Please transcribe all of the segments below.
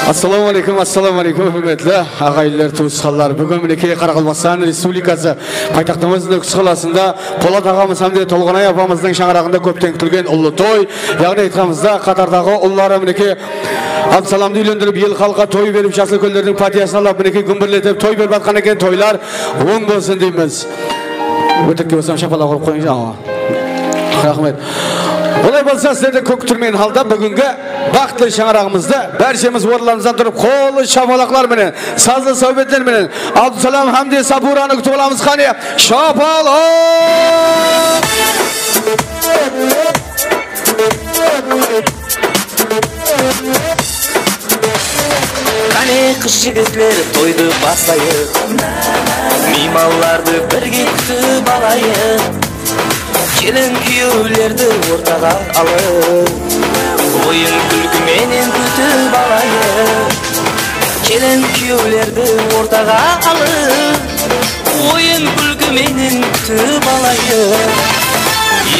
Ассалаумағалейкум, hürmetli ағайындар, туысқандар. Бүгін мінекей Қарақалпақстан Республикасы пайтақтымыздың Нүкіс қаласында Полат ағамыз Хамде Толғанай апамыздың шаңырағында көптен күтілген ұлы той. Яғни айтқанымызда қатардағы ұллары мінекей Абдысаламды үйлендіріп, ел халыққа той беріп, жасыл көлдердің партиясын алып, мінекей күмбірлетіп, той беріп атқан екен. Тойлар оң болсын дейміз. Өтірікке болсам шапалақ ұрып қойыңыз. Рахмет. Олай болса, сіздерді көк түрмен халда бүгінгі бақытлы шаңырағымызды бәршеміз орындарымыздан тұрып, қолы шапалақлар менен, сазды сәубеттер менен Абдысалам Хамде Сабураны күтіп аламыз. Қане, шапалақ! Қане қыз жігітлер тойды бастайық, мейманларды бірге күтіп алайық. Келін күйеулерді ортаға алып, ойын күлкіменен күтіп алайық. Келін күйеулерді ортаға алып, ойын күлкіменен күтіп алайық.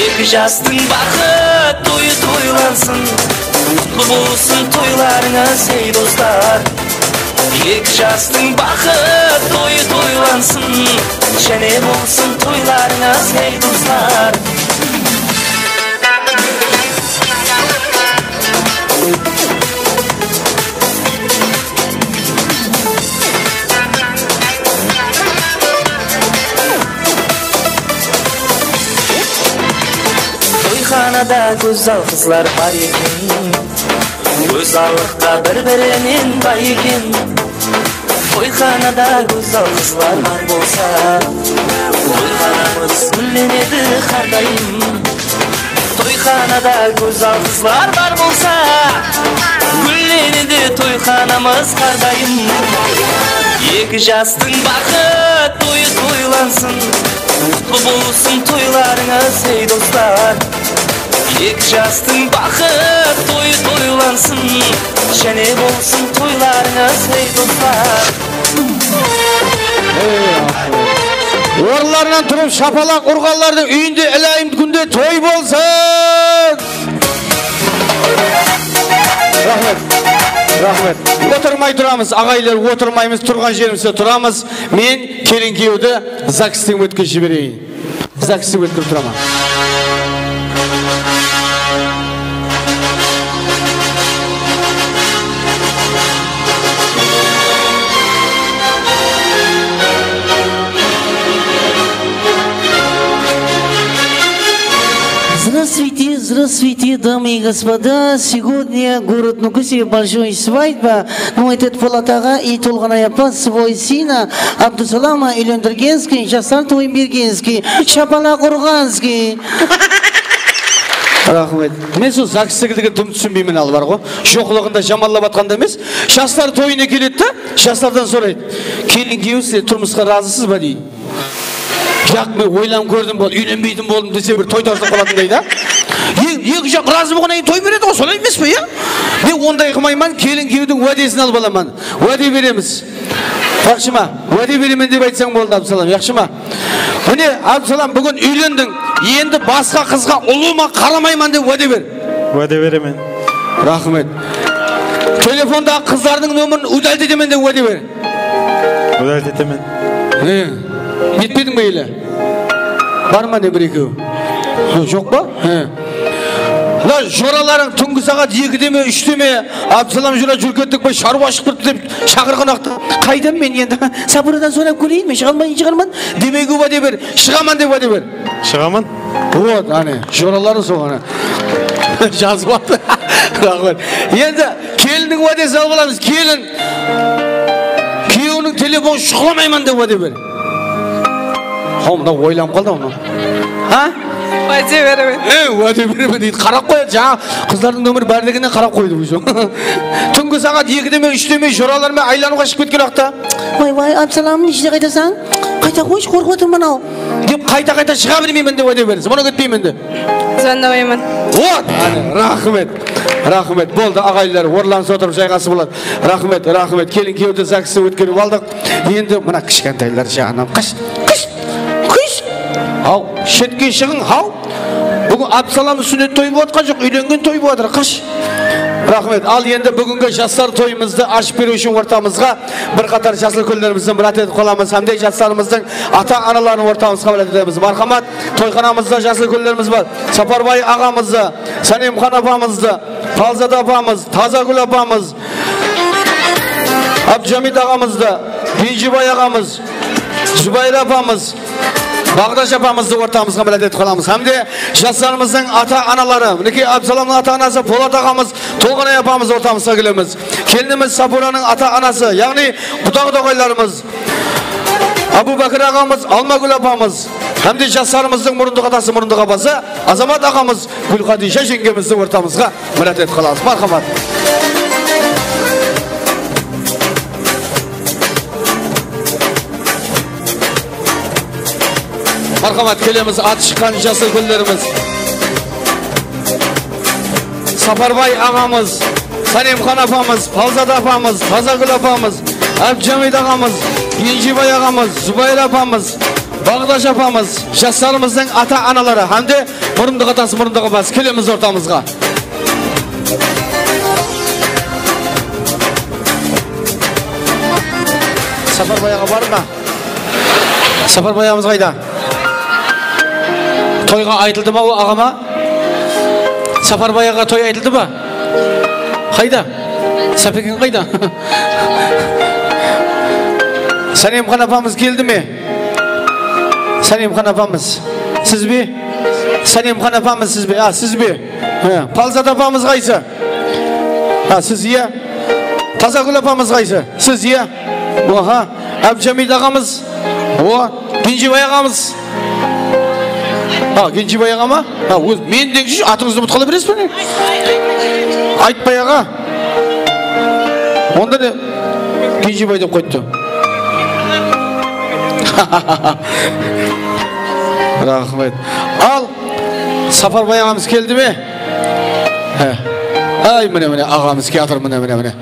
Екі жастың бақыт тойы тойлансын, құтты болсын тойларыңыз ей достар. Екі жастың бақыт тойы тойлансын, және болсын тойларыңыз ей достар. Тойханада көзал қызлар бар екен, көзалыққа бір-бірінен бай екен. Тойханада көзал қызлар бар болса, тойханамыз гүлленеді қардайым. Тойханада көзал қызлар бар болса, гүлленеді тойханамыз қардайым. Екі жастың бақыт тойы тойлансын, құтты болсын тойларыңыз ей достар. Екі жастың бақыт тойы тойлансын, және болсын тойларыңыз ей достар. Орындарынан тұрып шапалақ ұрғанлардың үйінде әлайым күнде той болсын. Рахмет. Отырмай тұрамыз, ағайлар, отырмаймыз, тұрған жерімізде тұрамыз. Мен келін күйеуді ЗАГСтен өтке жіберейін. ЗАГСтен өткіп тұрамын. Здравствуйте, дамы и господа. Сегодня город Нукусе большой свадьба. Но этот Полатага и Толғанай апа свой сына Абдысалама үйлендіргенский, жастар тойын бергенский, шапалақ ұрғанский. Рахмет. Мен сол ЗАГСтегі дым түсінбеймін ал бар ғой. Жоқлығында жамалап атқанда емес. Жастар тойына келеді да, жастардан сұрайды. Келін күйеу сіздер тұрмысқа разысыз ба дейді. Жақ мен ойлам көрдім бол, үйленбейтін болдым десе бір той тастап қалатындай да. Екі жақ разы болғаннан кейін той береді ғой, солай емес пе, иә? Мен ондай қылмаймын, келін күйеудің уәдесін алып аламын. Уәде береміз. Жақсы ма? Уәде беремін деп айтсаң болды, Абдысалам, жақсы ма? Міне, Абдысалам, бүгін үйлендің. Енді басқа қызға ұлыма қарамаймын деп уәде бер. Уәде беремін. Рахмет. Телефондағы қыздардың нөмірін удалить етемін деп уәде бер. Удалить етемін. Нетпедің бе елі? Бар ма не бір екеу? Жоқ ба? Жораларың түнгі сағат 2-де ме, 3-де ме Абдысалам жора жүркеттік бай шаруа шығып деп шақырған ақты. Қайдам мен енді? Сабырдан сұрап көрейін, мен шығарман? Демегі уәде бер, шығаман деп уәде бер. Шығаман? Вот, ане, жораларын соғаны. Жазып алды. Енді келінің уәдесі алып аламыз. Келін күйеуінің телефон шұқыламайман деп уәде бер. Мына ойлам қалды оны. Уәде беремін. Уәде беремін дейді. Қарап қояды. Жаңа қыздардың нөмірі бәрдегеннен қарап қойды. Түнгі сағат 2-де ме, 3-де ме жоралармен айлануға шығып кеткен ақта. Ой, Абдысалам, нешеде қайтасаң? Қайта қойшы, қорқып отырмын ау. Деп қайта шыға бермеймін деп уәде беріңіз. Мұны кетпеймін де. Звондамаймын. Вот, рахмет. Рахмет. Болды, ағайлар, орланыс отырып жайғасы болады. Рахмет. Келін күйеуді ЗАГСтен өткеріп алдық. Енді мына кішкентайлар жағынан қыш. Ау, шетке шығың, ау. Бүгін Абдысалам сүннет той болып жатқан жоқ, үйленген той болып жатыр, қаш. Rahmet. Al endi bugungi jastlar to'yimizni ochib berish uchun o'rtamizga bir qator jasl kunlarimizni bilat etib qolamiz hamda jastlarimizning ota-onalarini o'rtamizga bilat etamiz. Marhamat, to'yxonamizda jasl kunlarimiz bor. Safarboy og'amizni, Sanimxon opamizni, Falzada opamiz, Tozagul opamiz, Abjamid og'amizni, Binjiboy og'amiz, Zubayra opamiz, Bag'dash opamizni o'rtamizga bilat etib qolamiz. Hamda jastlarimizning ota-onalari, buniki Absalomning ota-onasi Po'lat og'amiz, To'lg'anay opamiz o'rtamizga kelamiz. Kelinimiz Saburaning ota-onasi, ya'ni qudoq-o'g'illarimiz Abu Bakr og'amiz, Almagul opamiz, hamda jastlarimizning murundiq otasi, murundiq opasi Azamat og'amiz, Gulqadisha jengimizni o'rtamizga bilat etib qolamiz. Marhamat. Marhamat, kelamiz at chiqqan jasur kunlarimiz. Safarboy og'amiz, Sanimxon opamiz, Falzada opamiz, Tozagul opamiz, Abjamid og'amiz, Binjiboy og'amiz, Zubayra opamiz, Bag'dash opamiz, jaslarimizning ota-onalari hamda murundiq otasi, murundiq opasi kelamiz o'rtamizga. Safarboyga borma. Safarboyimiz qayda? Toyga aytildimi o ağama? Safarboyga toy aytildimi? Qayda? Sapekin qayda? Sanimxon opamiz keldimi? Sanimxon opamiz. Sizmi? Sanimxon opamiz sizmi? Ha, sizmi? Ha, Falzada opamiz qaysi? Ha, siz ya? Tozagul opamiz qaysi? Siz ya? Oha, Abjamid og'amiz. O, Binjiboy og'amiz. Ha, Binjiboy og'ama? Ha, o'z men degish atingizni unutib qola berasizmi? Aytpay ağa. Onda ne? Binjiboy deb qo'ydi. Rahmet. Al. Safarboy og'amiz keldimi? He. Ay mene ağamız teatr mene.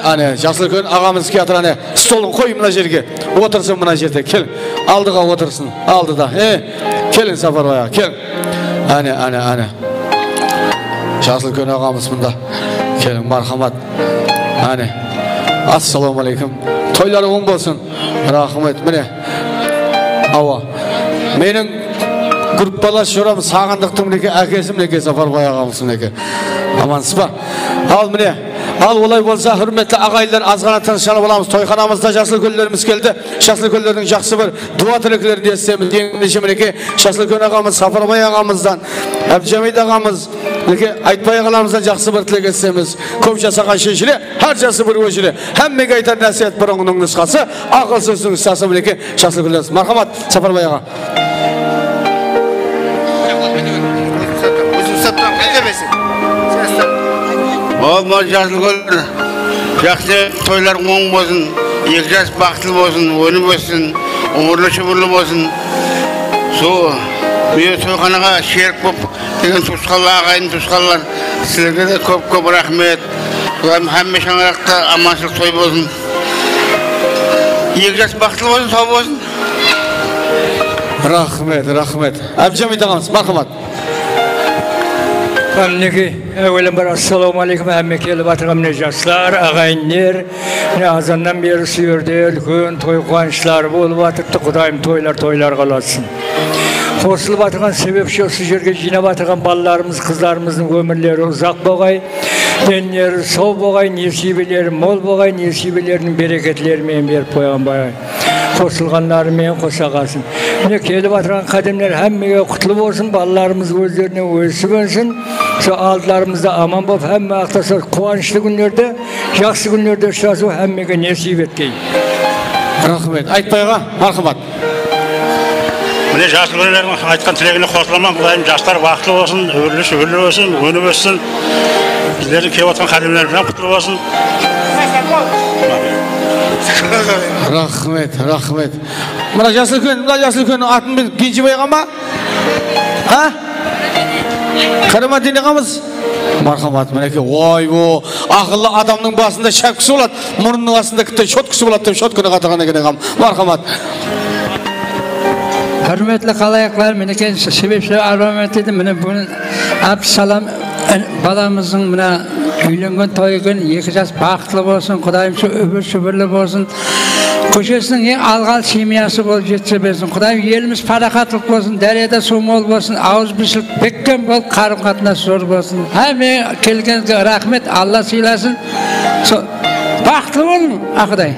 Hani jaslı kun ağamız teatr hani stolun koy mına yerge. Otursun mına yerde. Kel. Aldığa otursun. Aldı da. Kelin Safarboy'a. Kel. Hani. Jaslı kun ağamız bunda. Kelin marhamat. Hani. Assalamu aleyküm. Toyları on bolsun. Rahmet mene. Ava. Menin gruppalar şuram sağandıktım neke akesim neke Safarboy ağamızın neke. Amansız ba. Al mene. Al olay bolsa hürmetli ağaylar azgana tanışalım olamiz. Toyxonamızda jaslı güllerimiz keldi. Jaslı güllerinin жақсы bir dua tileklerini diyesemiz. Yengilişim neke jaslı gün ağamız Safarboy ağamızdan, Abjamid ağamız neke Aytbay ağalarımızdan жақсы bir tilek etsemiz. Köp жасаған шешіле, her жақсы bir өшіле. Hemmege aytar nasihat bir onun nüskası. Akıl sözün üstası neke jaslı güllerimiz. Marhamat Safarboy ağa. Olmaz jaslı gül. Жақсы toylar oң болсын, екі жас бақытты болсын, өніп өссін, өмірлі шүбірлі болсын. Мен тойханаға шерік болып деген туысқалы ағайын туысқалар, сіздерге де көп рахмет. Хәмме шаңырақта аманшылық той болсын. Екі жас бақытты болсын, сау болсын. Rahmet. Abjamid ağamız, marhamat. Anneki evvelen bir assalamu aleyküm hemme kelip atırım jaslar, ağayınlar. Azandan beri sürdü, ülkün toy kuançlar bulup atıktı. Kudayım toylar kalasın. Kosulup atırgan sebep şu yerge jine batırgan ballarımız, kızlarımızın ömürleri uzak boğay. Denleri soğ boğay, nesibeleri mol boğay, nesibelerinin bereketlerine berip koyan boğay. Kosulganlarымен kosa kalsın. Ne kelip atırgan kademler hemmeye kutlu olsun, ballarımız gözlerine ösüp önsün. Şu aldılarımızda aman bop hemme aktasa kuançlı günlerde, жақсы günlerde şurası hemmeye nesip etkeyin. Rahmet. Aytbay ağa, marhamat. Mine jaslı günlerin aytkan tilegine qo'shilaman. Xudoyim jashlar vaqtli bo'lsin, o'rli bo'lsin, o'nib o'ssin. Bizlarning kelib atgan qadamlar bilan qutlu bo'lsin. Rahmet. Mana jaslı gün atın Binjiboy ağama? Ha? Karamadin ağamız? Marhamat meneke. Vay bu akıllı adamның basında şapkısı olat, murunun астында kıtta şotkısı olat deb şotkunu qatagан ekan ağam. Marhamat. Hürmetli kalayaklar meneke sebepse arvamet edim. Mene bunun Absalom Balamızın mına үйленген тойгын 2 жас бақытлы болсын, Құдайым şu ömür şübірлі болсын. Көшесінің ең алғал семьясы болып жетсе берсін. Құдайым еліміз парақатлық болсын, дәреді су мол болсын, ауыз бішілік беккен бол, қарым қатынас зор болсын. Әме келгенге рахмет, Алла сыйласын. Бақытлы болын, ақыдай.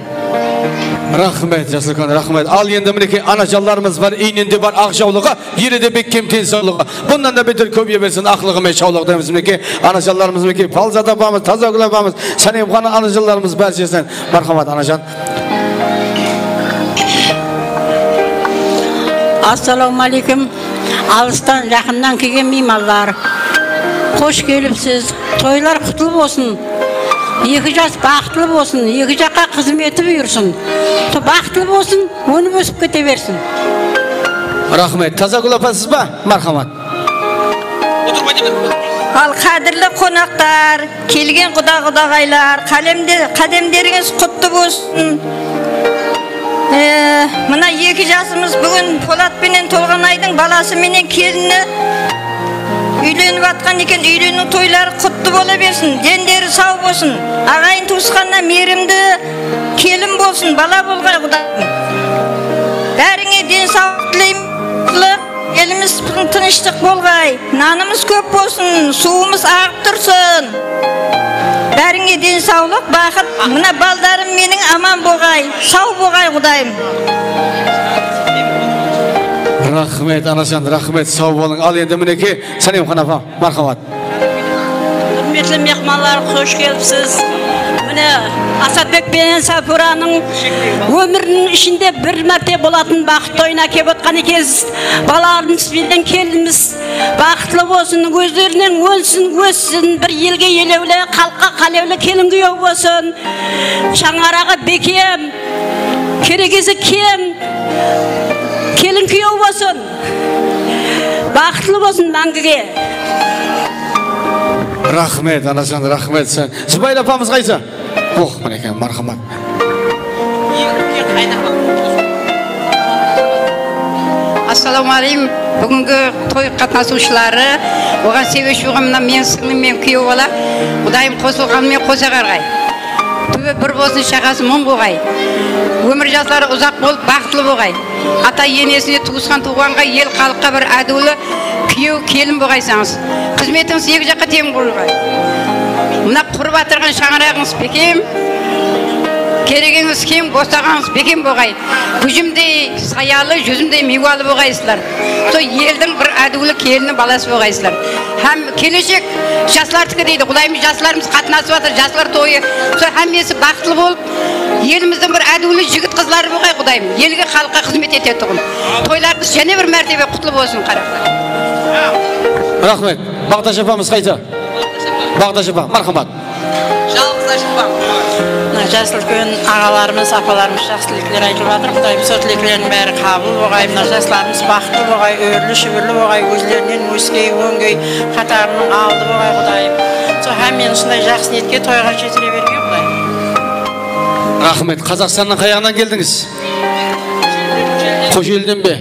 Rahmet Jasılkan, rahmet. Al yendi mineki anacanlarımız var, iyninde var, akşavlığa, yeri de bekkem tensavlığa. Bundan da beter köpüye versin, aklığı meşavlığa dememiz mineki anacanlarımız mineki, falzada bağımız, tazakla bağımız, sanayım kanı anacanlarımız berçesinden. Merhamet anacan. Assalamu alaikum. Alıstan, yakından kelgen mimarlar. Hoş gelipsiz. Toylar kutlu olsun. 2 жас бақытлы болсын, 2 жаққа қызметі бұйырсын. Бақытлы болсын, өніп өсіп кете берсін. Rahmet. Tazakul apasız ba? Merhamet. Al қадірлі қонақтар, келген құда-құдағайлар, қадемдеріңіз құтты болсын. Мына 2 жасымыз бүгін Полатпенен Толғанайдың баласы менен келіні үйленіп атқан екен, үйлену тойлары құтты бола берсін, дендері сау болсын, ағайын туысқаннан мейірімді келін болсын, бала болғай Құдайым. Бәріңе денсаулық тілеймін, еліміз тыныштық болғай, нанымыз көп болсын, суымыз ағып тұрсын. Бәріңе денсаулық, бақыт, мына балдарым менің аман болғай, сау болғай Құдайым. Rahmet anacan, rahmet sağ olun. Al yendi mineki sanayım kanapam. Merhamet. Hürmetli mehmanlar, hoş gelipsiz. Mine Asatbek benen Safura'nın ömrünün içinde bir mərте болатын бақытты ойна кеп отқан екенсіз. Балаларымыз бенен келдіміз. Бақытлы болсын, көздерінен өнсін, өссін, бір елге елеулі, халыққа қалеулі келін күйеу болсын. Шаңарағы бекем, керегесі кем, келін күйеу болсын. Бақытлы болсын мәңгіге. Rahmet anacan, rahmet sen. Zübeyir apamız kaysa? Oh, mineki merhamet. Assalamu alaikum. Бүгінгі той қатынасушылары, оған себеш оғамына мен сіңлім мен күйеу бола, Құдайым қосылғанымен қоса қарғай. Түбі бір болсын, шағасы мұң болғай. Өмір жаслары ұзақ болып, бақытлы болғай. Ата енесіне туысқан туғанға ел халыққа бір әдулі күйеу келін болғайсаңыз. Қызметіңіз 2 жаққа тең болғай. Мына құрып атырған шаңырағыңыз бекем, керегіңіз кем, бостағаңыз бекем болғай. Күжімдей саялы, жүзімдей мевалы болғайсыздар. Сол елдің бір әдулі келіні баласы болғайсыздар. Hem келешек жаслардікі дейді. Құдайымыз жасларымыз қатынасып жатыр, жаслар тойы. Сол әммесі бақытлы болып, еліміздің бір әдулі жігіт қызлары болғай Құдайым. Елге халыққа қызмет етеді тұғын. Тойларымыз және бір мәртебе құтлы болсын қарақтар. Rahmet. Bağdaş apamız kaysa? Bağdaş apam, merhamet. Жалғыз апам. Жасыл күн ағаларымыз, апаларымыз жақсы тілектер айтылып жатыр. Құдайым сол тілектердің бәрі қабыл болғай, мына жастарымыз бақытты болғай, өрлі шүбірлі болғай, өзлерінен өскей, өңгей, қатарының алды болғай Құдайым. Сол әммен ұсындай жақсы ниетке тойға жетіре берген Құдайым. Rahmet. Қазақстанның қаяғынан келдіңіз? Қош елден бе?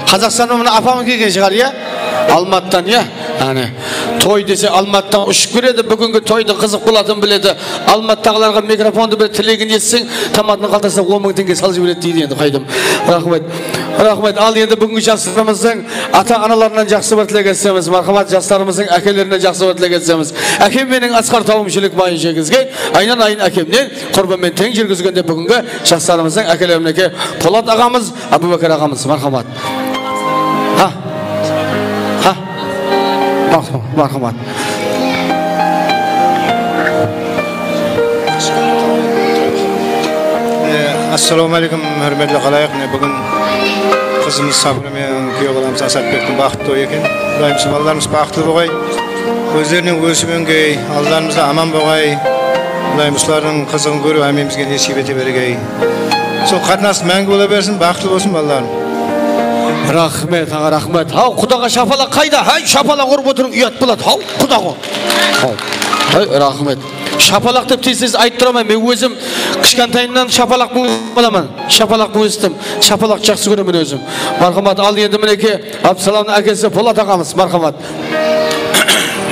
Қазақстанның мұны апамы келген шығар, я? Алматтан, ya? Yani toy dese Almat'tan uçup giredi. Bugünkü toyda kızık bulatın biledi. Almat'tağılarga mikrofonda bir tilegin yetsin. Tamadını kaltırsa 10.000 tenge salıcı biledi deydi endi kaydım. Rahmet. Rahmet. Al endi bugünkü jastlarımızın ata analarından jaksı bir tilek etsemiz. Merhamet jastlarımızın akelerine jaksı bir tilek etsemiz. Akem benim asqar tavumçilik bayın şekizge. Aynan ayın akemden kurban ben teң jirgizgende bugünkü jastlarımızın akelerine Polat ağamız, Abubakar ağamız. Merhamet. Ha. Ha. Merhamet. Assalamu alaikum, hürmetli xalaiq. Bugün kızımız Sabri men kuyov balamız Asatbek'in baqıtlı to'yi ekan. Xudoyim ballarimiz baqıtlı bo'lgay. O'zlarining o'sib o'ngay, aldarimizda aman bo'lgay. Xudoyim ularning qizig'ini ko'rib hammamizga nasib etib bergay. Сол qatnas mangu bo'la bersin, baqıtlı bo'lsin ballarim. Rahmet, ağa rahmet. Hav Xudoga şapalak qayda? Hay şapalak urib o'tirib uyat bo'ladi. Hav Xudoga. Hav. Hay rahmet. Şapalak deb tez ayttıraman. Men o'zim kichkantayimdan şapalak bo'laman. Şapalak bo'stim. Şapalak yaxshi ko'raman o'zim. Marhamat, al endi meniki Absalomning akasi Polat og'amiz. Marhamat.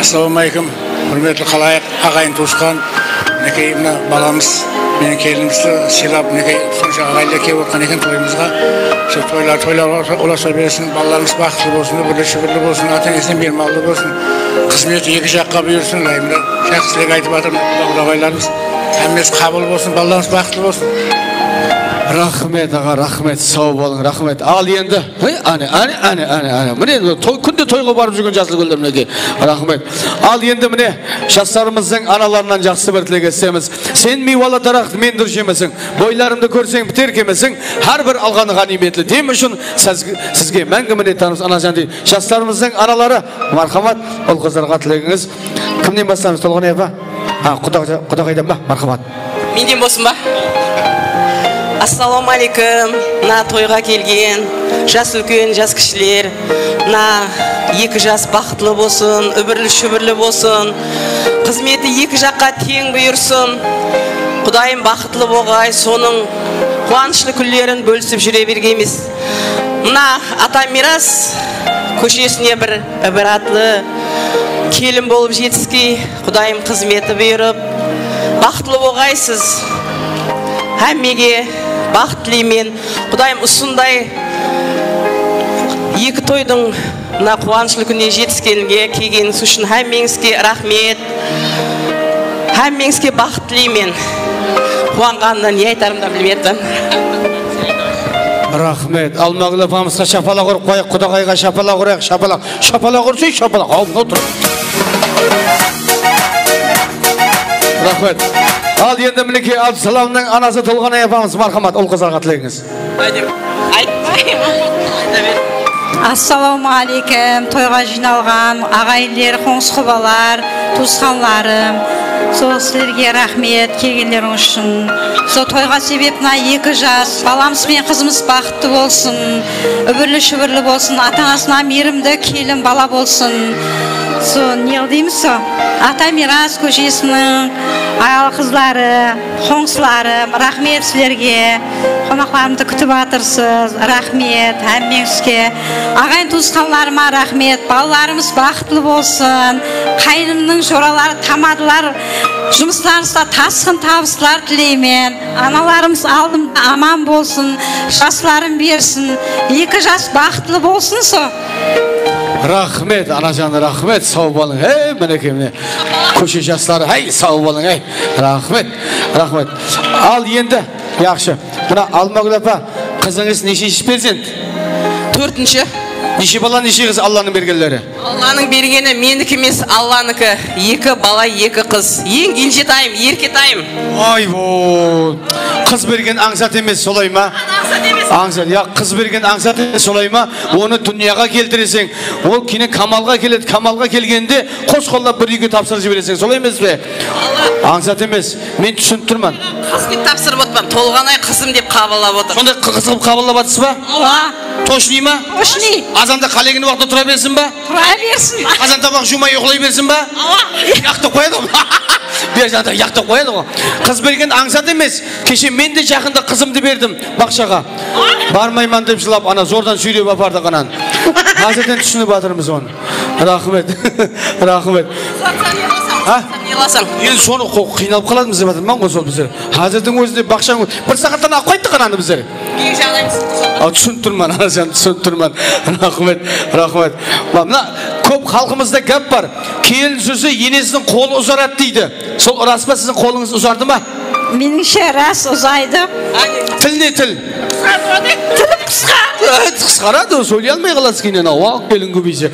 Ассалаумағалейкум, құрметті қалайық, ағайын туысқан, мінекей мына баламыз, менің келінімізді сыйлап, мінекей сонша ағайлы келіп отқан екен тойымызға. Сол тойлар ұласа берсін, балаларымыз бақытты болсын, бірлі-шүбірлі болсын, ата-енесінен бермалды болсын, қызметі екі жаққа бұйырсын, мына жақсылық айтып жатыр ағайларымыз. Әммес қабыл болсын, балаларымыз бақытты болсын. Рахмет аға, рахмет, сау болың, рахмет. Ал енді, міне күнде тойға барып жүрген Жасылгүлдер мінекей. Рахмет. Ал енді міне жастарымыздың аналарынан жақсы бір тілек етсеміз. Сен мейвалы тарақты мен дұрыс жемесің, бойларымды көрсең бітер кемесің, әрбір алғаны ғаниметлі. Дем үшін сізге мәңгі міне таныс анажан дейді. Жастарымыздың аналары, мархамат, ол қыздарға тілегіңіз. Кімнен бастамыз, Толғанай апа? Құдағайдан ба? Мархамат. Менден болсын ба? Ассалаумағалейкум, мына тойға келген жас үлкен, жас кішілер, мына екі жас бақытлы болсын, үбірлі-шүбірлі болсын, қызметі екі жаққа тең бұйырсын, Құдайым бақытлы болғай, соның қуанышлы күндерін бөлісіп жүре бергенбіз. Мына ата мирас көшесіне бір атлы келін болып жетіскей, Құдайым қызметі бұйырып, бақытлы болғайсыз. Әммеге бақыт тілеймен, Құдайым ұсындай екі тойдың мына қуанышлы күніне жетіскенге келгеніңіз үшін әммеңізге рахмет, әммеңізге бақыт тілеймен. Қуанғаннан не айтарымды білмедім. Рахмет. Алмағылы апамызға шапала құрып қойық, Құдағайға шапала құрайық, шапала құрсай, шапала. Рахмет. Ал енді мінекей Абдысаламның анасы Толғанай апамыз, мархамат, ол қыздарға тілегіңіз. Ассалаумағалейкум, тойға жиналған ағайындар, қоңсықұбалар, туысқанларым, сол сіздерге рахмет келгендерің үшін. Сол тойға себепна екі жас, баламыз бен қызымыз бақытты болсын, үбірлі-шүбірлі болсын, ата-анасына мейірімді келін бала болсын. Сол не дейміз сол? Ата мирас көшесінің аял қыздары, қоңсыларым, рахмет сіздерге. Қонақтарымды күтіп атырсыз, рахмет, әммеңізге. Ағайын туысқанларыма рахмет, балаларымыз бақытлы болсын, қайнымның жоралары тамадылар, жұмыстарыңызда тасқын табыстылар тілеймен. Аналарымыз алдымда аман болсын, жастарым берсін, екі жас бақытлы болсын со. Рахмет, анажаны рахмет, сау болың. Мінекей міне, көше жастары, сау болың. Рахмет, рахмет. Ал енді, яқшы, мына Алмагүл апа, қызыңыз нешінші перзент? 4-ші. Неше бала, неше қыз Алланың бергенлері? Алланың бергені менікі емес, Алланыкі. 2 бала, 2 қыз. Ең кенжетайым, еркетайым. Айбол, қыз берген аңсат емес, солай ма? Аңсат, қыз берген аңсат емес, солай ма? Оны дүнияға келтіресең, ол кейін камалға келеді, камалға келгенде қос қолдап бір үйге тапсырып жібересең, солай емес пе? Аңсат емес, мен түсініп тұрман. Қыз деп тапсырып отпан, Толғанай қызым деп қабылдап отыр. Сонда қыз қылып қабылдап атсыз ба? Точный ма? Точный. Азанда қалеген уақытта тұра берсін ба? Тұра берсін. Азан табақ жумай ұйықлай берсін ба? Яқты қояды ғой. Бер жанда яқты қояды ғой. Қыз берген аңсат емес. Кеше мен де жақында қызымды бердім бақшаға. Бармайман деп жылап, ана зордан сүйреп апарды қанан. Қазірден түсініп жатырмыз оны. Рахмет. Рахмет. Енді соны қиналып қаладымыз деп жатырман ғой сол біздер. Қазірдің өзінде бақшаң бір сағаттан ақ қойттық қананы біздер. Түсініп тұрман, анажан, түсініп тұрман. Рахмет, рахмет. Мына көп халқымызда гәп бар. Келін сөзі енесінің қолы ұзарады дейді. Сол рас па, сіздің қолыңыз ұзарды ма? Меніңше рас ұзайды. Тіл не тіл? Тілім қысқа. Қысқарады, сөйлей алмай қаласыз кейінен, келін көбейсе.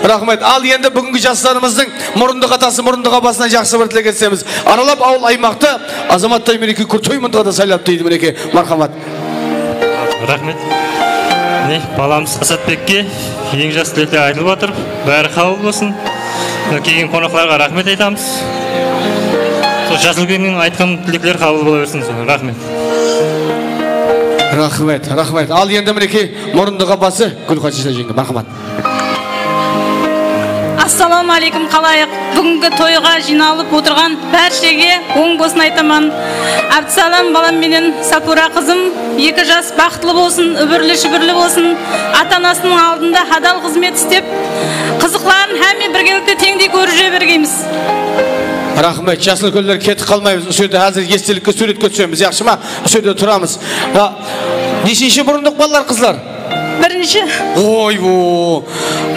Рахмет. Ал енді бүгінгі жастарымыздың мұрындық атасы мұрындық басына жақсы бір тілек етсеміз. Аралап ауыл аймақты азаматтай мереке күртой мұндыға да сайлап дейді мінеке. Мархамат. Рахмет. Баламыз Асатбекке ең жас тілектер айтылып жатыр. Бәрі қабыл болсын. Келген қонақтарға рахмет айтамыз. Жасылгүлдің айтқан тілектер қабыл бола берсін. Рахмет. Рахмет, рахмет. Ал енді мінеке мұрындық апасы Гүлқадиша жеңге. Мархамат. Ассалаумағалейкум, қалайық. Бүгінгі тойға жиналып отырған бәршеге оң болсын айтаман. Абдысалам балам менен Сапура қызым 2 жас бақытлы болсын, үбірлі-шүбірлі болсын. Ата-анасының алдында адал қызмет істеп, Қызықларын әмме біргелікті теңдей көріже бергейміз. Рахмет, жасыл көлдер кетіп қалмаймыз. Үсерде әзір естелікке суретке түсеміз. Яқшы ма? Үсерде тұрамыз. Нешінші бұрындық балалар, қызлар? Бірінші. Ой-бу.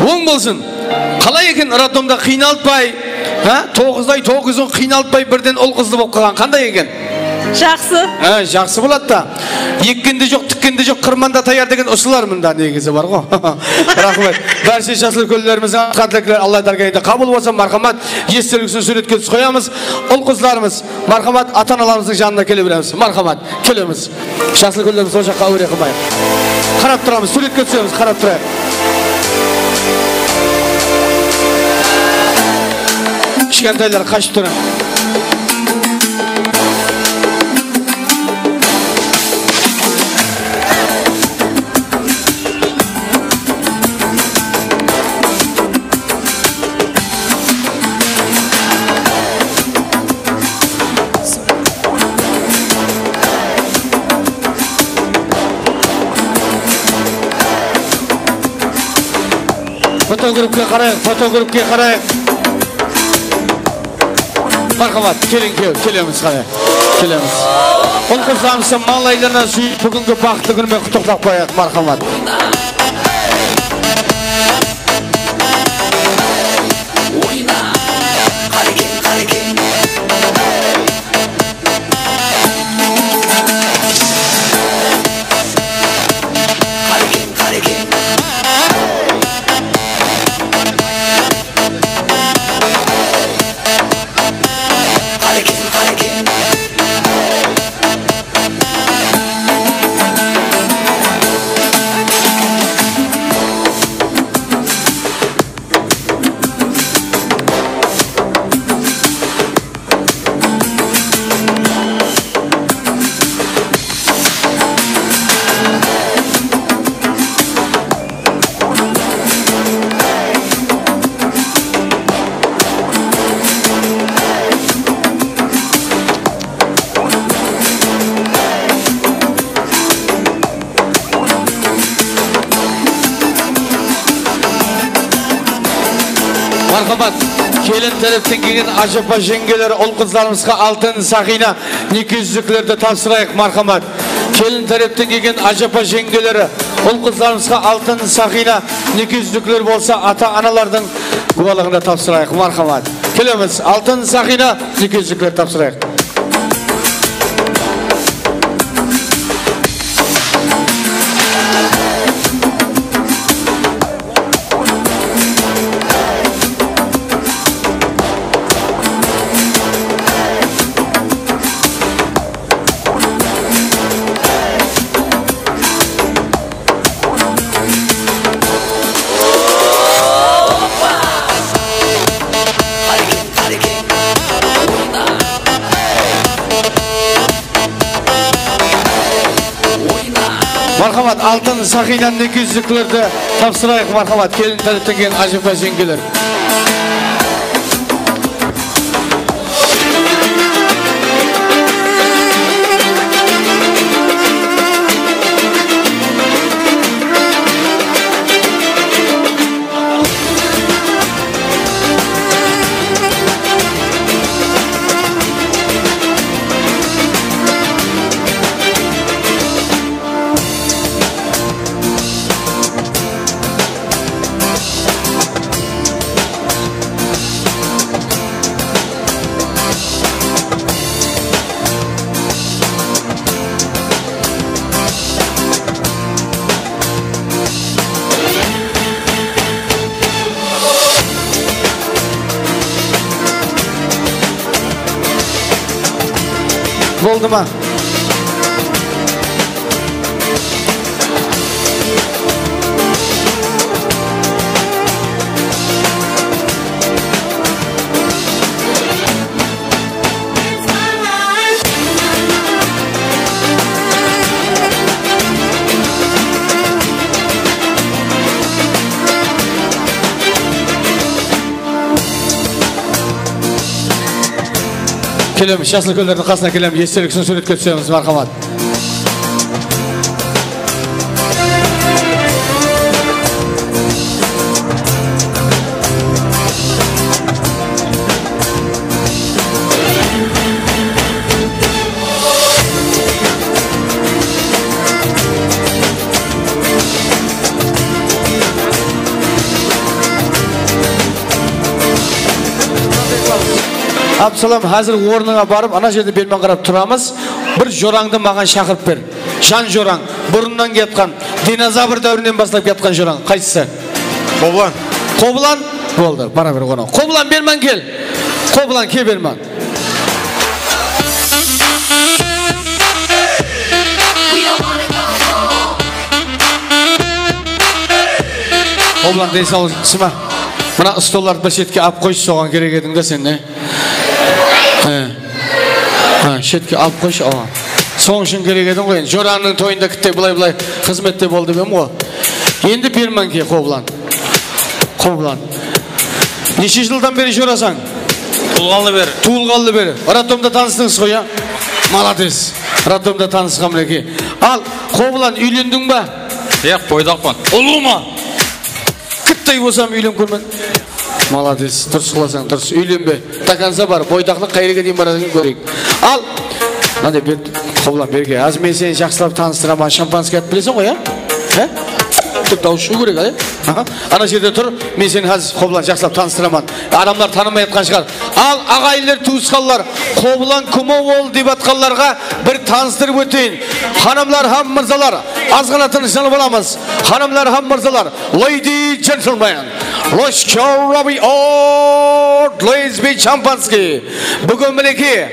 Оң болсын. Қалай екен роддомда қиналтпай, 9 ай 9 күн қиналтпай бірден ол қызды болып қалған. Қандай екен? Жақсы. Жақсы болады да. Еккенде жоқ, тіккенде жоқ, қырманда таяр деген осылар мында негізі бар ғой. Рахмет. Бәрше жасыл көлдеріміздің қатылықлар Алла даргайында қабыл болсын. Мархамат, естеліксін суретке түс қоямыз. Ол қызларымыз, мархамат, ата-аналарымыздың жанына келе береміз. Мархамат, келеміз. Жасыл көлдеріміз ол жаққа өре қылмайық. Қарап тұрамыз, суретке түсеміз, қарап тұрайық. Кішкентайлар қашып тұрын. Фотографке қарайық, фотографке қарайық. Мархамат, келеміз қарайық, келеміз. Ол қыздарымызды малайларына сүйіп, бүгінгі бақытты күнімен құттықтап қояйық, мархамат. Мархамат, келін тәріптен келген ажапа жеңгелері ол қыздарымызға алтын сақина некезіздікілерді тапсырайық, мархамат. Келін тәріптен келген ажапа жеңгелері ол қыздарымызға алтын сақина некезіздікілер болса ата-аналардың куәлігінде тапсырайық, мархамат. Келеміз, алтын сақина некезіздікілер тапсырайық. Мархамат, алтын сақинан некезіздікілерді тапсырайық, мархамат. Келін тәріптен келген ажапа жеңгелер. Oldu mu? Келем, жасыл көлдердің қасына келем, естеліксін суретке түсеміз, мархамат. Абдысалам, hazır орныңа барып, ана жерде белмен қарап тұрамыз. Bir жораңды маған шақырып бер. Жан жораң, бұрыннан кеткен, динозавр дәуірінен бастап кеткен жораң. Қайсысы? Қобылан. Қобылан? Болды, бара бер қона. Қобылан бермен кел. Қобылан ке бермен. Қобылан дейсал сыма. Мына столларды бір шетке алып қойшы, соған керек едің де сен, не? Шетке алып қойшы, оған. Соң үшін керек едің ғой. Жораңның тойында кітте бұлай-бұлай қызметте болды бем ғой. Енді бермен ке, Қобылан. Қобылан. Неше жылдан бері жорасаң? Туылғалы бері. Туылғалы бері. Радиомда таныстыңыз ғой, я? Молодец. Радиомда танысқан мінеке. Ал, Қобылан, үйлендің ба? Бойдақпын. Ұлу ма? Кіттай болсам үйлен көрмен. Молодец. Дұрыс қыласаң, дұрыс. Үйленбе. Таканса бар. Бойдақлық қайреге дейін барадың көрейік. Ал, мынандай бер, Қобылан берге. Аз мен сені жақсылап таныстырамын. Шампанский атып білесің ғой, я? Дауышу керек, а? Ана жерде тұр, мен сені Қобылан жақсылап таныстырамын. Адамдар танымай атқан шығар. Ал, ағайлар, туысқанлар, Қобылан күмі ол деп атқанларға бір таныстырып өтейін. Ханымлар, хам мырзалар, аз ғана тыныштанып аламыз. Ханымлар, хам мырзалар, lady gentlemen, let's go Robbie Old, let's be Шампанский. Бүгін мінеке,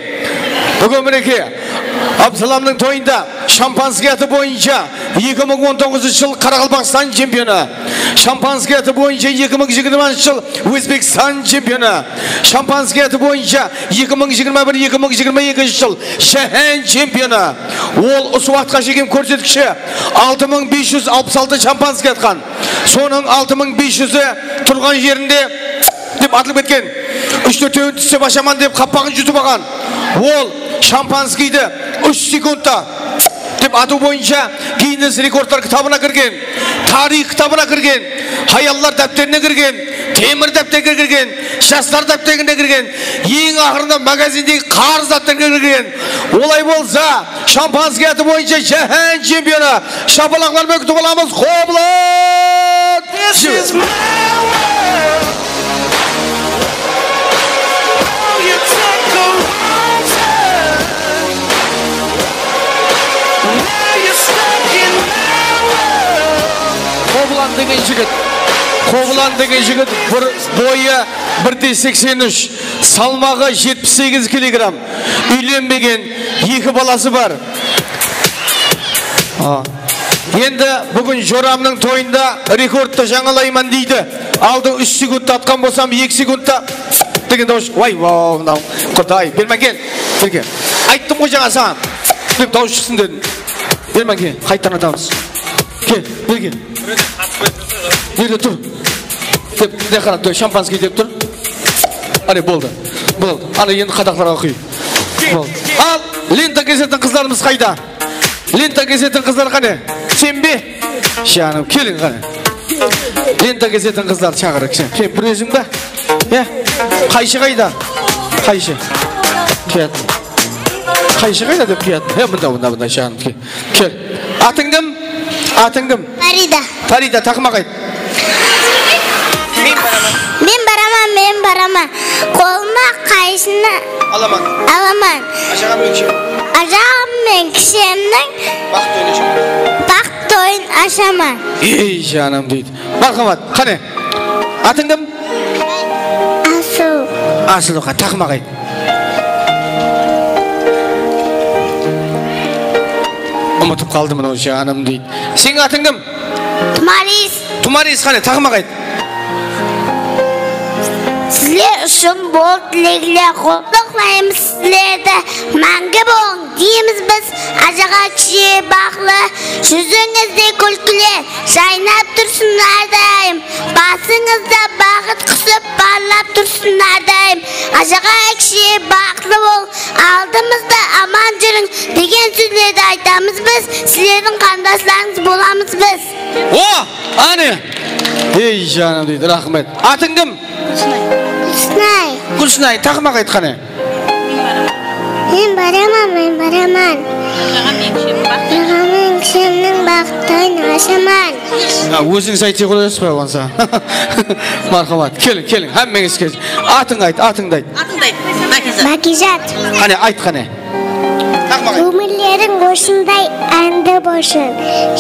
Абдысаламның тойында Шампанский аты бойынша 2019 жыл Қарақалпақстан чемпионы. Шампанский аты бойынша 2020 жыл Өзбекстан чемпионы. Шампанский аты бойынша 2021-2022 жыл Шәһән чемпионы. Ол осы уақытқа шейін көрсеткіші 6566 шампанский атқан. Соның 6500-і тұрған жерінде деп атылып кеткен. 3-4 түссе башаман деп қаппағын жұтып алған. Ол шампанскийді 3 секундта деп ату бойынша Гиннес рекордтар кітабына кірген, тарих кітабына кірген, хаяллар дәптеріне кірген, темір дәптеріне кірген, жастар дәптеріне кірген, ең ақырында магазиндегі қарыз дәптеріне кірген. Олай болса, шампанский аты бойынша Шәһән чемпионы шапалақлармен күтіп аламыз. Қобылан! Қобылан деген жігіт бойы 1,83, салмағы 78 килограмм, үйленбеген, 2 баласы бар. Енді бүгін жорамның тойында рекордты жаңалайман дейді. Алды 3 секундта атқан болсам 2 секундта деген дауыс. Вай, құдай, бермен кел. Айттым ғой жаңа саған деп дауыс шықсын дедім. Бермен кел, қайттан атамыз. Кел, берген. Nerede dur? Ne kadar şampanski deyip dur. Hadi болды. Hadi енді қадақларға құй. Al, Lenta Gazet'in kızlarımız kayda. Lenta Gazet'in kızları қане? Sen be? Şanım, kelin қане. Lenta Gazet'in kızları çağırık. Sen bir özün de. Ya, Kayşı kayda. Kayşı. Kıyat. Kayşı kayda deyip kıyat. Ya bunda şanım. Kel. Atındım. Farida takma kayıt. Men baraman. Koluma kayışını alaman. Aşağım men kişemden baxt oyun aşaman. Ey canım deydi. Marhamat, qane? Atındım? Asıl takma kayıt. Unutup kaldım o canım deydi. Sen atındım? Tumaris qane, takma kayıt. Sizler üçün bol dilekler qollayımız sizlerde мәңгі болың дейміз біз ажаға кіші бақлы жүзіңізде күлкілі жайнап тұрсын әрдайым басыңызда бақыт құсып барлап тұрсын әрдайым ажаға кіші бақлы бол алдымызда аман жүрің деген сөздерді айтамыз біз сіздердің қандастарыңыз боламыз біз. Ане ей жаным дейді рахмет. Атың кім? Гүлсінай, тақымақ айтқаны. Мен бараман. Ағамен кішемнің бақыттайын ашаман. Өзіңіз айтты қойыңыз ба оңса? Мархамат, келің, әммеңіз келің. Атыңды айт. Bakizat. Qani ayt qani. Өмірлерің осындай әнді болсын.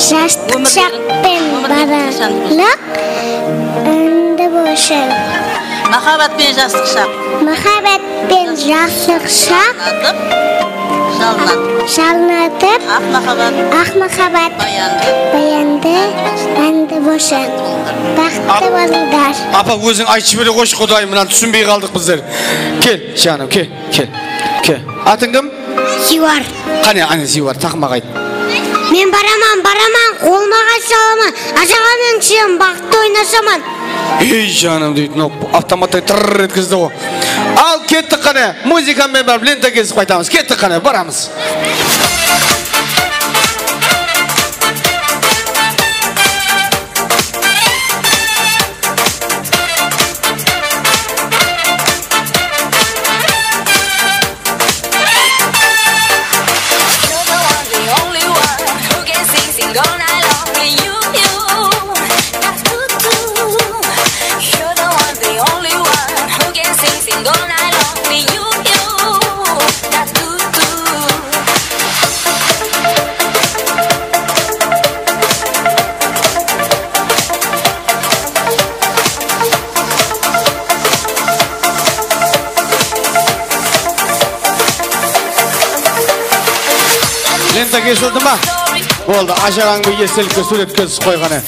Жастық шақпен баралық әнді болсын. Махаббат пен жастық шақ. Махаббат пен жастық шақ жалынатып, ақ махаббат баянды әнді болсын. Бақытты болыңдар. Апа өзің айтшы бере қойшы, Құдай, мынаны түсінбей қалдық біздер. Кел, жаным, кел. Атың кім? Зиуар. Қане, ана Зиуар, тақмақ айт. Мен бараман, қолыма қашаламан, ажаға мен кішем бақытты ойнасаман. Ей жаным дейді, автоматтай тұрр еткізді ғой. Ал кеттік қане, музыкамен барып лента кезіп қайтамыз. Кеттік қане, барамыз. Лента кесілді ма? Болды, ажағаңды естелікке суреткіз қойғаны.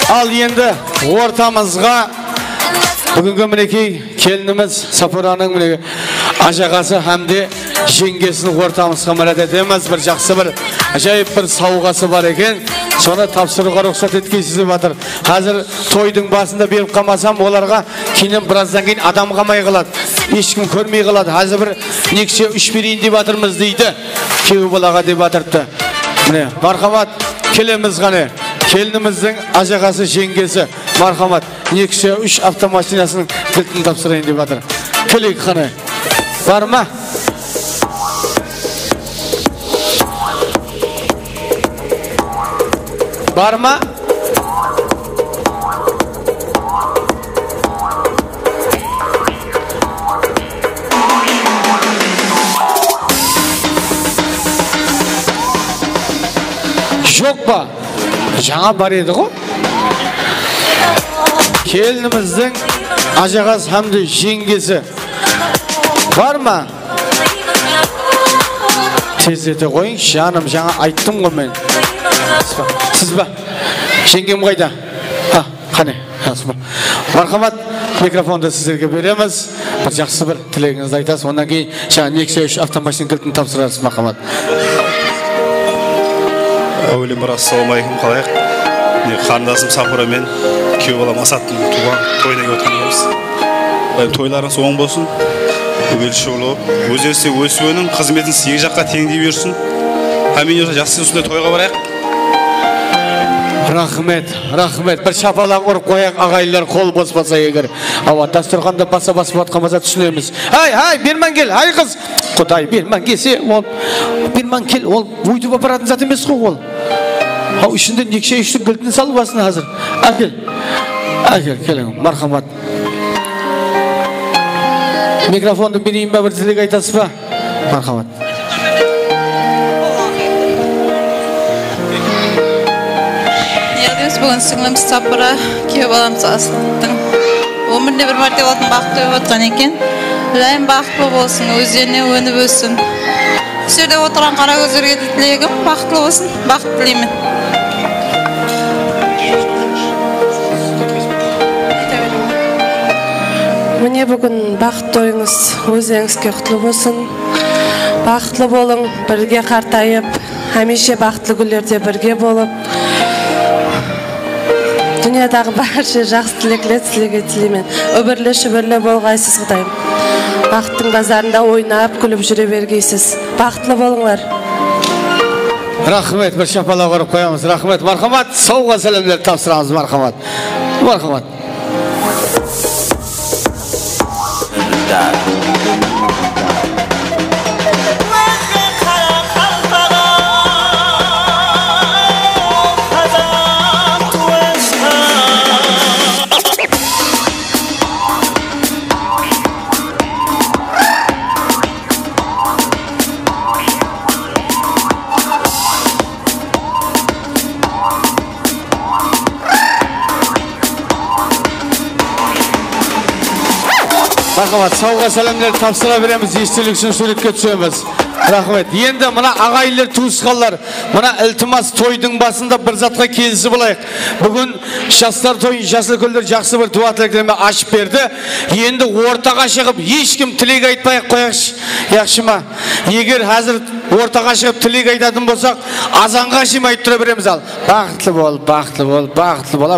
Ал енді ортамызға бүгінгі мінекей келініміз Сапураның мінекей ажағасы әмде жеңгесін ортамызға мәрәт етеміз. Бір жақсы бір ажайып бір сауғасы бар екен. Соны тапсыруға рұқсат еткейсіз батыр. Қазір тойдың басында беріп қалмасам, оларға кейін біраздан кейін адам қалмай қалады. Ешкім көрмей қалады. Қазір бір некше үш берейін деп батырмыз дейді. Кеу балаға деп батырды. Міне, мархамат, келеміз ғане. Келініміздің ажағасы жеңгесі. Мархамат, некше үш автомашинасының кілтін тапсырайын деп батыр. Келейік ғане. Бар ма? Бар ма? Жоқ па? Жаңа бар еді ғой? Келініміздің ажағасы әмді жеңгесі. Бар ма? Тездете қойың, жаным, жаңа айттым ғой мен. Сіз ба? Жеңгем қайда? Қане? Мархамат, микрофонды сіздерге береміз. Бір жақсы бір тілегіңізді айтасыз. Ондан кейін жаңа нексе үш автомашин кілтін тапсырарсыз, мархамат. Әуелен бір ассалаумағалейкум, қалайық? Қарындасым Сапурамен күйеу балам Асаттың туған тойына келіп отырмыз. Тойларыңыз оң болсын. Өгелші болып, өз өсуінің қызметін сегіз жаққа теңдей берсін. Әмин өзі жақсы осындай тойға барайық. Рахмет. Бір шапалақ ұрып қояқ, ағайлар қол боспаса егер. Ава, дастұрғанда басып атқан баса түсінеміз. Ай, берман кел, ай қыз. Құдай, берман келсе, берман кел, ол өйтіп апаратын зат емес қой ол. Үшінде некше үштің кілтін салу басын hazır. Әкел, келің, мархамат. Микрофонды берейін ба, бір тілек айтасыз ба? Мархамат. Бүгін сіңлім Сапура, күйеу баламыз Асаттың өмірінде бір мәрте болатын бақытты болып отқан екен. Лайым бақытты болсын, өздеріне өніп өссін. Осы жерде отырған қара көздерге тілегім бақытты болсын, бақыт тілеймін. Міне бүгін бақытты ойыңыз өздеріңізге құтлы болсын. Бақытлы болың, бірге қартайып, әмеше бақытлы күндерде бірге болып, дүниядағы барша жақсы тілеклер сіздерге тілеймін. Өмірлі-шүбірлі болғайсыз Құдайым. Бақыттың базарында ойнап, күліп жүре бергейсіз. Бақытлы болыңдар. Рахмет, бір шапалақ ұрып қоямыз. Рахмет, мархамат, сауға сәлемдер тапсырамыз, мархамат. Мархамат. Marhamat, sağga salamlar tapsıra veremiz, естелік үшін суретке түсеміз. Рахмет. Енді мына ағайлар, туысқандар, мына ілтимас тойдың басында бір затқа келісіп болайық. Бүгін жастар тойын жасыл көлдер жақсы бір дуа тілектеріме ашып берді. Енді ортаға шығып ешкім тілек айтпай қояқшы. Яқшы ма? Егер қазір ортаға шығып тілек айтатын болсақ, азанға шейін айтып тұра береміз ал. Бақытлы бол, бақытлы бол, бақытлы бол.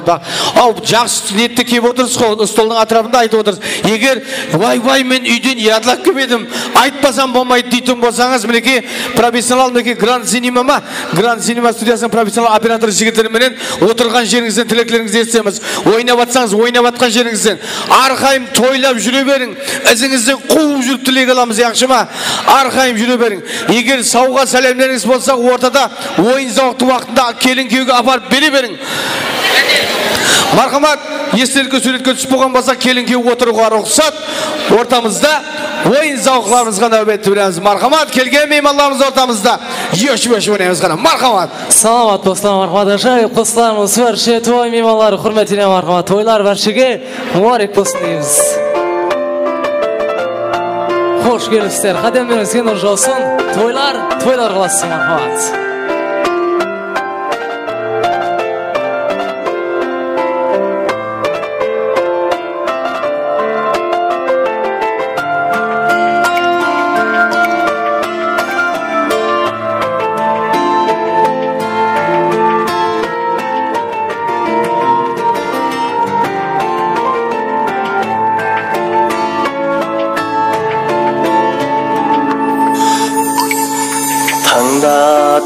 Ау, жақсы ниетте келіп отырсыз ғой, столдың атырабында айтып отырсыз. Егер вай мен үйден ядылап келмедім, айтпасам болмайды дейтін болсаңыз, мінекей профессионал, мінекей Гранд Синема студиясының профессионал оператор жігіттеріменен отырған жеріңізден тілеклеріңізді естеміз. Ойнап атсаңыз, ойнап атқан жеріңізден арқайым тойлап жүре берің. Ізіңізден қуып жүріп тілек аламыз, яқшы ма? Арқайым жүре берің. Егер сауға сәлемдеріңіз болса, ортада ойын зауықты уақытында келін күйеуге апарып бере берің. Мархамат, естелікке суретке түсіп болған болса, келін күйеуге отыруға рұқсат. Ортамызда ойын зауқларымызға нәубетті білеміз. Мархамат, келген меймандарымыз ортамызда. Еш-еш өнеміз ғана. Мархамат. Саламат достар, мархамат. Жай қосыларымыз баршы той мейманлары құрметіне мархамат. Тойлар баршыге мұбарек болсын дейміз. Хош келіпсіздер. Қадамдарыңызге нұр жаусын. Тойлар қаласың мархамат.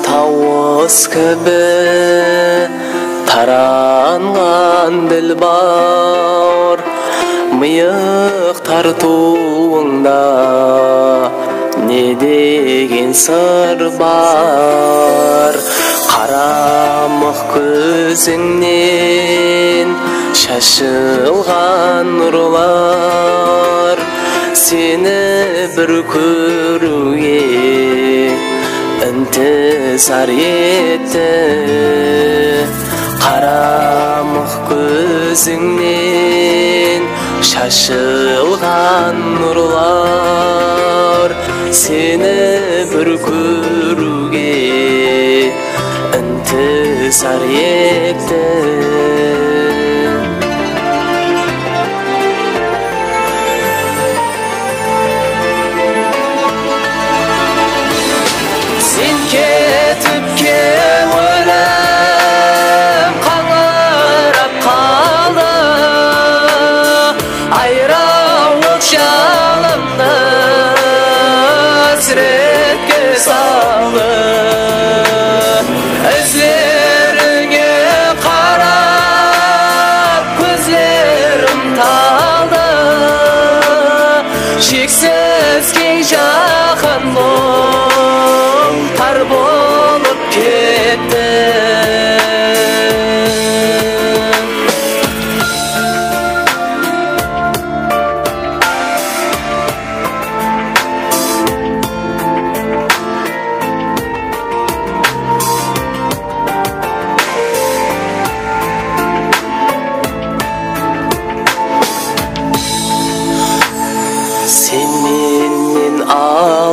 Тауыз кібі таранған діл бар, миық тартуыңда не деген сыр бар. Қарамық көзіңнен шашылған нұрлар, сені бір көруге İntizar etti. Karamıq gözünden şaşılgan nurlar, seni bir köruge intizar etti.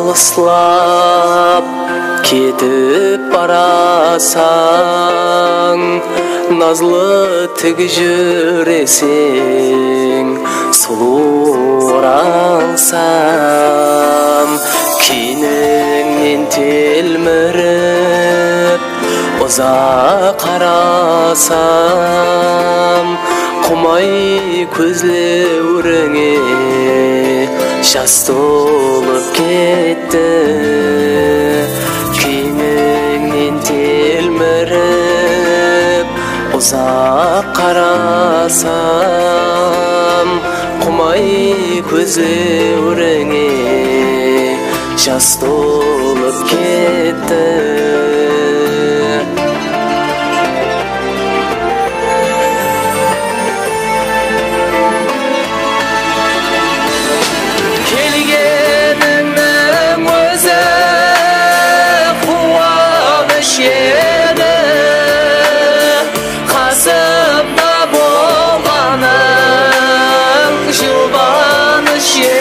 Alslap ketip barasan, nazlı tık jüresin, sulu oransam, kiningin telmirip uza karasam, kumay közlewrüňe şas dolup ketdi. Kiningin telmirip uzak karasam, kumay közlewrüňe şas dolup ketdi. Yeah.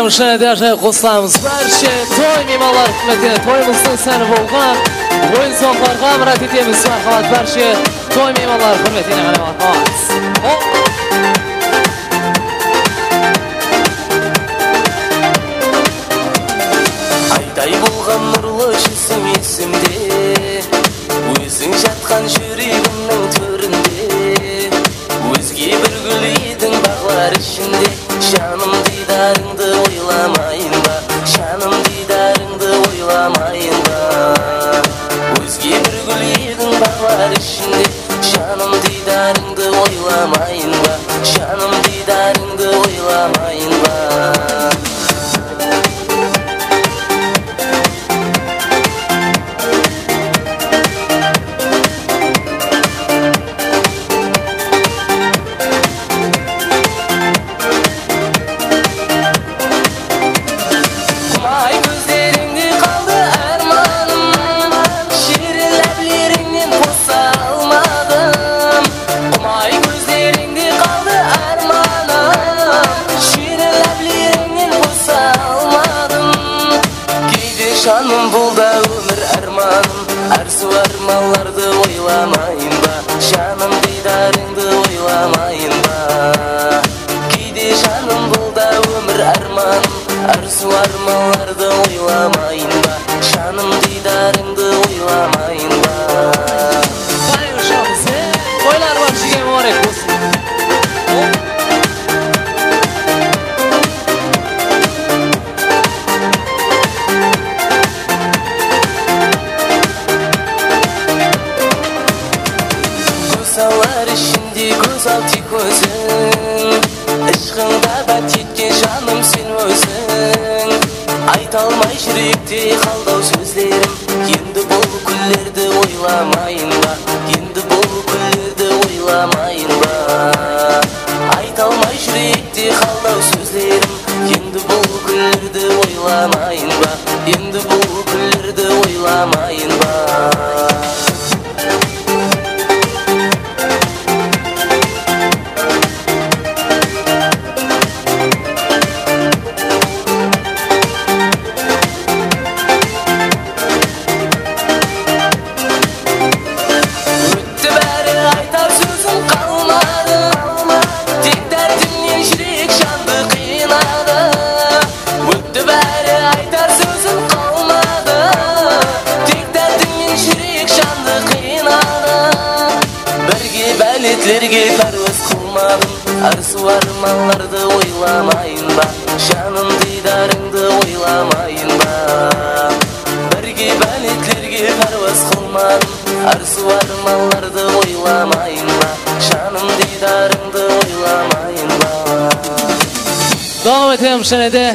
etmişler de aşağı koslamız. Her şey toy mimarlar hükümetine toyumuzun seni bolgan. Oyun sonlarga murat etemiz marhamat. Her şey toy mimarlar hükümetine marhamat. Ayday bolgan nurlu жүзің есімде, өзің жатқан жүрегімнің төрінде, өзге бір гүл едің бағлар ішінде. Жаным дидарыңды ойламайын ба, жаным дидарыңды ойламайын ба, өзге бір гүл едің бағлар ішінде. Жаным дидарыңды ойламайын ба, жаным дидарыңды ойламайын ба. Жаным бұл да өмір арманым, арзу арманларды ойламайын ба, жаным дидарыңды ойламайын ба. Кейде жаным бұл да өмір арманым, арзу арманларды ойламайын ба, жаным дидарыңды ойламайын ба. Oylar var şige mübarek olsun. Көзалар ішінде көзал тек өзің, ішқыңда да теккен жаным сен өзің. Айта алмай жүректе қалдау сөздерім, енді бұл күндерді ойламайын ба, енді бұл күндерді ойламайын ба. Айта алмай жүректе қалдау сөздерім, енді бұл күндерді ойламайын ба, енді бұл күндерді ойламайын ба. Бәлетлерге пәрвіз қылмадым, арзу арманларды ойламайын ба, жаным дидарыңды ойламайын ба. Бірге бәлетлерге пәрвіз қылмадым, арзу арманларды ойламайын ба, жаным дидарыңды ойламайын ба. Devam edelim senede.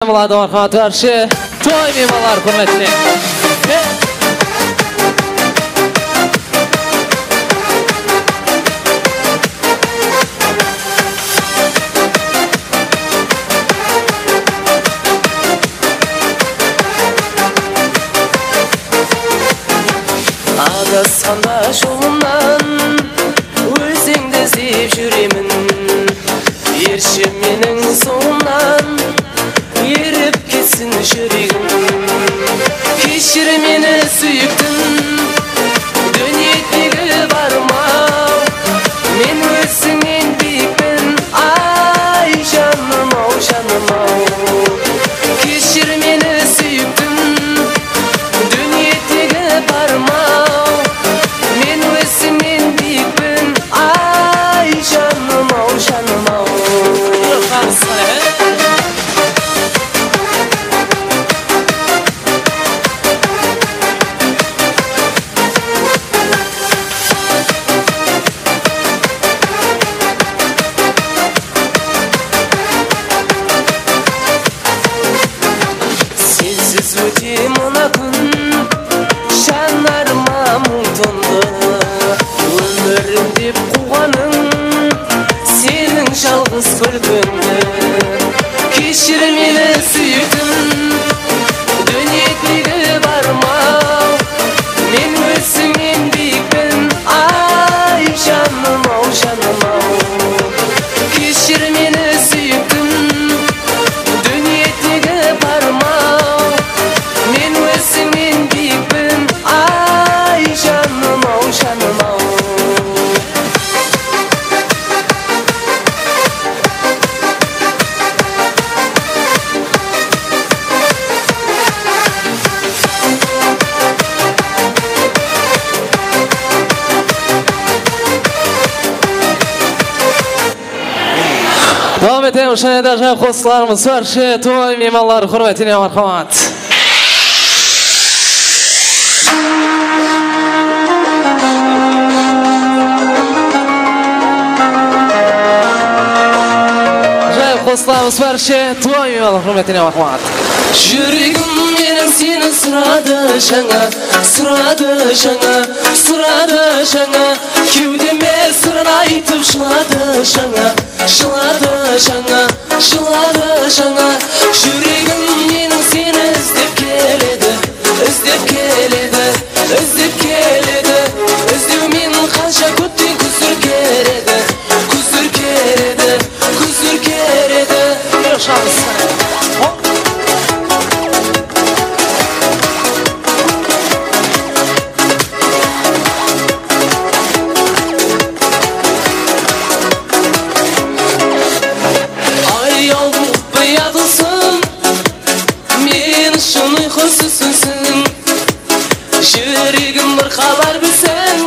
Болады мархамат баршы. Той меймандар құрметіне. Адасқанда жолымнан өзіңді іздеп жүремін. Ерші менің соңымнан еріп кетсін жүрегім. Кешір мені сүйіктім, дүниедегі бармау. Мен өзіңнен биікпін, ай жаным ау, жаным ау. Кешір мені сүйіктім, дүниедегі бармау. Мен өзіңнен биікпін, ай жаным ау, жаным ау. Sensiz өте мына күн, жанарыма мұң тұнды. Өмірім деп қуғаның, сенің жалғыз күлкіңді. Кешір мені сүйіктім, дүниедегі бармау. Мен өзіңнен биікпін, ай жаным ау, жаным ау. Кешір мені сүйіктім, дүниедегі бармау. Мен өзіңнен биікпін, ай жаным ау, жаным ау. Devam edelim. Şöyle de kostlarımız var. Toy meymanlar hürmetine marhamat. Kostlarımız var. Toy meymanlar hürmetine marhamat. Жүрегім менің сені сұрады жаңа, сұрады жаңа, сұрады жаңа. Кеудеме сырын айтып жылады жаңа, жылады жаңа, жылады жаңа. Жүрегім менің сені іздеп келеді, іздеп келеді, іздеп келеді. Іздеумен қанша көптен күзір кереді, күзір кереді, күзір кереді. Жүрегім бір хабар білсең,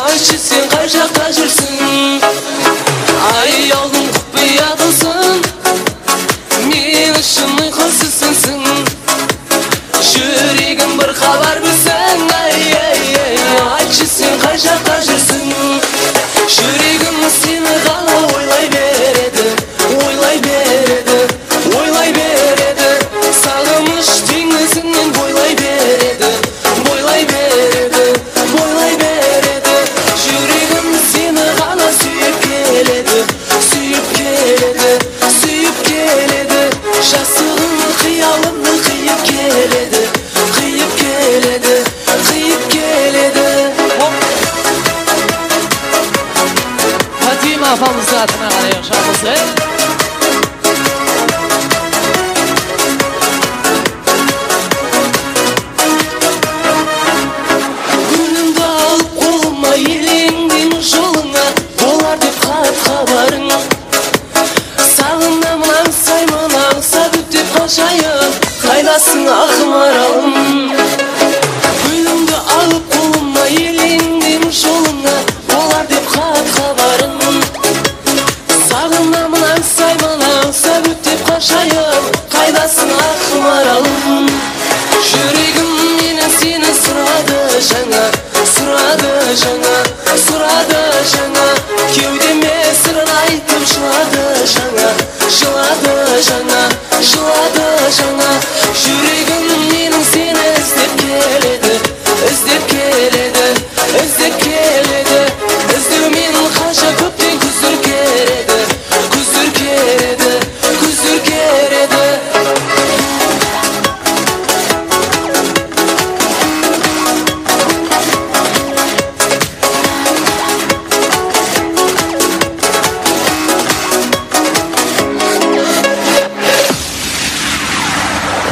айтшы сен қай жақта жүрсің. Аялдың құпиятысың, мен үшін ұйқысызсың. Жүрегім бір хабар білсең, айтшы сен қай жақта жүрсің. Жүрегім сені ғана ойлай береді, ойлай береді, ойлай береді. Сағыныш теңізіңнен бойлай береді, бойлай береді, бойлай береді. Жүрегім сені ғана сүйіп келеді, сүйіп келеді, сүйіп келеді. Жасығың қиялымды қиып келеді, қиып келеді, қиып келеді. Фатима апамыздың атына қарай шақырсыз. Қайдасың ақым аралым, гүлімді алып қолыма, елеңден жолыңа, болар деп хат хабарым. Сағынамын аңсаймын, аңсап өтеп қашайын, қайдасың ақым аралым. Жүрегім менен сені сұрады жаңа, сұрады жаңа, сұрады жаңа. Кеудеме сырын айтып жылады жаңа, жылады жаңа,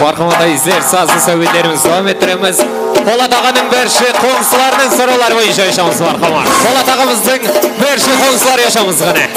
Marhamat izler, sazlı söhbetlerimiz devam ettiremiz. Polat Ağa'nın verşi komşularının sıralar boyunca yaşamız var. Polat Ağa'mızın verşi komşular yaşamız gene.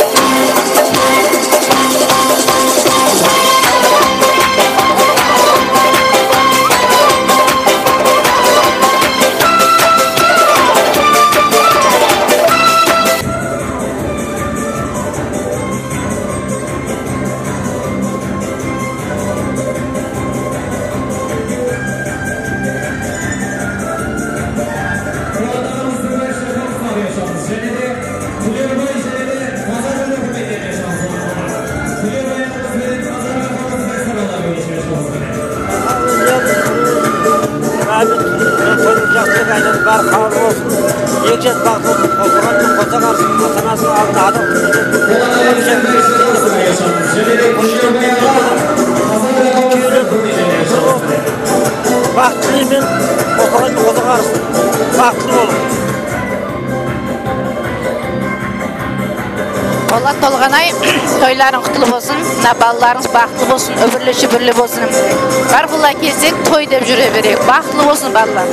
Polat Tolganay, toyların kutlu olsun, ballarınız baxtlı olsun, öbürlü şübürlü olsun. Var bulla kesek toy dep jüre berek, baxtlı olsun ballar.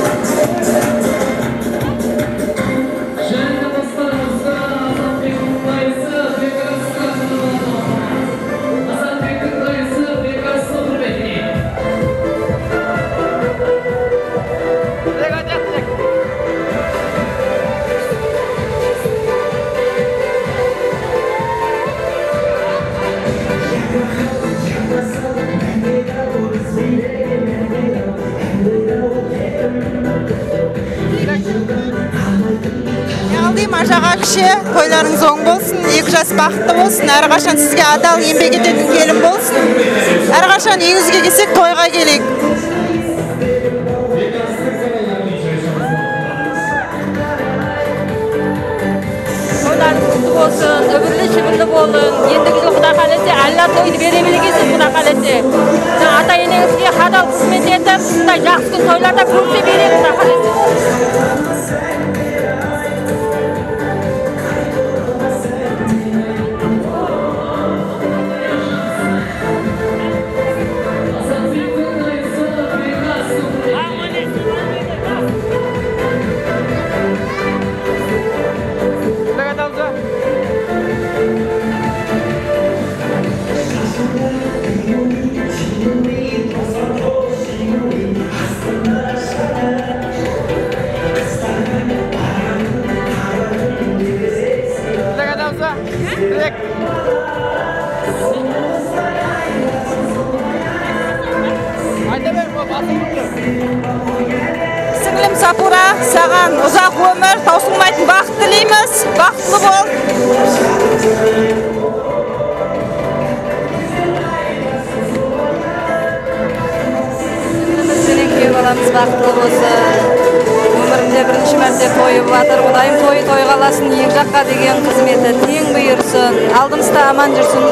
Aşağı kişi toylarınız oң bolsun, 2 жас бақытты болсын, әрқашан сізге адал еңбек ететін келін болсын. Әрқашан үйіңізге келсек тойға келейік. Toylarınız kutlu olsun, öbürlü şübürlü bolun. Endigi Xuda kalese, Allah toyunu bere berекесін Xuda kalese. Ата енеңізге адал қызмет етіп, шындай жақсы тойларда көрсе береді Xuda kalese. Singlim Sapura, sаған ұзақ өмір, таусылмайтын бақыт тілейміз. Бақытлы бол. Senin köyü balamız baqıtlı bolsun. Ömірінде бірінші мәрте тойып жатыр. Құдайым тойы той қаласын, ең жаққа деген қызметі тең бұйырсын. Алдымызда аман жүрсін.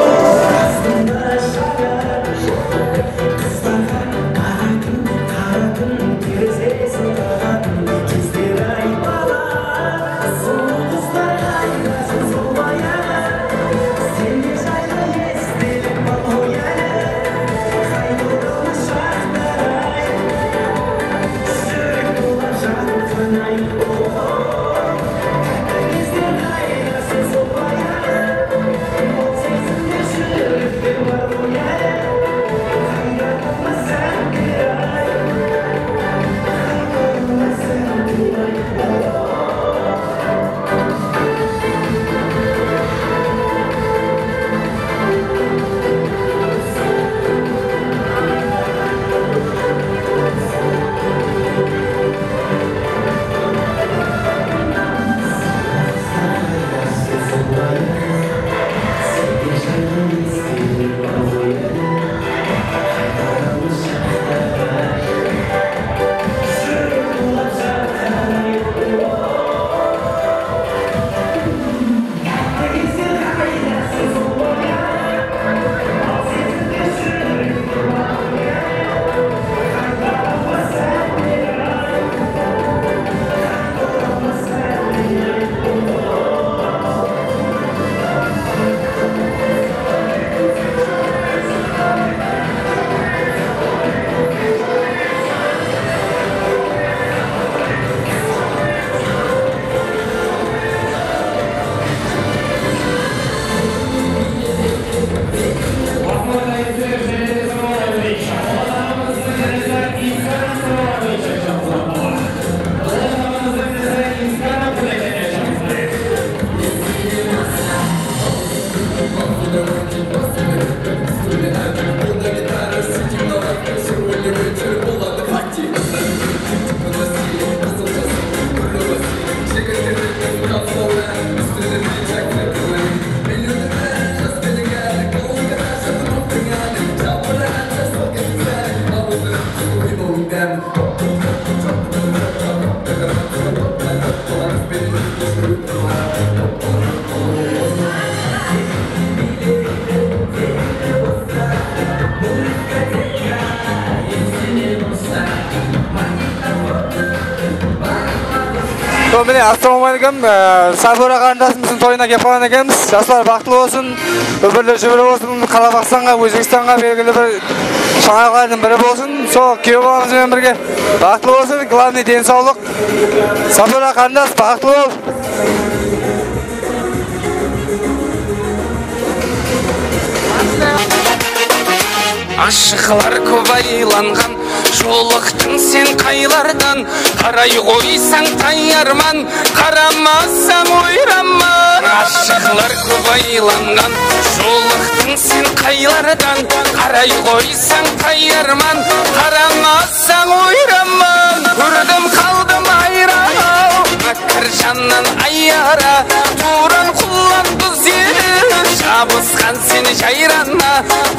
Mine assalomualaikum. Safura qarindashimizning to'yina kelib qolgan ekanmiz. Yoshlar baxtli bo'lsin, öbürlü bo'lsin, Qoraqalpog'istonga, O'zbekistonga belgili bir shoirlardan biri bo'lsin. So, kuyovimiz bilan birga baxtli bo'lsin, главный den sog'lik. Safura qarindosh baxtli bo'l. Aşıqlar көп айланған, жолықтың сен қайлардан. Қарай қойсаң тайарман, қарамасам ойраман. Aşıqlar көп айланған, жолықтың сен қайлардан. Қарай қойсаң тайарман, қарамасаң ойраман. Көрдім қалдым айрау, мәкір жаннан айара. Туран құлан бұзері, жабысқан сені жайрана.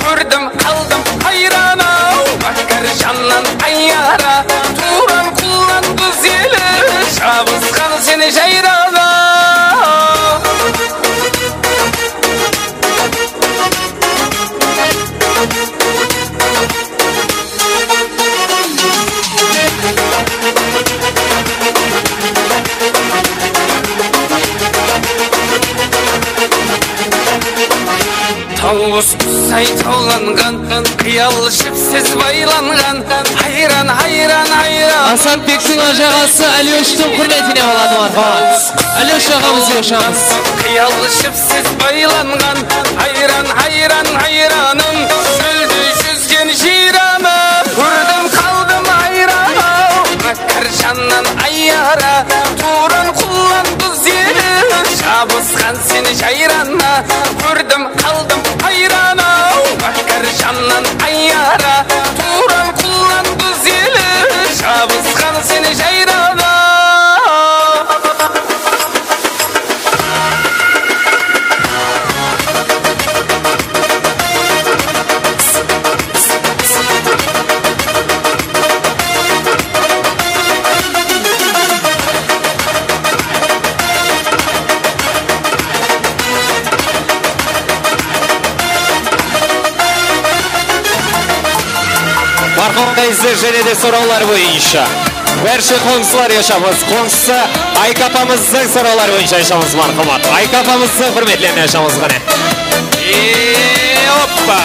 Көрдім қалдым айрана, мәкір жаннан айара. Туран құлан бұзері, жабысқан сені жайрана. Тауыз құсай тауланған, қиял шіпсіз байланған. Хайран, хайран, хайран. Асанбектің ажағасы Алештің құрметіне болады мархабат. Алеш ағамыз ешамыз. Қиял шіпсіз байланған. Хайран, хайран, хайраным. Шөлді жүзген жирамым. Көрдім қалдым айрау, мәкір жаннан айара. Туран құлан бұзері, жабысқан сені жайрана. Көрдім қалдым айрана, мәкір жаннан айара. Туран құлан бұзері, жабысқан сені жайрана. Marhamdayızlar және де сұраулар бойынша. Бәрші қоңсылар yaşamыз. Қоңсысы Айкапамыздың сұраулар бойынша yaşamыз мархамат. Айкапамыздың құрметлеріне yaşamыз ғане. Оппа!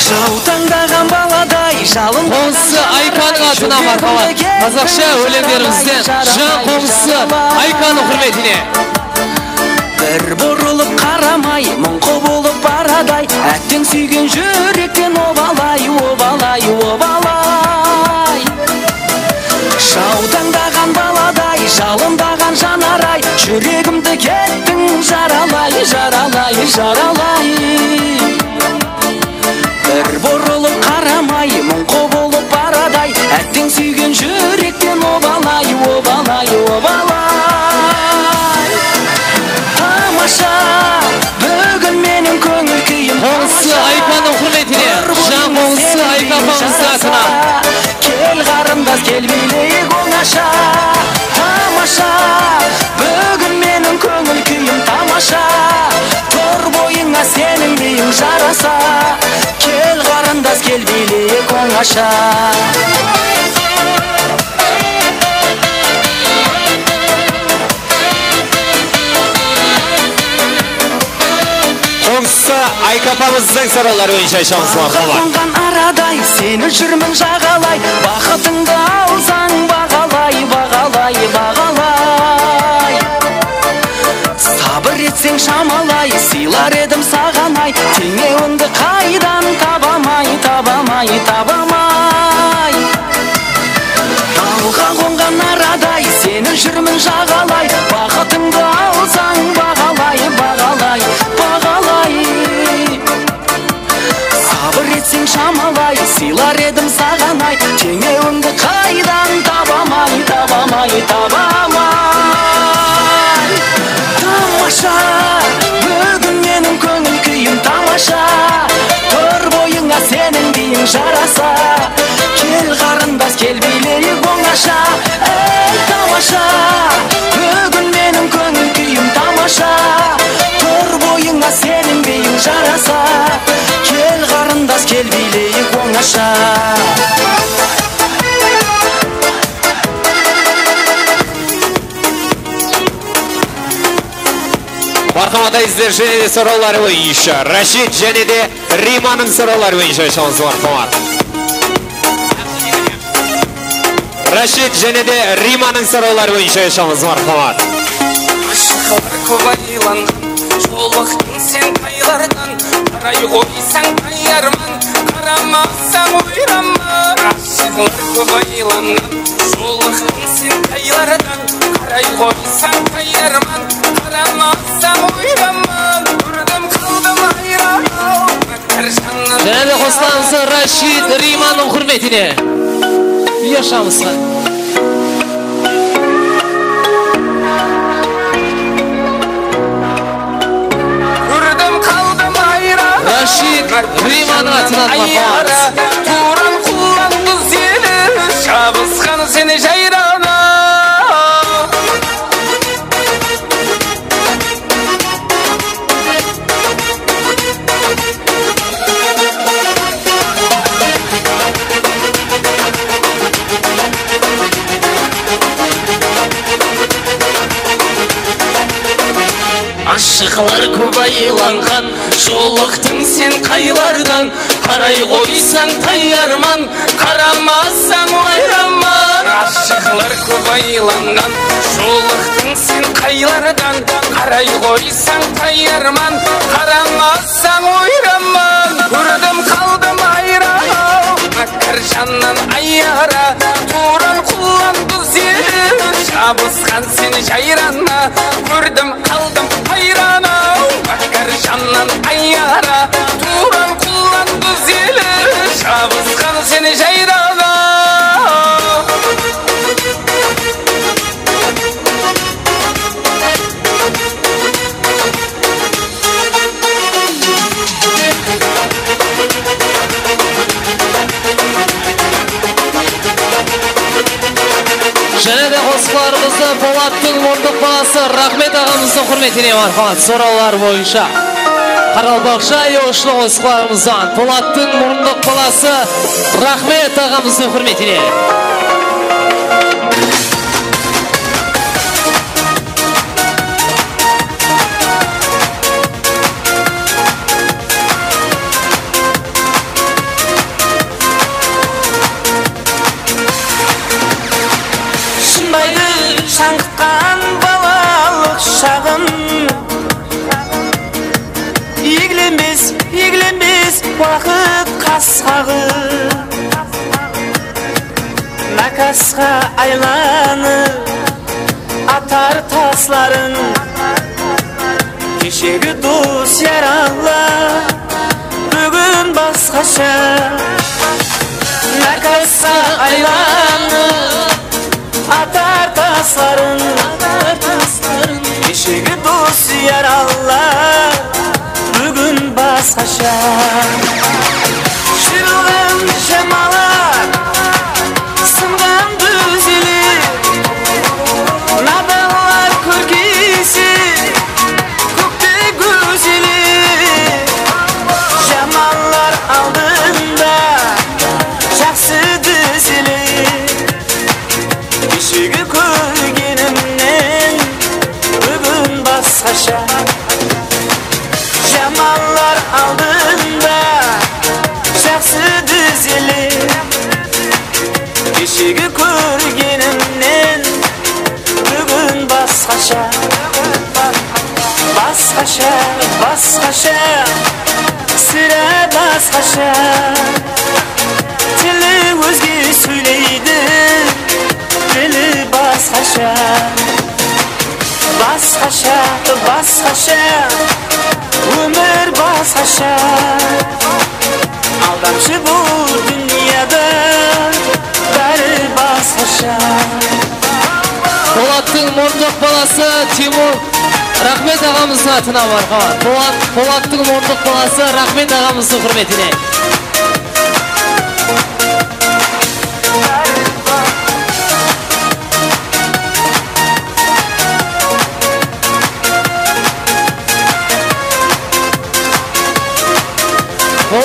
Жаутаңдаған баладай жалын. Қоңсысы Айканың атына мархабат. Қазақша өлеңдерімізден жан қоңсысы Айканың құрметіне. Бір бұрылып қарамай, мұңқы болып барадай. Әттің сүйген жүректен обалай, обалай, обалай. Жаутаңдаған баладай, жалындаған жанарай. Жүрегімді кеттің жаралай, жаралай, жаралай. Бір бұрылып қарамай, мұңқы болып барадай. Әттің сүйген жүректен обалай, обалай, обалай. Тамаша, бүгін менің көңіл күйім. Қоңсысы Айканың құрметіне, жан қоңсысы Айкапамыздың атына. Кел қарындас, кел билейік оңаша. Тамаша, бүгін менің көңіл күйім тамаша. Тор бойыңа сенің дейін жараса. Кел қарындас, кел билейік оңаша. Қоңсысы Айкапамыздың сұраулар бойынша yaşamыз мархабат. Қонған арадай, сені жүрмін жағалай. Бақытыңды алсаң бағалай, бағалай, бағалай. Сабыр етсең шамалай, сыйлар едім саған ай. Теңеуіңді қайдан табамай, табамай, табамай. Дауға қонған арадай, сені жүрмін жағалай. Бақытыңды алсаң бағалай, бағалай, бағалай. Сабыр етсең шамалай, сыйлар едім саған ай. Теңеуіңді қайдан табамай, табамай, табамай. Тамаша, бүгін менің көңіл күйім тамаша. Тор бойыңа сенің дейін жараса. Кел қарындас, кел билейік оңаша. Тамаша, бүгін менің көңіл күйім тамаша. Тор жараса, кел қарындас кел билейік оңаша. Мархамат айыздар және де сұраулары бойынша Рашид және де Риманың сұраулары бойынша шамыз мархамат. Рашид және де Риманың сұраулары бойынша шамыз мархамат. Ашықлар көп айланған, жолықтың сен қайлардан, қарай қойсаң қайарман, қарамасаң ойраман. Ашықлар көп айланған, жолықтың сен қайлардан, қарай қойсаң қайарман, қарамасаң ойраман. Көрдім қалдым айран, және де қосыламыз Рашид Риманың құрметіне. Yaşamızға. Көрдім қалдым айран, Рашид Риманың атынан мархамат. Туран құланды сені, шабысқан сені жайрана. Ашықлар көп айланған, жолықтың сен қайлардан, қарай қойсаң тайарман, қарамасаң ойраман. Ашықлар көп айланған, жолықтың сен қайлардан, қарай қойсаң тайарман, қарамасаң ойраман. Көрдім қалдым айран, мәкір жаннан аяра, туран құланды сені, шабысқан сені жайрана. Көрдім қалдым айрана, мәкір жаннан аяра, туран құланды сені, шабысқан сені жайрана. Және де қосқыларымызды Полаттың орындық баласы Рахмет ағамыздың құрметіне мархамат. Сұраулар бойынша Қаралбақша еушілі қосқыларымыздан Полаттың орындық баласы Рахмет ағамыздың құрметіне. Шаңқытқан балалық шағым, егленбес уақыт қасқағы, накасқа айланып атар тасларын, кешегі дос ярала, бүгін басқаша. Накасқа айланып атар тасларын, кешегі дос ярала, бүгін басқаша. Шырылған жамалар, сынған дүзелер, надалар көркесі, көкте көзелер. Жамалар алдында жақсы дүзелер, кешегі көргенімнен бүгін басқаша. Жамалар алдында жақсы дүзелер, кешегі көргенімнен бүгін басқаша. Басқаша, басқаша, сірә басқаша. Тілі өзге сөйлейді, тілі басқаша. Басқаша, басқаша, өмір басқаша. Алдамшы бұл дүнияда бәрі басқаша. Полаттың мұрындық баласы Тимур Рахмет ағамыздың атына мархамат. Полаттың мұрындық баласы Рахмет ағамыздың құрметіне.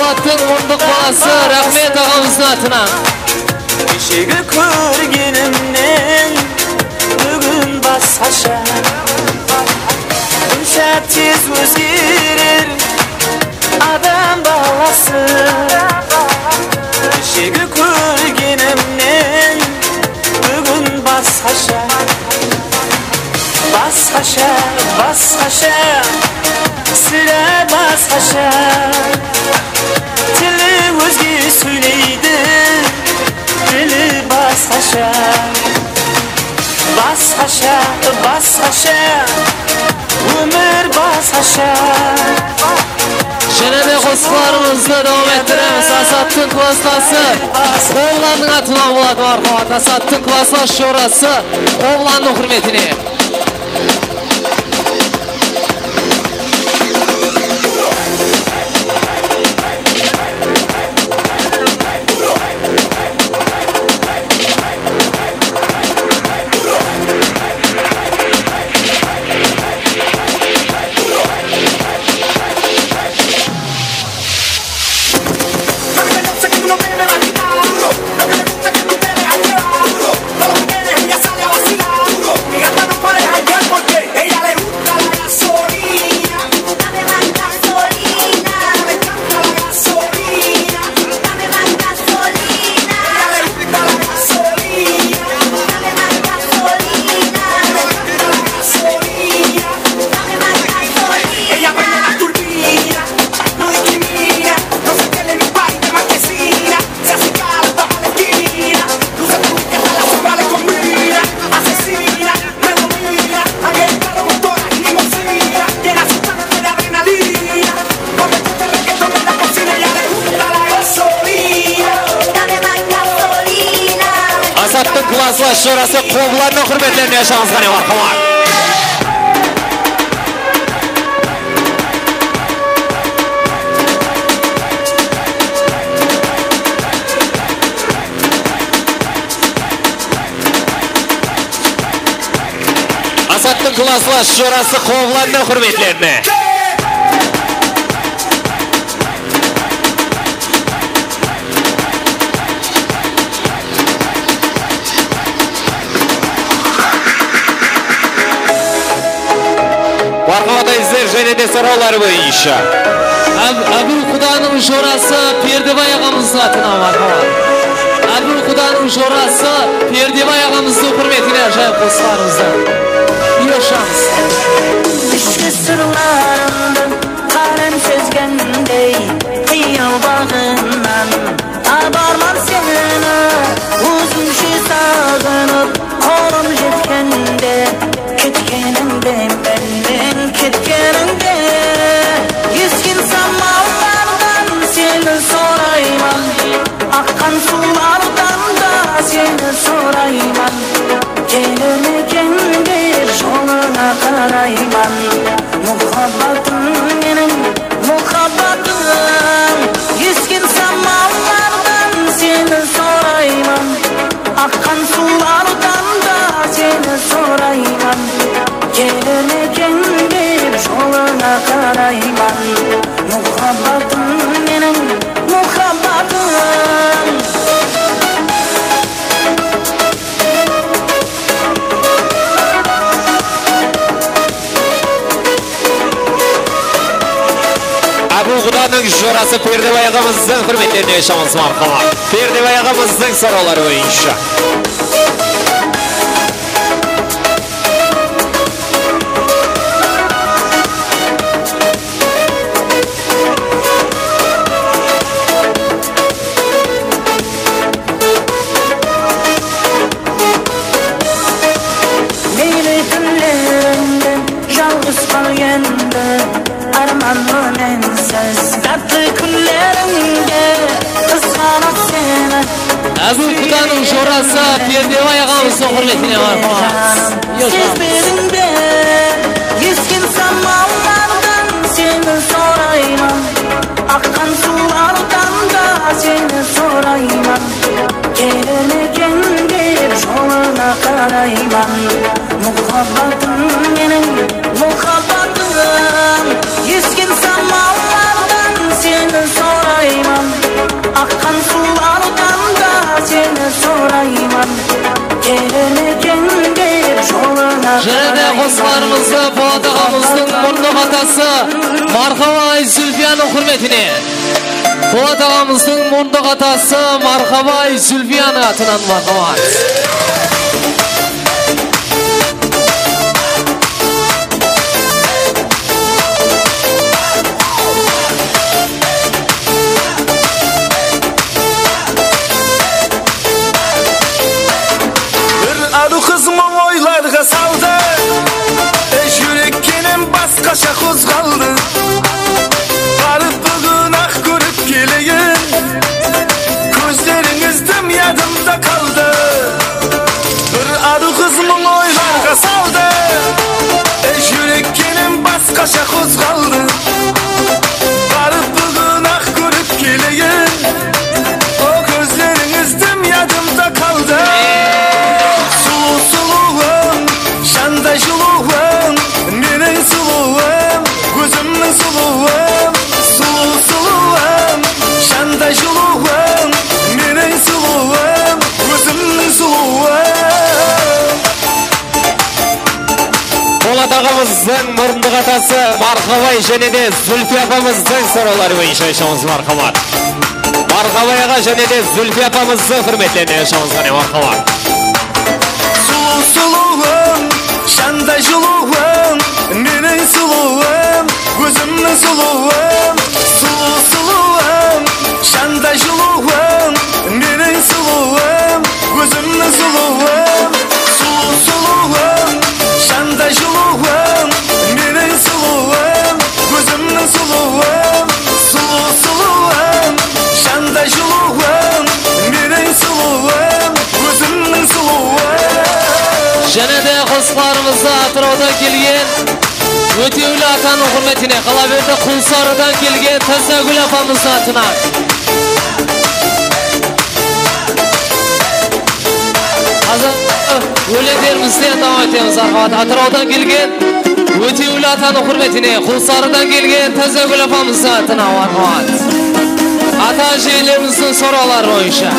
Asat'ın Munduk balası Rahmet ağamızın atına. Kişiyi körgenimden bugün bashaşa Ümsat tez özgerir adam balası Kişiyi körgenimden bugün bashaşa Bashaşa, bashaşa Sıra bashaşa Tili özge söyleydi Dili bashaşa Bashaşa, bashaşa Ömür bashaşa Şenebe koslarımızda devam ettiremiz. Asat'ın klaslası Oğlanın atına buladı marhamat. Asat'ın klaslaş şorası Oğlanın hürmetini. Klaslaş şurası kovlarının hürmetlerini yaşamız gani var kavar. Asat'ın klaslaş şurası kovlarının hürmetlerini. Marhamada izler және de sorular boyunca. Abul Kudan'ın şorası Perdebay ağamızın atına marhamat. Abul Kudan'ın şorası Perdebay ağamızın hürmetine yaşayıp koslarımızda. Yaşamız. Düşkü sırlarından kalem sözgendey Kıyal bağından abarmam seni Uzun şey sağınıp kolum jetkende Ketkenimden benden ketkenimde Yüzgün samallardan seni sorayman Akkan sulardan da seni sorayman Gelirken bir yoluna karayman Muhabbatım benim muhabbatım Yüzgün samallardan seni sorayman Akkan sulardan da seni sorayman Gelirken bir yoluna karayman Muhabbatım benim muhabbatım Abul Kudan'ın şurası Perdebay ağamızın hürmetlerini yaşamız marhamat. Perdebay ağamızın soruları boyunca. Armanın ensiz tatlı küllerinde kıskanıp seni Abul Kudan'ın şorası Perdebay ağamızın hürmetine marhamat. Siz birinde yüzgün samallardan seni sorayman Akkan sulardan da seni sorayman Gelirken bir yoluna karayman Muhabbatım benim muhabbatım Yüzgün samallardan seni sorayman қосыларымызды Polat ағамыздың мұрындық атасы Мархабай Зульфияның құрметіне. Polat ағамыздың мұрындық атасы Мархабай Зульфияның атынан мархабат. Oylarga saldı Yürekkenim başkaça kozgaldı Barıp bugün ah görüp geleyin Gözlerinizdim yadımda kaldı Bir arı kızımın oylarga saldı Yürekkenim başkaça kozgaldı Barıp bugün ah görüp geleyin O gözlerinizdim yadımda kaldı Şanda juluğum, menin suluğum, gözümün suluğum, suluğum. Şanda juluğum, menin suluğum, gözümün suluğum. Polat ағамыздың мұрындық атасы Мархабай және де Зульфия апамыздың сораулары бойынша yaşamыз мархабат. Мархабай аға және де Зульфия апамызды құрметлене yaşamыз ғане мархабат. Suluğum, şanda juluğum, menin suluğum, gözümün suluğum, suluğum. Şanda juluğum, menin suluğum, gözümün suluğum, suluğum. Şanda juluğum, menin suluğum, gözümün suluğum, suluğum. Şanda juluğum, menin suluğum, gözümün suluğum. Және де қосыларымызды Атыраудан келген Өтеулі атаның құрметіне Қалаберді Құлсарыдан келген Тазагүл апамыздың атына Өлеңдерімізден давам етеміз арқабат. Атыраудан келген Өтеулі атаның құрметіне Құлсарыдан келген Тазагүл апамыздың атына арқабат. Ата әжелеріміздің сораулары бойынша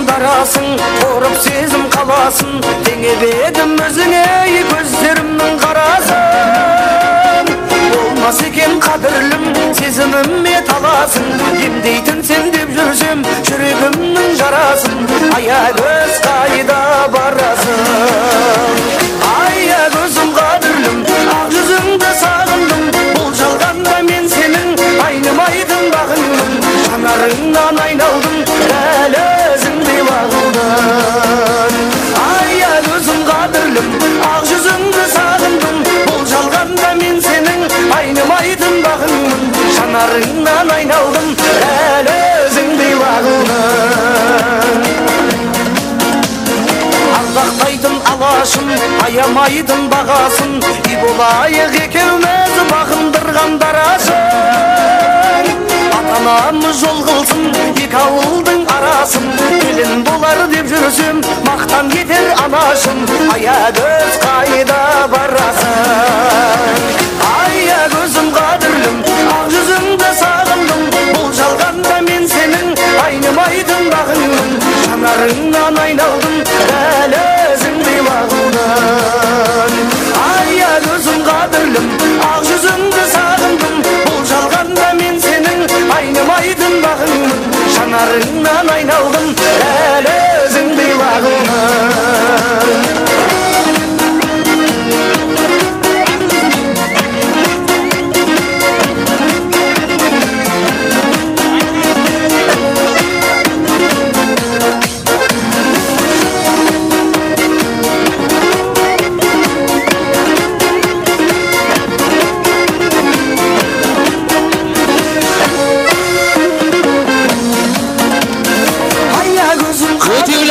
Дарасын, торып сезім қаласын Теңебедім өзіңе көздерімнің қарасын Болмас екен қадірлім, сезіміме таласын Емдейтін сен деп жүрсем, жүрегімнің жарасын Аягөз қайда барасың Аягөзім қадірлім, ақ жүзіңді сағындым Бұл жалғанда мен сенің айнымайтын бағыңмын Жанарыңнан айналдым, әлі Аягөзім қадірлім, ақ жүзіңді сағындым Бұл жалғанда мен сенің айнымайтын бағыңмын Жанарыңнан айналдым, әлі өзіңдей бағыңмын Ардақтайтын алашым, аямайтын бағасын Үй болайық екеуміз бағындырған дарашым Атанамыз жол қылсын, екі ауылдың арасын Келін болар деп жүрсем, мақтан кетер анашым Аягөз қайда барасың Аягөзім қадірлім, ақ жүзіңді сағындым Бұл жалғанда мен сенің айнымайтын бағыңмын Жанарыңнан айналдым, әлі өзіңдей бағыңмын Аягөзім қадірлім, ақ жүзіңді сағындым Бұл жалғанда мен сенің айнымайтын бағыңмын Жанарыңнан айналдым, әлі өзіңдей бағыңмын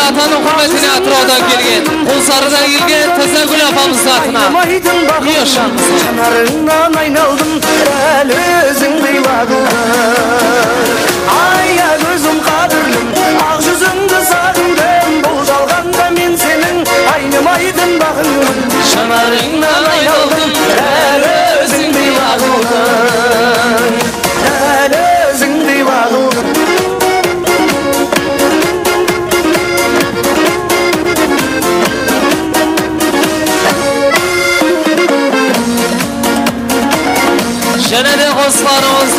Атаның құрметіне Атыраудан келген, Құлсарыдан келген Тазагүл апамыздың атына үй ашамыз. Жанарыңнан айналдым, әлі өзіңдей бағыңмын Аягөзім қадірлім, ақ жүзіңді сағындым Бұл жалғанда мен сенің айнымайтын бағыңмын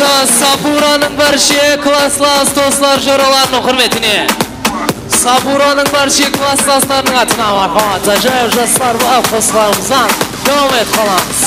болмаса Сапураның баршы класслас достар жораларының құрметіне. Сапураның баршы классластарының атына мархамат. Ажайып жастар бар қосыларымыздан devam et қаламыз.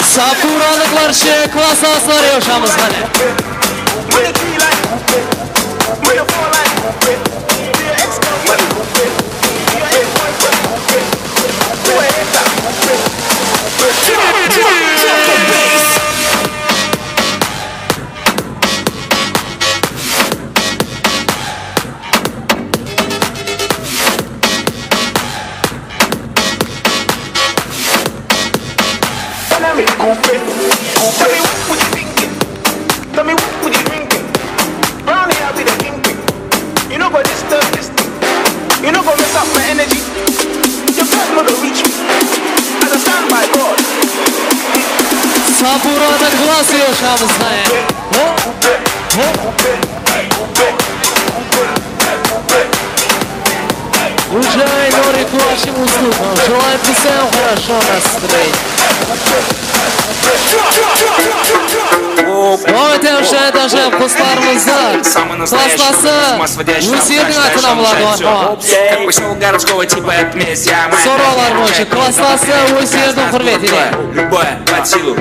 Сапураның баршы классластар yaşamız hani. Сапураның классы yaşamız hani. Уже Нори клашим услугам. Желаем всем хорошо настроить. Ötем şəhədəşəm quslarımızda Klaslası Müsiyedin atına buladı Sorular boyunca Klaslası Müsiyedin hürmetine Любое под силу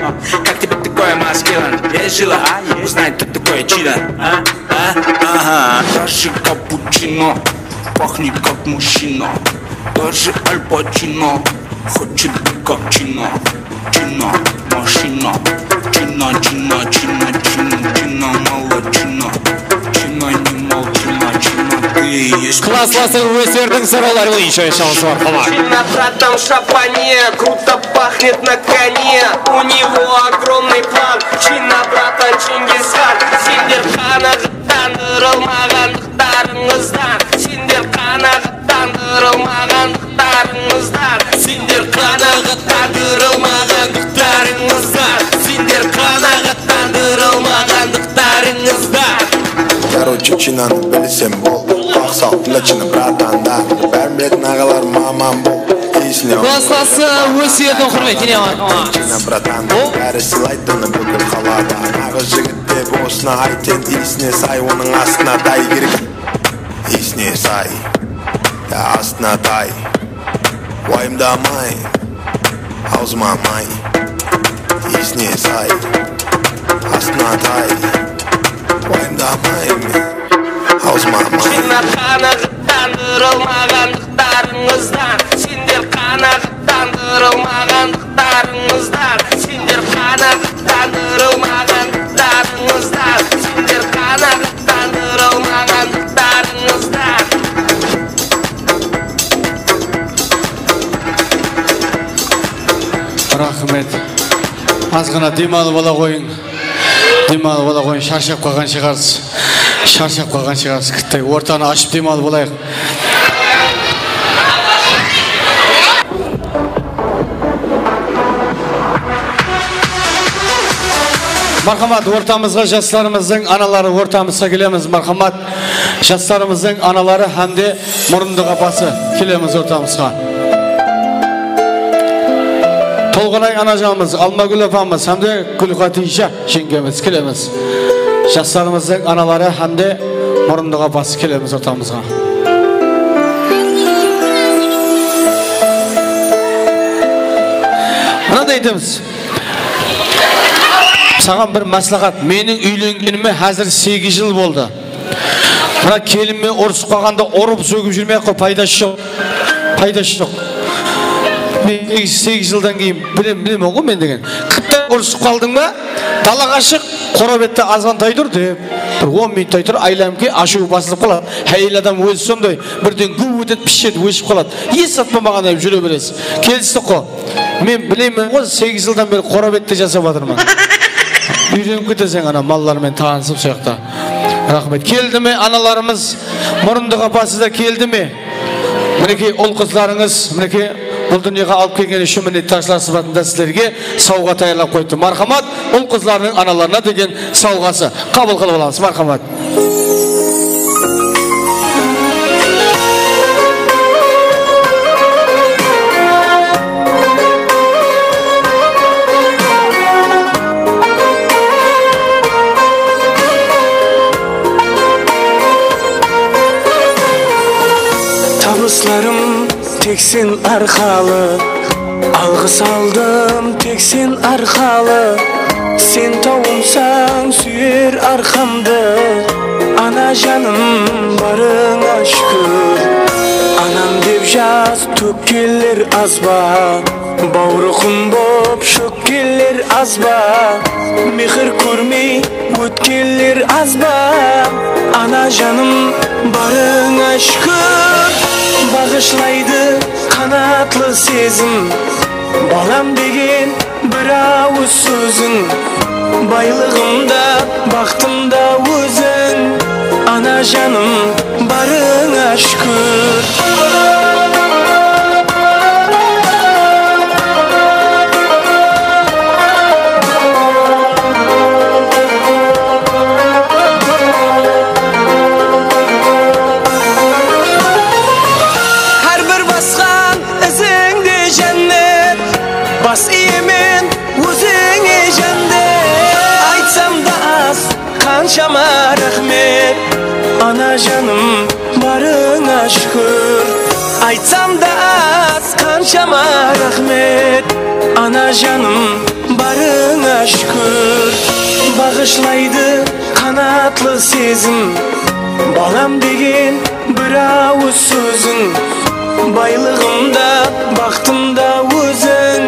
Как тебе такое маскилан? Я жила Узнать, кто такое чидо Ага Даже капучино Пахнет как мужчина Даже Аль Пачино Хочет быть как Чино Чино, машина Чино, чино, чино, чино Чино, мало чино Чино, не мал, чино, чино Ты есть Klaslası Müsiyedin soruları boyunca yaşamız var На братом шапане Круто пахнет на коне У него огромный план Чина брата Чингисхан Сендер қанағаттандырылмағандықтарыңыздан Сендер қанағаттандырылмағандықтарыңыздан Сендер қанағаттандырылмағандықтарыңыздан Сендер қанағаттандырылмағандықтарыңыздан Короче, чинаны білсем бол Ақ салтында чыны братандар Бәрін білетін ағалар мамам бол Klaslası Müsiyedin hürmetine marhamaat Чина братандар бәрі сыйлайтыны бүкіл қалада Нағыз жігіт деп осына айтен Исіне сай, оның астына тай керек Исіне сай, астына тай Уайымдамай, аузыма май Исіне сай, астына тай Уайымдамай, аузыма май Чина қанағаттандырылмағандықтарыңыздан Сендер қанағаттандырылмағандықтарыңыздан Сендер қанағаттандырылмағандықтарыңыздан Сендер қанағаттандырылмағандықтарыңыздан Рахмет. Аз ғана демалып ала қойың. Демалып ала қойың. Шаршап қалған шығарсыз. Шаршап қалған шығарсыз. Кіттай ортаны ашып демалып алайық. Мархамат, ортамызға жастарымыздың аналары ортамызға келеміз. Мархамат, жастарымыздың аналары әмде мұрындық апасы келеміз ортамызға. Толғанай анажамыз, Алмагүл апамыз, әмде Гүлқатиша жеңгеміз келеміз. Жастарымыздың аналары әмде мұрындық апасы келеміз ортамызға. Мынандай айтамыз. Саған бір мәслихат, менің үйленгеніме қазір 8 жыл болды. Бірақ келінме ұрысып қалғанда ұрып сөгіп жүрмей қой, пайдасы жоқ. Пайдасы жоқ. Мен 8 жылдан кейін білем ғой мен деген. Қыттай ұрысып қалдың ба? Далаға шық, қорабетті азғантай тұр деп. Бір 10 минуттай тұр, айламке ашуы басылып қалады. Әйел адам өзі сондай бірден гу өтеді, пішеді, өшіп қалады. Ес сатпамаған деп жүре бересіз. Келістік қой. Men bileyim o 8 yıldan beri Qorabet'te jasap atırman. Үйреніп кетесің ана маллармен танысып сояқта. Рахмет. Келді ме аналарымыз, мұрындық апасыздар келді ме? Мінекей ұл қызларыңыз, мінекей бұл дүниеге алып келген үшін міне ташлар сыпатында сіздерге сауға таярлап қойды. Мархамат, ұл қызларының аналарына деген сауғасы. Қабыл қылып аламыз. Мархамат. Табысларым тек сен арқалы, алғыс алдым тек сен арқалы. Сен тауымсаң сүйер арқамды, ана жаным барыңа шүкір. Анам деп жаз төккелер азба, бауыры құм боп шөккелер азба. Мехір көрмей өткелер азба, ана жаным барыңа шүкір. Бағышлайды қанатлы сезім, балам деген бір ауыз сөзің. Байлығымда, бақытымда өзің, ана жаным барыңа шүкір. Бас иемен өзіңе жәннет, айтсам да аз қаншама рахмет, ана жаным барыңа шүкір. Айтсам да аз қаншама рахмет, ана жаным барыңа шүкір. Бағышлайды қанатлы сезім, балам деген бір ауыз сөзің. Байлығымда, бақытымда өзің,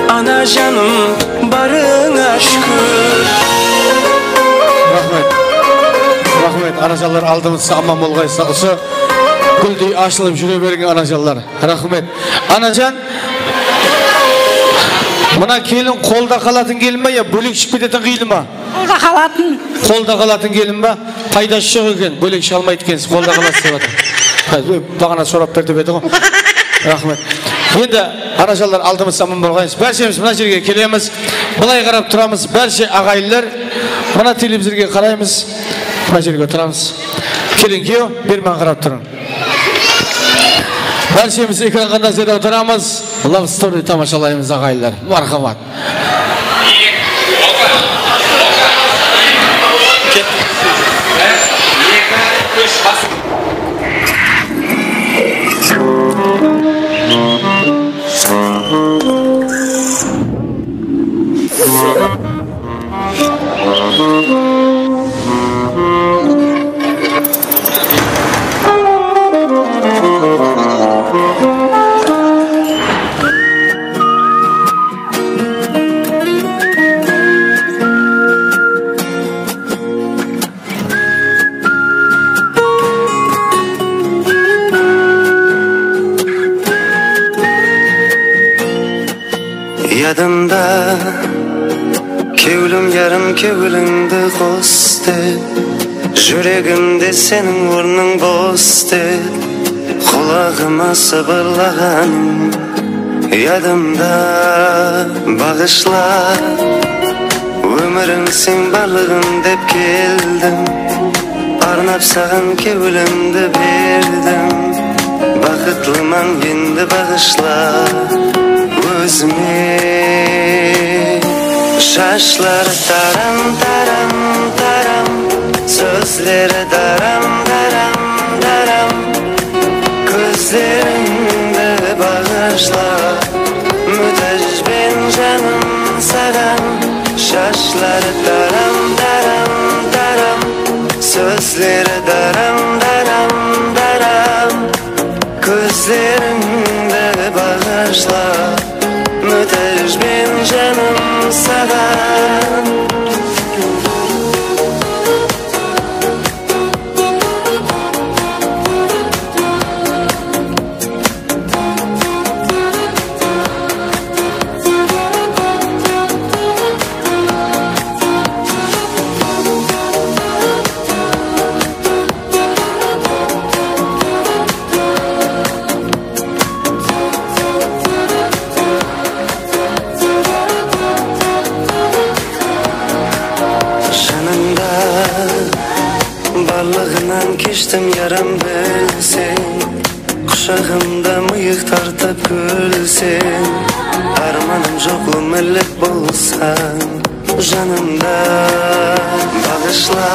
ана жаным барыңа шүкір. Рахмет. Рахмет. Аначалар алдымыз аман болғайса, осы гүлдей ашылып жүре берген аначалар. Рахмет. Аначан, мына келін қолда қалатын келін ба, я бөлек шығып кететін қиылы ма? Қолда қалатын. Қолда қалатын келін ба? Пайдасы жоқ екен, бөлек шыға алмайды екенсіз, қолда қаласыз деп жатыр. Бағана сұрап берді беді ғой. Рахмет. Енді аначалар алдымыз аман болғайыныз. Бәршеміз мына жерге келеміз. Былай қарап тұрамыз. Бәрше ағайындар. Мына телевизорге қараймыз. Мына жерге тұрамыз. Келін кеу, бермен қарап тұрың. Бәршеміз экранға назар аударамыз. Love Story тамашалаймыз ағайындар. Мархамат. Yadımda kevlim yarım kevlimdi qo'sdi, Yüreğimde senin ornun bosti, Kulağıma sıvırlağanin Yadımda bağışla, Ömürüm sen balığım dep geldim, Arnap sağın kevlimdi verdim, Bakıtlıman endi bağışla özüme. Şaşları taram taram taram, sözleri daram daram daram, gözlerimde bağışla, müteş ben canım saran. Şaşları taram taram taram, sözleri daram daram daram, gözlerimde bağışla, müteş ben canım saran. Düştüm yaram bilsen, kuşağımda mıyık tartıp gülsen. Armanım yok melek bolsan, janımda bağışla.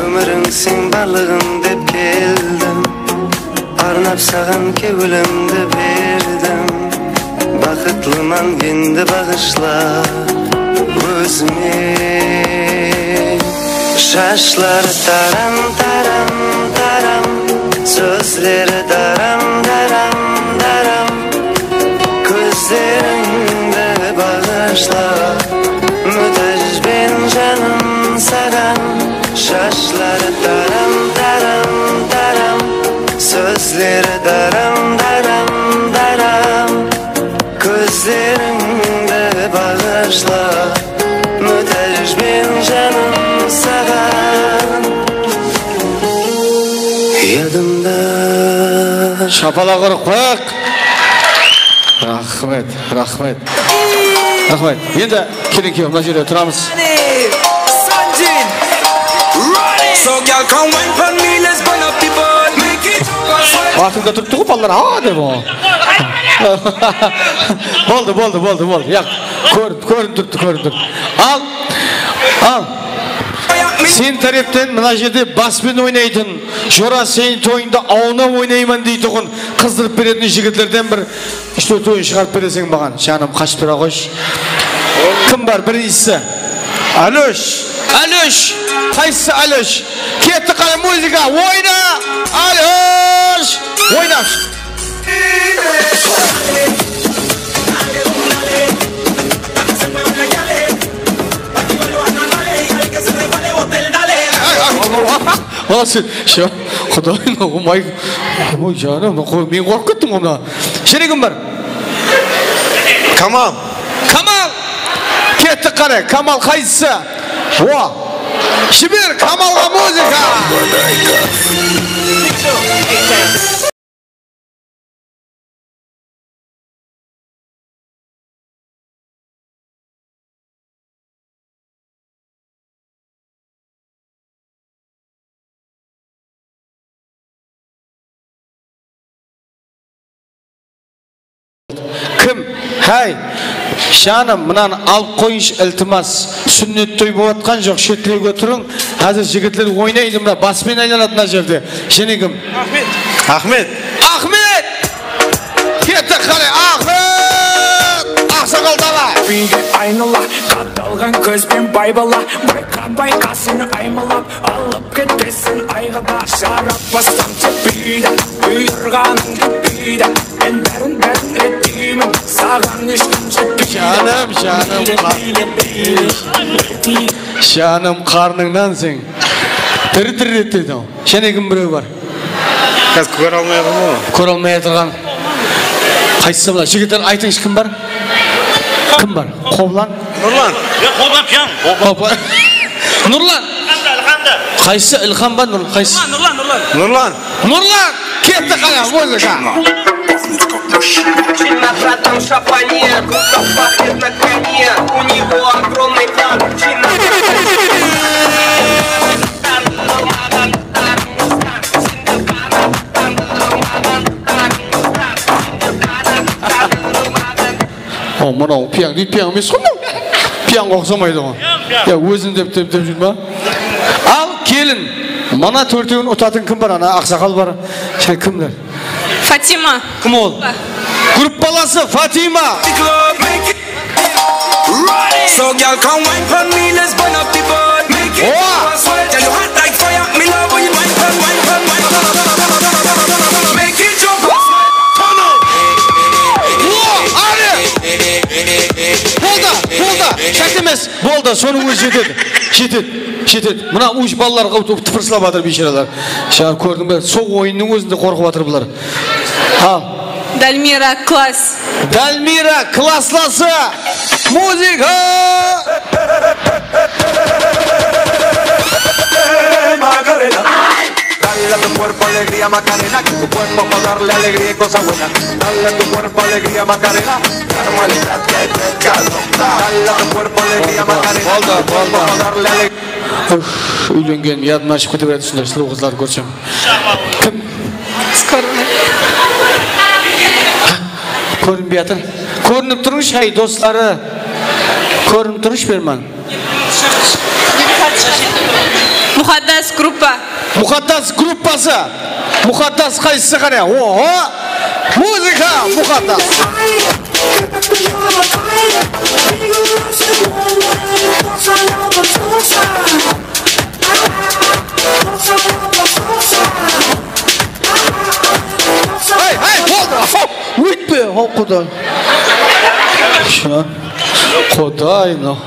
Ömürüm sen balığım dep geldim, arnap sağan kevülimdi berdim. Bakıtlıman endi bağışla özüme. Şaşları taram taram taram, sözleri daram daram daram. Gözlerinde bağışla, müthiş ben canım saran. Şaşları taram taram taram, sözleri daram daram daram. Gözlerinde bağışla, müthiş ben canım saran. Yadımda Şapala kırık koyak. Rahmet, rahmet. Rahmet. Енді келin ki mına жерде тұрамыз. Артында тұрыпты ғой балдар, деп о. Болды. Яқ, көрін тұрды. Ал. Сен тарептен мына жерде баспен ойнайтын, жора сен тойында аунап ойнаймын дейтұғын қыздырып беретін жігітлерден бір 3-4 ойын шығарып бересің баған. Жаным қашып тұра қойш. Кім бар біріншісі? Алөш. Қайсысы Алөш? Кетті қане музыка, ойна! Алөш! Ойнаш! Алсын, құдайын оғымай. Ой жаным, мен қорқып кеттім ғымна. Шене кім бар? Камал. Кетті қане, Камал қайсысы? Жібер Камалға музыка! Кім? Хай, шаным, мұнан алып қойынш ілтімас. Сүннет той болатқан жоқ, шетілеге тұрың. Қазір жігітлер ойнайды мұна, басымен айналатына жерде. Шене кім? Ахмет. Кетті қане, Ахмет! Ақсақалдала! Үйге айнала, қадалған көзбен байбала. Байқасын аймалап, алып кетпесін айғыда. Жараппастан тепейді, үйірғаның кетпейді. Мен бәрін еттеймін, саған ешкім жетпейді. Жаным қарныңнан сен тірі еттеді. Шене кім біреу бар? Қазір көре алмай тұрған ғой? Көре алмай тұрған. Қайсысы бұла? Жігіттер айтыңыз кім бар? Кім бар? Қоблан? Нұрлан. Қоблан. Нұрлан. Қайсысы? Илхан ба? Нұрлан. Кетті қана, музыка. На братом шапане, круто пахнет на коне. У него огромный план. О, мынау пияң дейді, пияң емес қой мынау. Пияңға ұқсамайды ғой. Өзін деп жүрме. Ал келін, мана төртеуін ұтатын кім бар? Ана ақсақал бар. Кімдер? Фатима. Кім ол? Группаласы Фатима. So girl come wine for me, let's burn up the boat. Make it sweat, tell you hot like fire. Me love when you wine for. Make it jump and sweat. Turn up. Болды. Шәк емес. Болды, соның өзі жетеді. Мына уж балаларға тыпырсылап жатыр бейшаралар. Жаңа көрдің бе? Сол ойынның өзінде қорқып жатыр бұлар. Дальмира класс. Дальмира классласы. Музыка! Dale a tu cuerpo alegría Macarena, que tu cuerpo para darle alegría y cosas buenas. Dale a tu cuerpo alegría Macarena, normalidad que te calma. Dale a tu cuerpo alegría Macarena, que tu cuerpo para darle alegría. Үйленген, ядын ашып кете береді сондай сұлу қыздарды көрсем. Кім? Көрінбей жатыр. Көрініп тұрыңыз, ай достары. Көрініп тұрыңыз берман. Мұқаддас группа. Мұқаддас группасы. Мұқаддас қайсысы қане? О, музыка Мұқаддас. Ай, болды. Өйтпе, о Құдай. Құдай, но.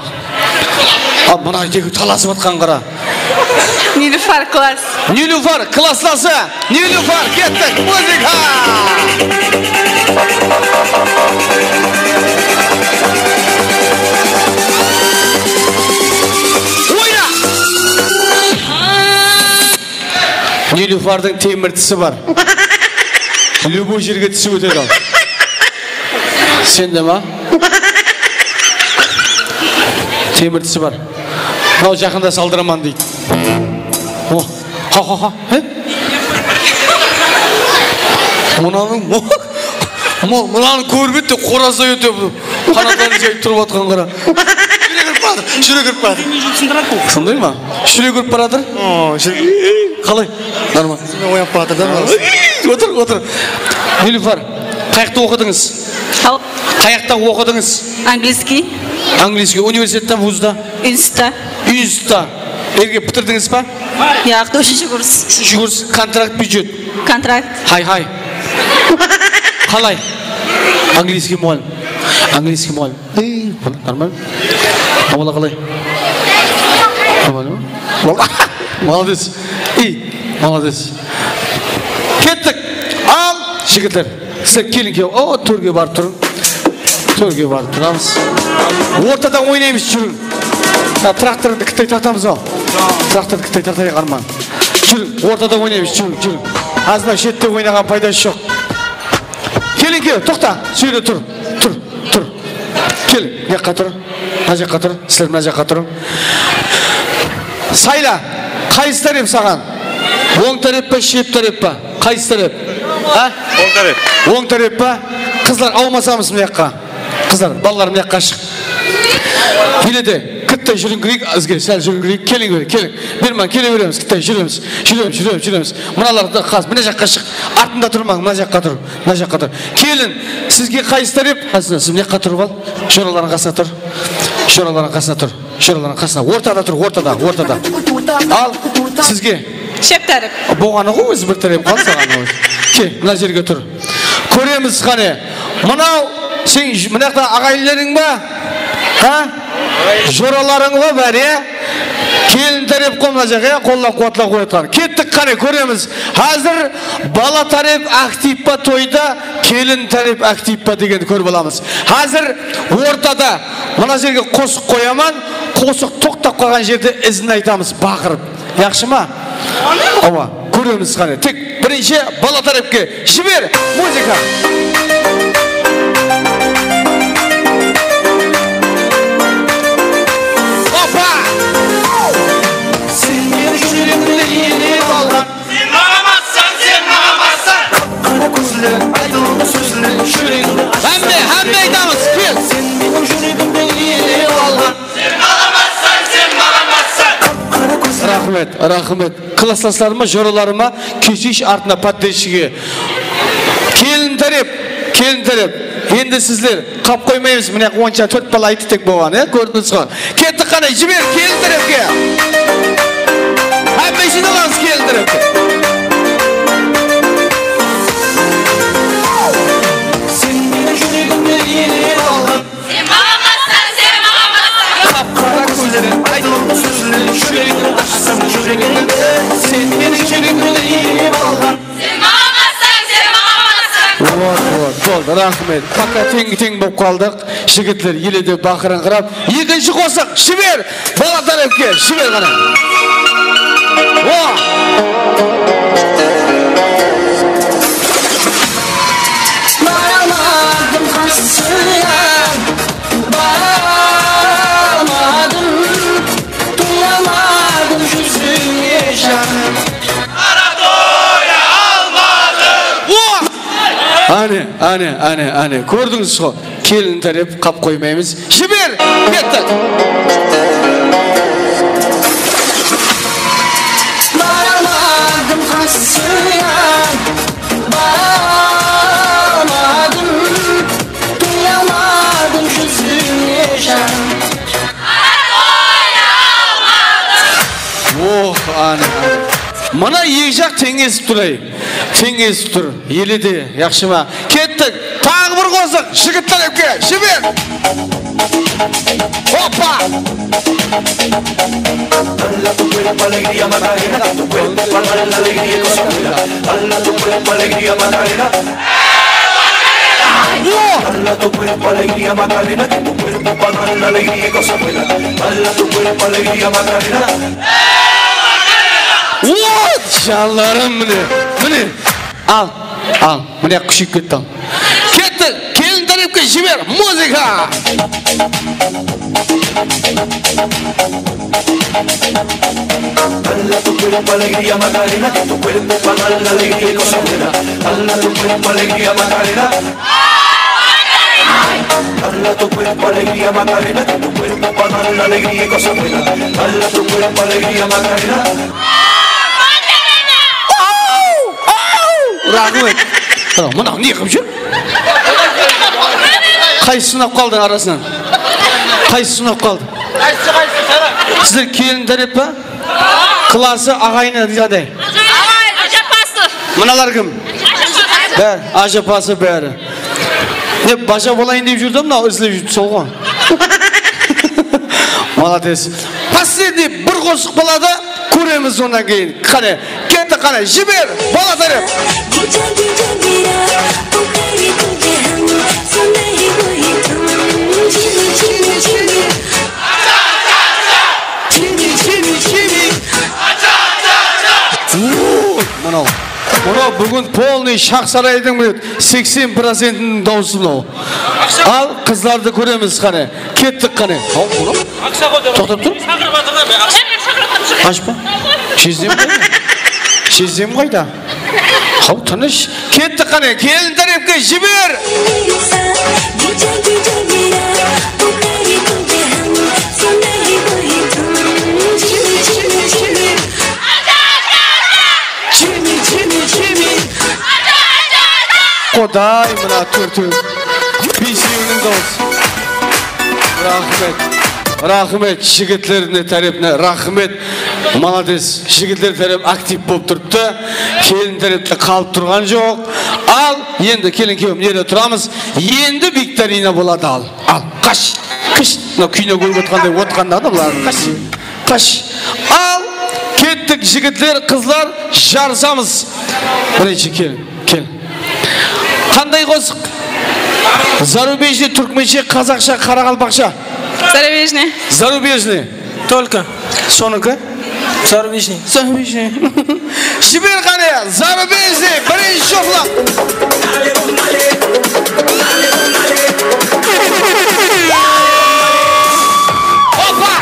Мына екі таласып атқан қара. Нилуфар класс. Нилуфар классласы. Нилуфар кеттік. Музыка. Ойна. Нилуфардың теміртісі бар. Любой жерге түсіп өтеді. Сенде ма? Теміртісі бар. Мынау жақында салдыраман дейді. О, ха. Мұнаны көрбетті қораздай өтіп, қанаттарын жайып тұрып атқан қара. Шүре кіріп барады. Сондай ма? Шүре кіріп барадыр? Қалай? Нормал. Ояп барады да. Отыр. Нилуфар, қаяқта оқыдыңыз? Қаяқта оқыдыңыз? Английский. Английский. Университетте, вузда? Институтта. Ерге бітірдіңіз па? Яқты, үшінші курс. Үшінші курс. Контракт бюджет? Контракт. Хай. Қалай? Английский мұғалім. Английский мұғалім. Нормально? Амала қалай? Молодец. Молодец. Кеттік. Ал, жігіттер. Сіздер келін кеу. О, төрге барып тұрың. Төрге барып тұрамыз. Ортадан ойнаймыз жүрің. Тракторды кіттай тартамыз ол. Тракторды кіттай тартайық арман. Жүрің, ортадан ойнаймыз, жүрің. Азына шетте ойнаған пайдасы жоқ. Келін кеу, тоқта. Сөйле тұр. Келін, мына тұр. Мына жаққа тұр. Сіздер мына жаққа тұрың. Сайла, қайсы тареп саған? Оң тареп па, шеп тареп па? Қайсы тареп? Оң тареп. Оң тареп па? Қыздар аумасамыз мына жаққа. Қыздар, балалар мына жаққа шық. Келеді, кіттай жүрін көрейік, азгер, сәл жүрін көрейік, келің. Берман, келе береміз, кіттай жүреміз. Мұналарды қаз, мына жаққа шық. Артында тұрмаң, мына жаққа тұр. Келін, сізге қайсы тареп? Сіз мына жаққа тұрып ал. Шоралардың қасына тұр. Ортада тұр, ортада. Ал, сізге. Шеп тареп. Боғаны ғой өзі бір тареп қал саған өзі. Ке, мына жерге тұр. Көреміз қане. Мұнау, сен мынақта ағайларың ба? Жораларың ба бәрі? Келін тареп қолына жаққа, қолына қуатла қоятқан. Кеттік қане, көреміз. Қазір бала тареп актив па тойда, келін тареп актив па дегенді көріп аламыз. Қазір ортада мына жерге қосық қояман, қосық тоқтап қалған жерде ізін айтамыз бақырып. Яқшы ма? Ова, көреміз қане. Тек бірінші бала тарепке жібер, музыка. Әмме айтамыз, кел! Сен менің жүрегімді елеп алған. Сен мағамазсың. Рахмет. Классластарыма, жораларыма, кешеш артына поддержкіге. Келін тареп. Енді сіздер қап қоймаймыз, міне онша 4 бала айты тек болған, көрдіңіз ғой. Кетті қане, жібер, келін тарепке. Әмме жиналаңыз келін тарепке. Болды, рахмет. Пока тең болып қалдық. Жігітлер еледе бақырыңқырап. Екінші қосық, шібер! Бала тарепке, шібер ғана. Барамадым қасына, барамадым, туямадым Ane. Gördünüz mü? Kelin taraf kap koymayımız. Jiber, kettik. Varamadım hasıya, varamadım, duyamadım hüzünlü can. Oh, ane. Mana yiyecek tengez durayım. Tengez dur. Yelidi, yakşıma. Kettik. Tağı bir kozuk. Jigitler hepke. Jiber. Hoppa. Dala tu cuerpo alegría Macarena, tu cuerpo para la alegría y cosa buena. Dala tu cuerpo alegría Macarena. Dala tu cuerpo alegría Macarena, que tu cuerpo para la alegría y cosa buena. Dala tu cuerpo alegría Macarena. What? Canlarım mene. Al. Mene kuşuk gitti. Kettik. Kelin tarafka jiber. Muzika. Dala tu cuerpo alegría Macarena, que tu cuerpo para la alegría y cosa buena. Dala tu cuerpo alegría Macarena. Dala tu cuerpo alegría Macarena, que tu cuerpo para la alegría y cosa buena. Dala tu cuerpo alegría Macarena. Rahmet. Mına ne yapıp jür? Qaysı sınap kaldın arasından? Qaysı sınap kaldı? Sizler kelin taraf mı? Klası ağayını diyade. Ajapası. Mınalar kim? Bär, ajapası bäri. Ne başa bolayın deyip jürdüm da izlep jürdü solğan. Malates. Последний bir koşuk boladı. Көреміз ondan кейін. Қане, кетті қане, жібер, бала тарап. Мынау бүгін полный Шақсарайдың 80%-інің дауысы мынау. Ал қыздарды көреміз қане. Кеттік қане. Тоқтап тұр. Ашпа. Шезем қайда? Хау тыныш. Кеттік қане. Келін тарапқа жібер. Koday mına türtü. Bişiğinin dağısı. Rahmet жігіттеріне тарапына рахмет. Молодец. Жігіттер тарап актив болып тұрды. Келін тарапта қалып тұрған жоқ. Ал, енді келін кеуім неде тұрамыз. Енді викторина болады ал. Ал, қаш. Кіш. Күйіне көріп отқандай отқанда да бұлар. Қаш. Ал, кеттік жігіттер, қызлар, жарысамыз. Бірінші келін. Қандай қосық? Зарубежный, түркменше, қазақша, қарақалпақша. Зарубежный. Только. Соныкі? Зарубежный. Жібер қане, зарубежный. Бірінші жоқлақ. Опа!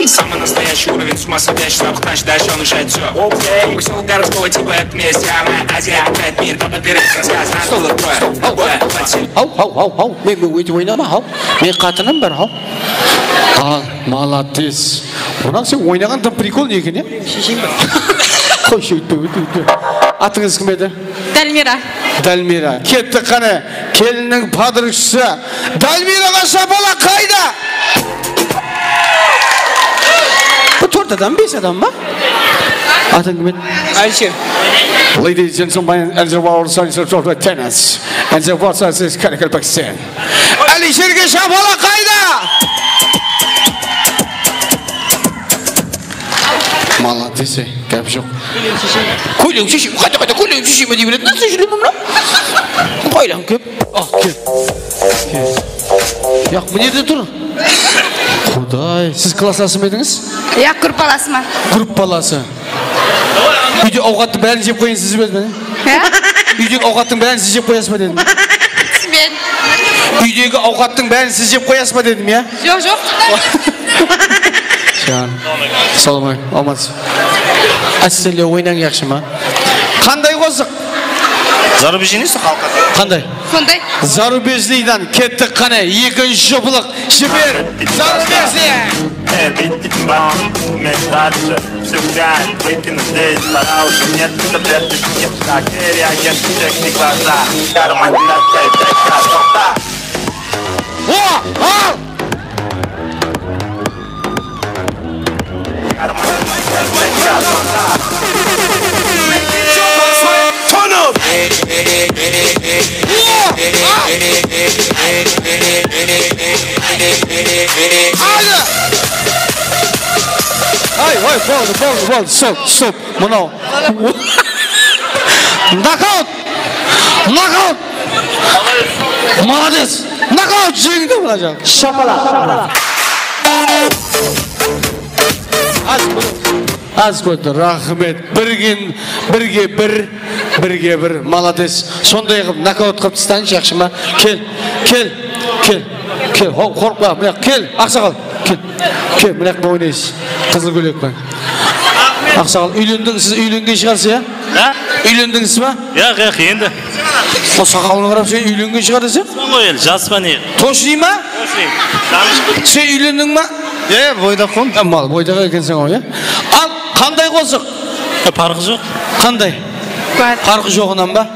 Самый настоящий уровень с ума сводящий, чтобы значит дальше он решает все. Высел городского типа это вместе, а моя Азия опять мир, кто подберет рассказ. Стол такое. Hau. Men öйтіп ойнама, hau. Мен қатыным бар, hau. Ал, молодец. Онан сен ойнаған тым прикол не екен, е? Қой сөйтті. Атыңыз кім еді? Дальмира. Кетті қане. Келіннің падырықшысы. Дальмираға шапала қайда? Bu 4 adam 5 adam mı? Atın kime? Ayşe. Ladies and gentlemen, and the world science of tennis, and the world science is Karakal Pakistan. Alişer'e şapala kayda. Malatisi, kapşuk. Koyun şişi, hadi koyun şişi mi diye nasıl şişilim lan? Koyun köp. Ah köp. Yak bu nerede durun? Kuday, siz klasası mıydınız? Ya grup balası mı? Grup balası. Үйде ауқаттың бәрін жеп қойын сіз бе? Үйдегі ауқаттың бәрін сіз жеп қоясыз ба дедім. Мен. Үйдегі ауқаттың бәрін сіз жеп қоясыз ба дедім, я? Жоқ. Саламай, алмаз. Әсселе ойнан яқшы ма? Қандай қозық? Зарубежнесі халқы. Қандай? Қандай? Зарубежнийдан кеттік қане, екінші жопылық. Жібер! Зарубежний! Дальше, все грязь, выкину здесь, пора уже, нет таблетки, нет шаги, реагент, чекни глаза, карман, красота. Turn up! Ай, болды, стоп, мынау. Нокаут! Молодец! Нокаут жеңді мына жақ. Шапала. Аз көтті, рахмет. Бірге бір, молодец. Сондай қып, нокаут қып тастайыншы, жақшы ма? Кел. Қорқпа, мына кел, ақсақал. Кел, мына қып ойнайсыз. Қызыл көйлек пен. Ақсақал, сіз үйленген шығарсыз, я? Үйлендіңіз ба? Я, енді. Сақалына қарап, сен үйленген шығар десең? Ой, жас па не? Точный ма? Точный. Сен үйлендің ма? Бойдақ қон. Мал, бойдақ екенсің ғой, я? Ал, қандай қозық? Парқы жоқ. Қандай? Парқы жоғынан ба?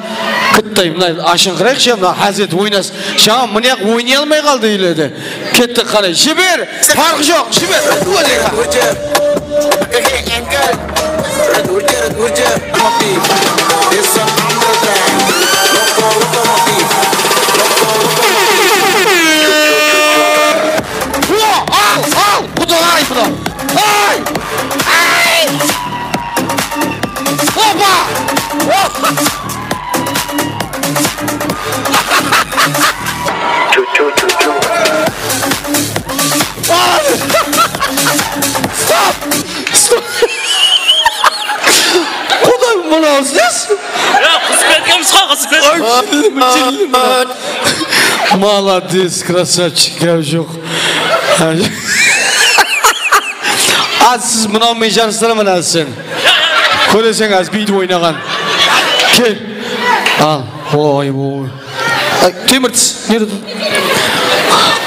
Күттай, мына ашыңқырайық ше, мына Хазет ойнас. Шағам, мұнияқ ойнай алмай қалды үйледі. Кетті қарай, жібер! Парқы жоқ, жібер! Ал! Құдалай бұда! Ай! Опа! Стоп! Құдай мұнау сіз? Қысып кеткенбіз. Молодец, красавчик, жоқ. Сіз мұнаумен жарыстырамын аз сен. Көресең аз бейді ойнаған. Кел. Ал, ой. Теміртіс, нерді?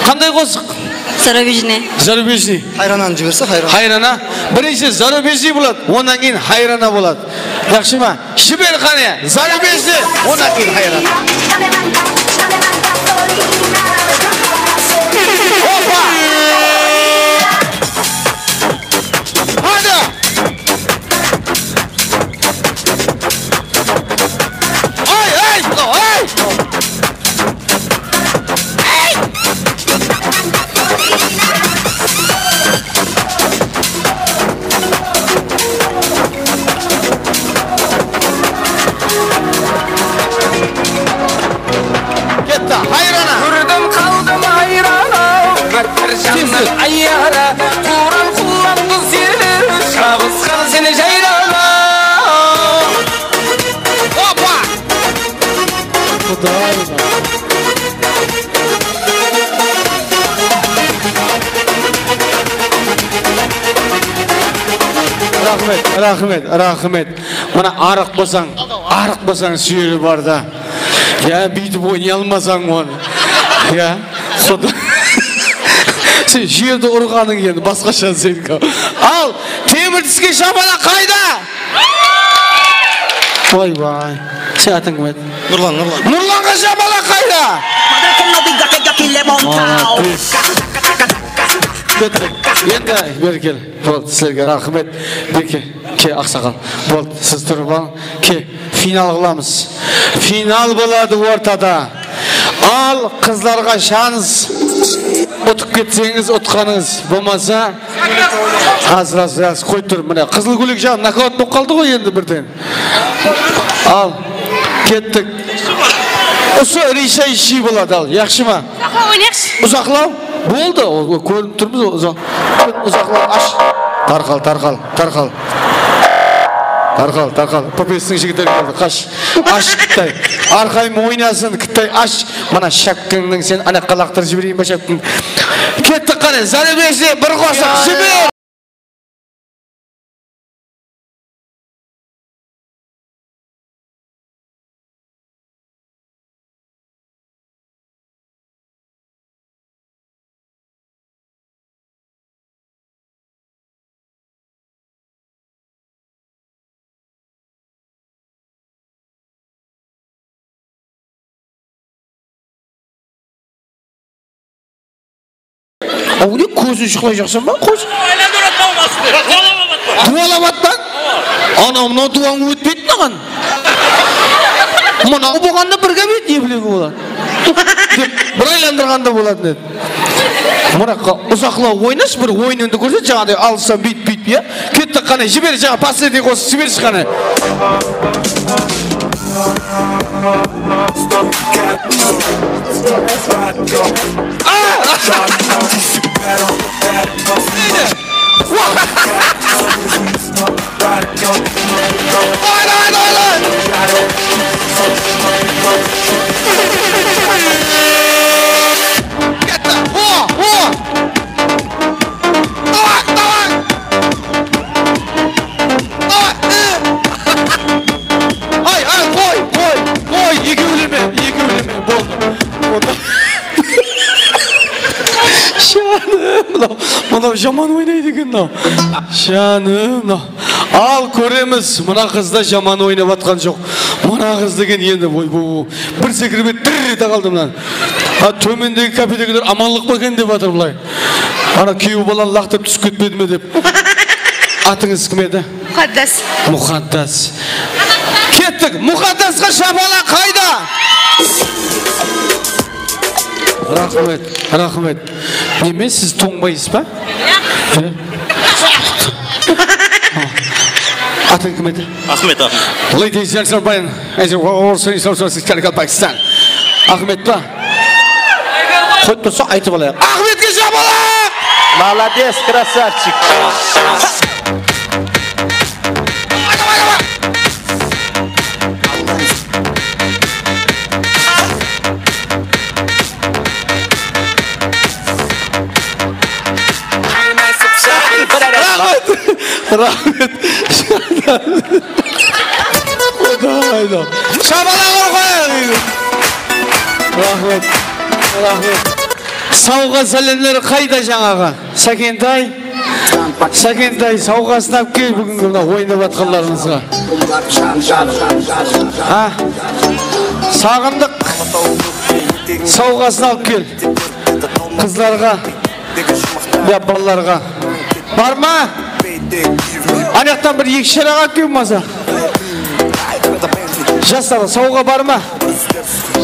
Қандай қосық? Зарубежный. Хайрананы жіберсе, Хайрана? Бірінші зарубежный болады, онан кейін хайрана болады. Жақшы ма? Жібер қане, зарубежный, онан кейін хайрана. Опа! Hadi! Ay! Gitti, hayrana! Gördüm kaldım hayrana, bir canlı ayyara, Kur'an kullandı zirleri, şabıskan seni jayrana. Опа! Рахмет. Мына арық болсаң сүйері бар да. Я бүйтіп ойнай алмасаң оны. Я, құда. Сен жерді ұрғаның енді, басқаша сен. Ал, теміртіске шабала қайда? Ой. Сен атың кім еді? Нұрлан. Нұрланға шабала қайда? Енді, бері кел. Болды, сіздерге рахмет. Беке. Ke ақсақал. Болды, сіз тұрып алың. Ke final қыламыз. Final болады ортада. Ал қыздарға шанс. Ұтып кетсеңіз, ұтқаныңыз болмаса, аз қой тұр. Міне қызыл көйлек жағы нокаут болып қалды ғой енді бірден. Ал кеттік. Осы Риша іші болады ал. Яқшы ма? Ұзақлау? Болды. Көрініп тұрмыз. Ұзақлау. Аш. Тарқал. Попестің жігіттері келді. Қаш. Аш Кіттай. Арқайым ойнасын Кіттай. Аш. Мана шапкіңнің сен ана қалақтыр жіберейін ба шапкің. Кеттік қане. Заребеші бір қосақ жібер. Ау не көзін шықлай жақсан ба? Қош. Дуаламаттан? Анау дуаң өтпейді наған. Мұнау болғанда бірге бейді не білегі болады. Бір айландырғанда болады деді. Мұраққа ұзақлау ойнаш, бір ойыныңды көрсе, жаңағыдай алыстан бейт, я? Кетті қане, жібер жаңа пассеті қосы, жібер шықаны. Мынау жаман ойнайды екен мынау. Жаным, ал көреміз. Мына қызда жаман ойнап атқан жоқ. Мына қыз деген енді бір секіріп тірі ете қалды мына. Төмендегі кафедегілер аманлық ба екен деп жатыр бұлай. Ана күйеу баланы лақтырып түсіп кетпеді ме деп. Атыңыз кім еді? Мұқаддас. Мұқаддас. Кеттік. Мұқаддасқа шапала қайда? Рахмет. Неме, сіз тоңбайсыз ба? Атың кім еді? Ахмет. Ladies and gentlemen, as you also in Pakistan. Ахмет па? Қойт болса айтып алайық. Ахметке жабала! Молодец, красавчик. Rahmet. Şabalar koyalım. Rahmet. Sauga salenleri kayda жаңағы. Sakentay saugasını alып кел бүгінгі мына ойнап атқандарыңызға. Сағындық. Saugasını алып кел. Қызларға, балаларға. Бар ма? Анаяқтан бір екі шарақ алып кел маза. Жастар, сауға бар ма?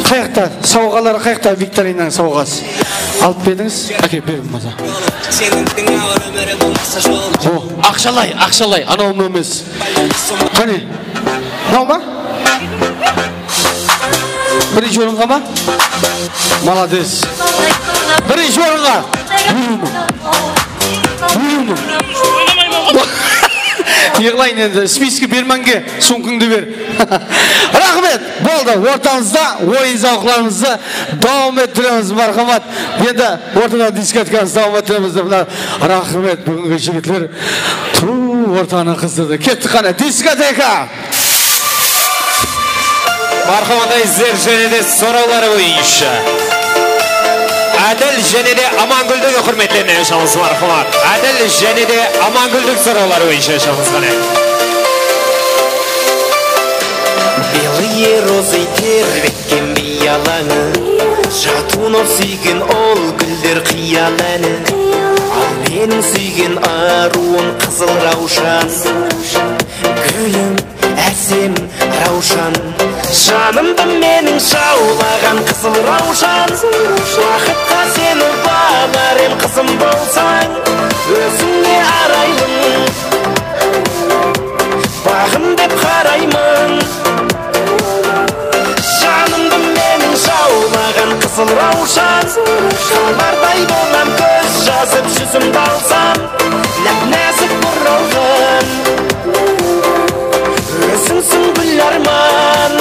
Қаяқта? Сауғалары қаяқта? Викторинаның сауғасы. Алып бердіңіз? Әке, берім маза. Ақшалай, анау мөмес. Қане? Нау ма? Бірінші орынға ма? Маладес. Бірінші орынға. Еғылайын енді, спискі бермәнге сұңқыңды бер. Рахмет, болды, ортамызда ойын зауқларымызды дауым еттіреміз, мархамат. Енді ортада дискеткамыз дауым еттіреміз. Рахмет, бүгінгі жігітлер ортаны қыздырды. Кетті қана, дискотека! Мархамат айыздар және де сұраулары бойынша Әділ және де Амангүлдің құрметлене шамыз мархамат. Әділ және де Амангүлдің сұраулары бойынша шамыз қане. Белые розы тербеткен биялаңы, жатуын сүйген ол гүлдер қияләні. Менің сүйген аруым қызыл раушан, гүлім әсем раушан. Жанымды менің жаулаған қызыл раушан, уақытқа сені бағар ем қызым болсаң, өзіңе арайлым, бағым деп қараймын. Жанымды менің жаулаған қызыл раушан, қалбардай болам көз жазып жүзімді алсам, нәп-нәзік бұралған өзіңсің гүл арман.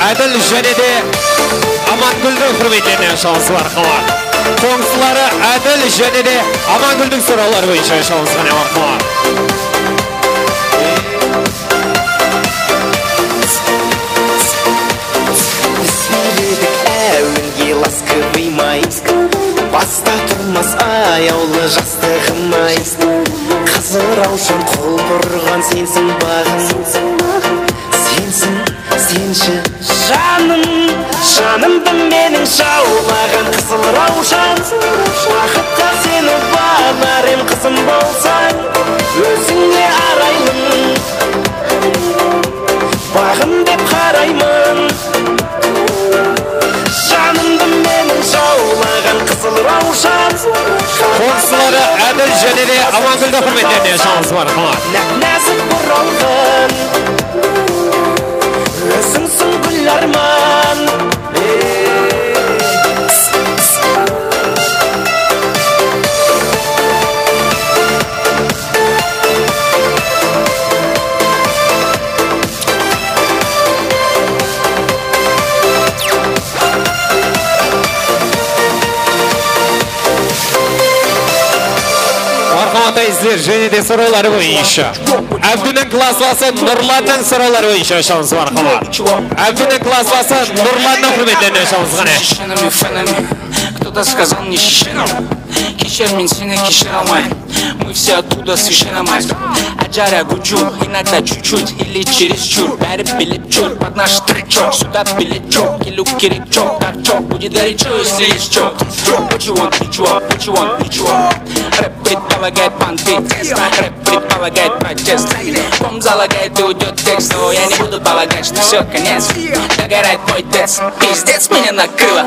Әділ және де Амангүлдің құрметіне шансы бар қылар. Қоңсылары әділ және де Амангүлдің сұраулары бойынша шансы ғана бар қылар. Ласковый май, баста тұрмас аяулы жастығым-ай. Қызыл раушан қол бұрған сенсің бағым, сенсің, сенші жаным. Жанымды менің жаулаған қызыл раушан, уақытқа сені бағар ем қызым болсаң, өзіңе арайлым, бағым деп қараймын. Жанымды менің жаулаған қызыл раушан, қоңсылары әділ және де Амангүлді құрметіне шансы бар қылар. нәп-нәзік бұралған өзіңсің гүл арман. Izler және де сұраулары бойынша Әбдінің классласы Нұрланның сұраулары бойынша шансы бар қылар. Әбдінің классласы Нұрланның құрметіне шансы ғана. Кто-то сказал мне шишенам, кешер мен сені кешер алмайын. Мы все оттуда совершенно мать. Аджара гуджу, иногда чуть-чуть или чересчур. Бәрі біліп чур, под наш трек-чок. Сюда билет чок, келу керек чок. Так чок, будет горячо, если есть чок. What you want, what you want, what you want, what you want. Рэп предполагает понты, рэп предполагает протест. Ком залагает и уйдет текст, но я не буду полагать, что все, конец. Догорает мой тец, пиздец меня накрыло.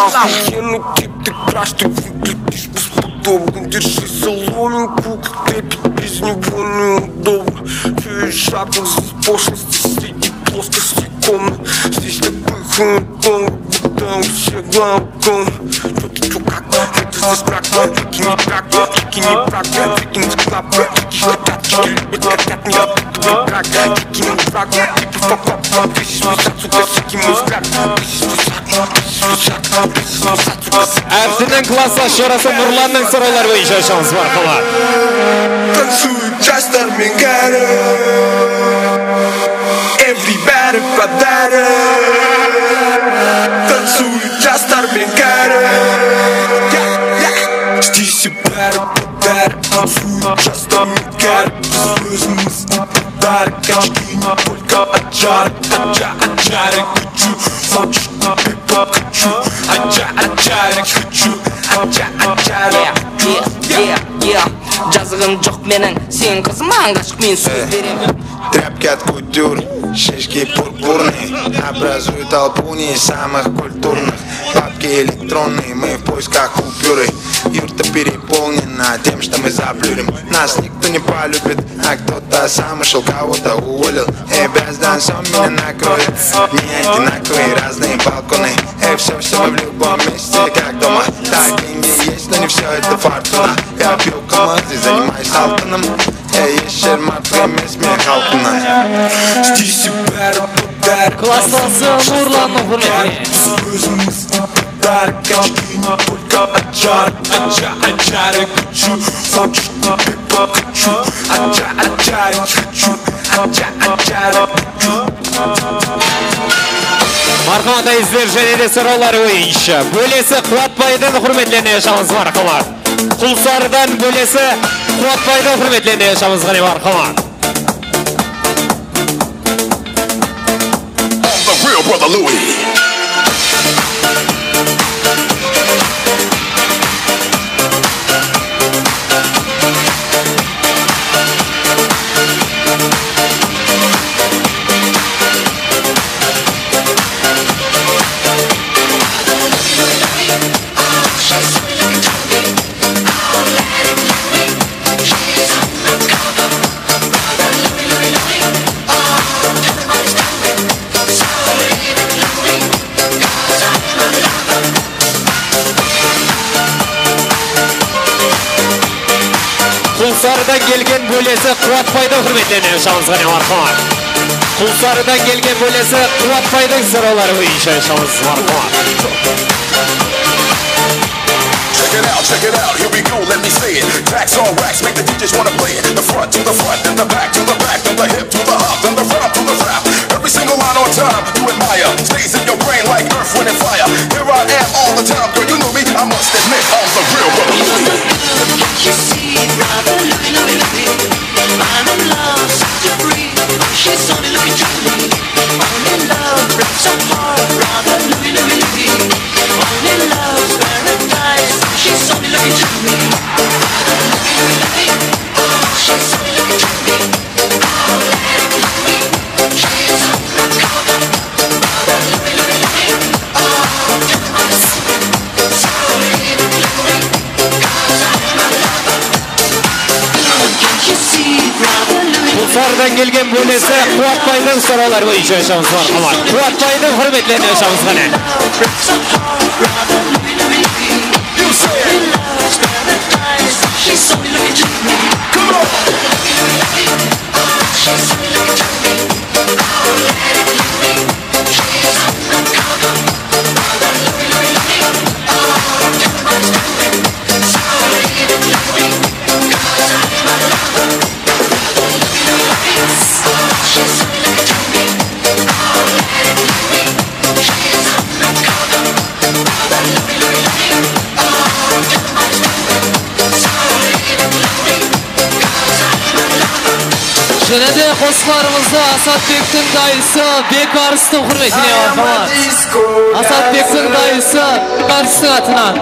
Охуенный тип, ты краш, ты выглядишь бесподобно. Держи соломинку, как трепет, без него неудобно. Чуешь запах здесь пошлости среди плоскости комнат. Здесь такой хуй-тон, будто у всех главком. Чё ты, чё как? Это здесь брак, фики не брак, фики не брак. Фики не склап, фики хотят, фики любят, хотят не отдыхать брак. Фики не брак, фики факап. This is my shot, сука, фики мой взгляд. This is my shot, this is my shot, this is my shot, сука. Әбдінің класслас шорасы Нұрланның сұраулары бойынша шансы бар қылар. Танцуют жастармен кәрі, everybody подәрі. Танцуют жастармен кәрі, здесь бәрі подәрі. Танцуют жастармен кәрі, біз өзіміз подәрі. Очки не только аджары, аджары хочу. Сочно хип-хоп хочу, аджары хочу, аджары хочу. Жазығым жоқ менің, сен қызыман ғашық мен сөз беремін. Тряпки от кутюр, шишки пурпурные образуют толпу не самых культурных. Папки электронные, мы в поисках купюры. Юрта переполнена тем, что мы заплюрим. Нас никто не полюбит, а кто-то сам ушел, кого-то уволил. Безданцом меня накроет. Не одинаковые, разные балконы. Все мы в любом месте, как дома. Так, деньги есть, но не все это фортуна. Я пью команды, занимаюсь алтаном. Ешер матвеме смех алтына. Здесь бәрі подәрі. Классласы Нұрланның құрметіне. Өзіміз подәрі. Очки не только аджары, аджары хочу. Сочно хип-хоп хочу, аджары хочу, аджары хочу. Мархамата izler және де сұраулары бойынша бөлесі Қуатбайдың құрметлене шамыз бар қылар. Құлсарыдан бөлесі Қуатбайдың құрметлене шамыз ғане бар қылар. The real brother Louis. Kulsarıdan gelgen bölesi Kuvatbay'da hürmetlenen şansına marhamat. Kulsarıdan gelgen bölesi Kuvatbay'dan sıraları boyunca şans marhamat. Check it out, here we go, let me say it. Tracks on racks, make the DJs wanna play it. The front to the front, then the back to the back, then the hip to the hop, then the rap to the rap. Every single line on time, you admire. Stays in your brain like earth, wind, and fire. Here I am all the time, girl, you know me. I must admit, I'm the real brother Louie. Can't you see, brother Louie, Louie, Louie? I'm in love, such a breeze. She's only looking at me. I'm in love, breaks apart, brother Louie, Louie, Louie. I'm in love, paradise. She's only looking at me. She's only looking at me. Kulsarıdan gelgen bölesi Kuvatbay'dan sıraları boyunca şans marhamat. Kuvatbay'dan hürmetlenen şansına. She's only looking at me. Come on. She's only looking at me. Және де қосыларымызды Асатбектің дайысы Бек Арыстың құрметіне мархамат. Асатбектің дайысы Арыстың атынан.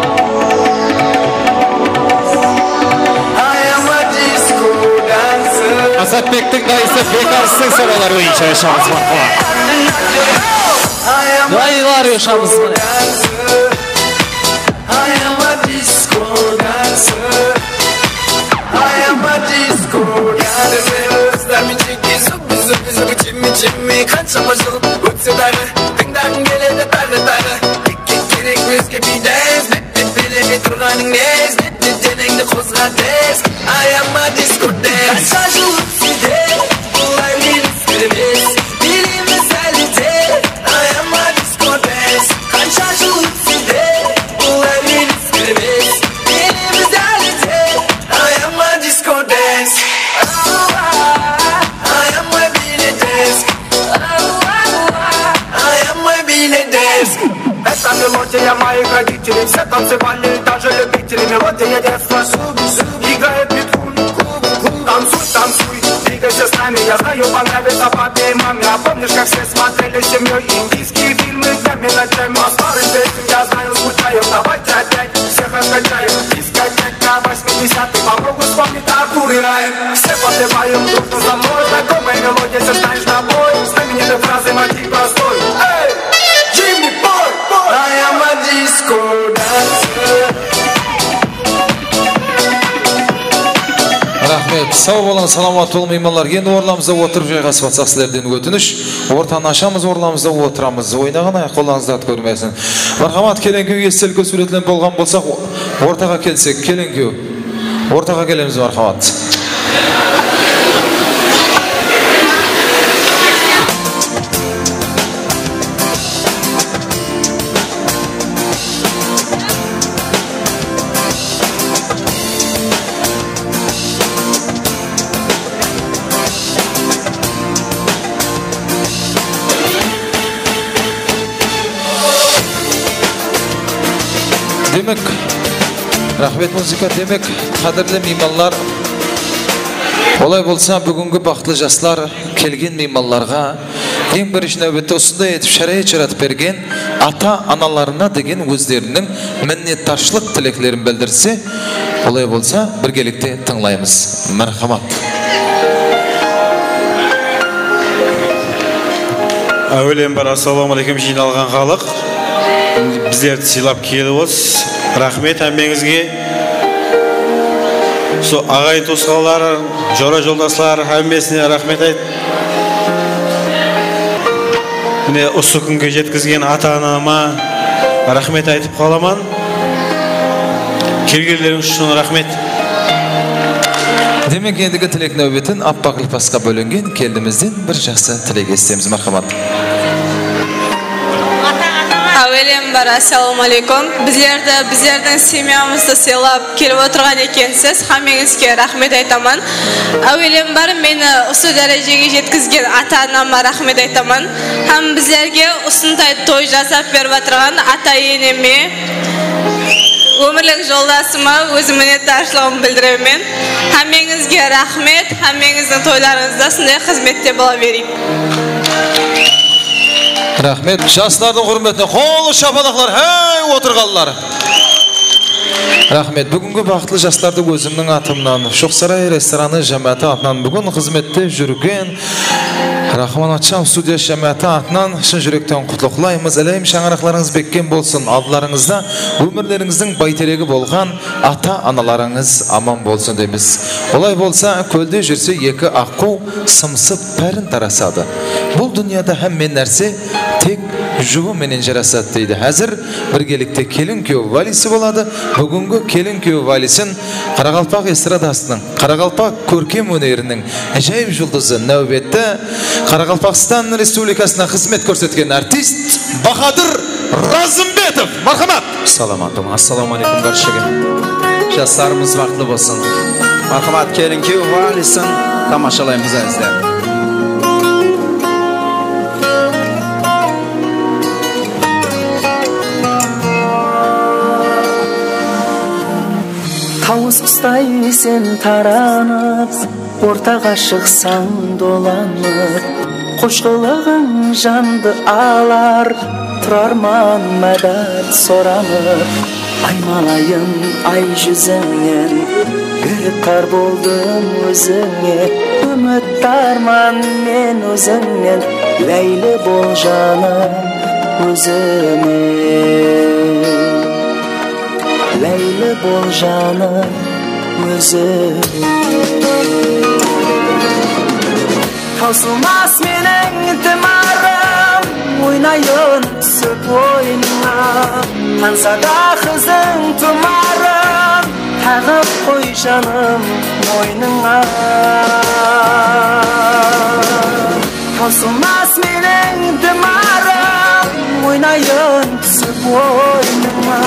Asatbek'tin dayısı Bek Arыстың sıraları boyunca yaşamız marhamat. Dayılar yaşamız mı? Jimmy kançama jıl Uçsuları Tıngdan geledi tarı tarı İki kerek bizge bir dez Bip bilemi turganın nez Bip denengdi kozga tez I am a disco dance Kança jıl uçside Bulay minus kırmız Dilimiz elite I am a disco dance Kança jıl uçside Bulay minus kırmız Dilimiz elite I am a disco dance Мелодия моих родителей, все танцевали, даже любители. Мелодия детства, играет битвун. Танцуй, танцуй, двигайся с нами. Я знаю, понравится папе и маме. А помнишь, как все смотрели с семьей индийские фильмы днями ночами? По старым песням я знаю, скучаю. Давайте опять всех раскачаем. Дискотека 80-х, попробуй вспомнить Артур и Райан. Все подпеваем дружно за мной. Знакомая мелодия, все знаешь на бой. Знаменитой фразы мотив простой. Эй, Jimmy Boy, boy. I am a disco dancer. Рахмет. Сау болыңыз, саламат болыңыз меймандар. Енді орламызда отырып жайғасып атсақ сіздерден өтініш. Ортаны ашамыз, орламызда отырамыз. Ойнаған аяқ қолаңызды ат көрмесін. Мархамат, келеңкеу естелгі суретілен болған болсақ, ортаға келсек, келеңкеу. Ортаға келеміз, мархамат. Демек, рахмет музыка демек, қадірлі меймандар. Олай болса, бүгінгі бақытлы жастар келген мейманларға ең бірінші нәубетте осындай етіп шарайат жаратып берген ата-аналарына деген өздерінің міннеттаршылық тілеклерін білдірсе, олай болса, біргелікте тыңлаймыз. Мархамат. Әуелен бар, ассаламу алейкум жиналған халық. Біздерді сыйлап келіп отырсыз. Рахмет әмеңізге. Со ағайын туысқандар, жора жолдаслар әмбесіне рахмет айт. Міне осы күнге жеткізген ата-анама рахмет айтып қаламан. Келгендеріңіз үшін рахмет. Demek endigi tilek növbetin appak lipasqa bölüngen kendimizden bir жақсы tilek estemiz. Marhamat. Әуелем бар, ассаламу алейкум. Біздердің семьямызды сыйлап келіп отырған екенсіз. Хаммеңізге рахмет айтамын. Әуелем бар, мені осы дәрежеге жеткізген ата-анама рахмет айтамын. Һәм біздерге осындай той жасап беріп отырған ата-енеме, өмірлік жолдасыма өзім minnettarchiligimni bildiremen. Hammangizga rahmat, hammangizning to'ylaringizda shunday xizmatda bo'la bering. Rahmet. Şahslardan hürmetine kolu şapalaklar hey oturganlar. Rahmet. Bugünkü baxtlı жастарды өзімнің атымнан Шоқсарай рестораны жамиаты атынан бүгін қызметте жүрген Рахман Атшам студия жамиаты атынан шын жүректен құтлықлаймыз. Әлейм шаңырақларыңыз беккен болсын. Алдыларыңызда өмірлеріңіздің байтерегі болған ата-аналарыңыз аман болсын дейміз. Олай болса, көлде жүрсе екі аққу сымсып пәрін тарасады. Бұл дүнияда әммен нәрсе тек жұбы менен жарасады дейді. Әзір біргелікте келін күйеу валisi болады. Бүгінгі келін күйеу валисін Қарақалпақ эстрадасының, Қарақалпақ көркем өнерінің әжайып жұлдызы нәубетті Қарақалпақстан Республикасына қызмет көрсеткен артист Бахадыр Разымбетов. Мархамат. Ассаламу алейкум баршаға. Жастарымыз бақытты болсын. Мархамат, келін күйеу валисін тамашалаймыз әзді. Тауыз құстай сен таранып, ортаға шықсаң доланып, қошқылығың жанды алар, тұрарман мәдәт соранып. Аймалайын ай жүзіңнен, гүріптар болдым өзіңе, үміт арман мен өзіңнен, ләйлі бол жаным өзіме. Ләйлі бол жаным өзім. Таусылмас менің ітімарым, ойнайын түсіп ойныңа. Қансада қызың тұмарым, тағып қой жаным мойныңа. Таусылмас менің ітімарым, ойнайын түсіп ойныңа.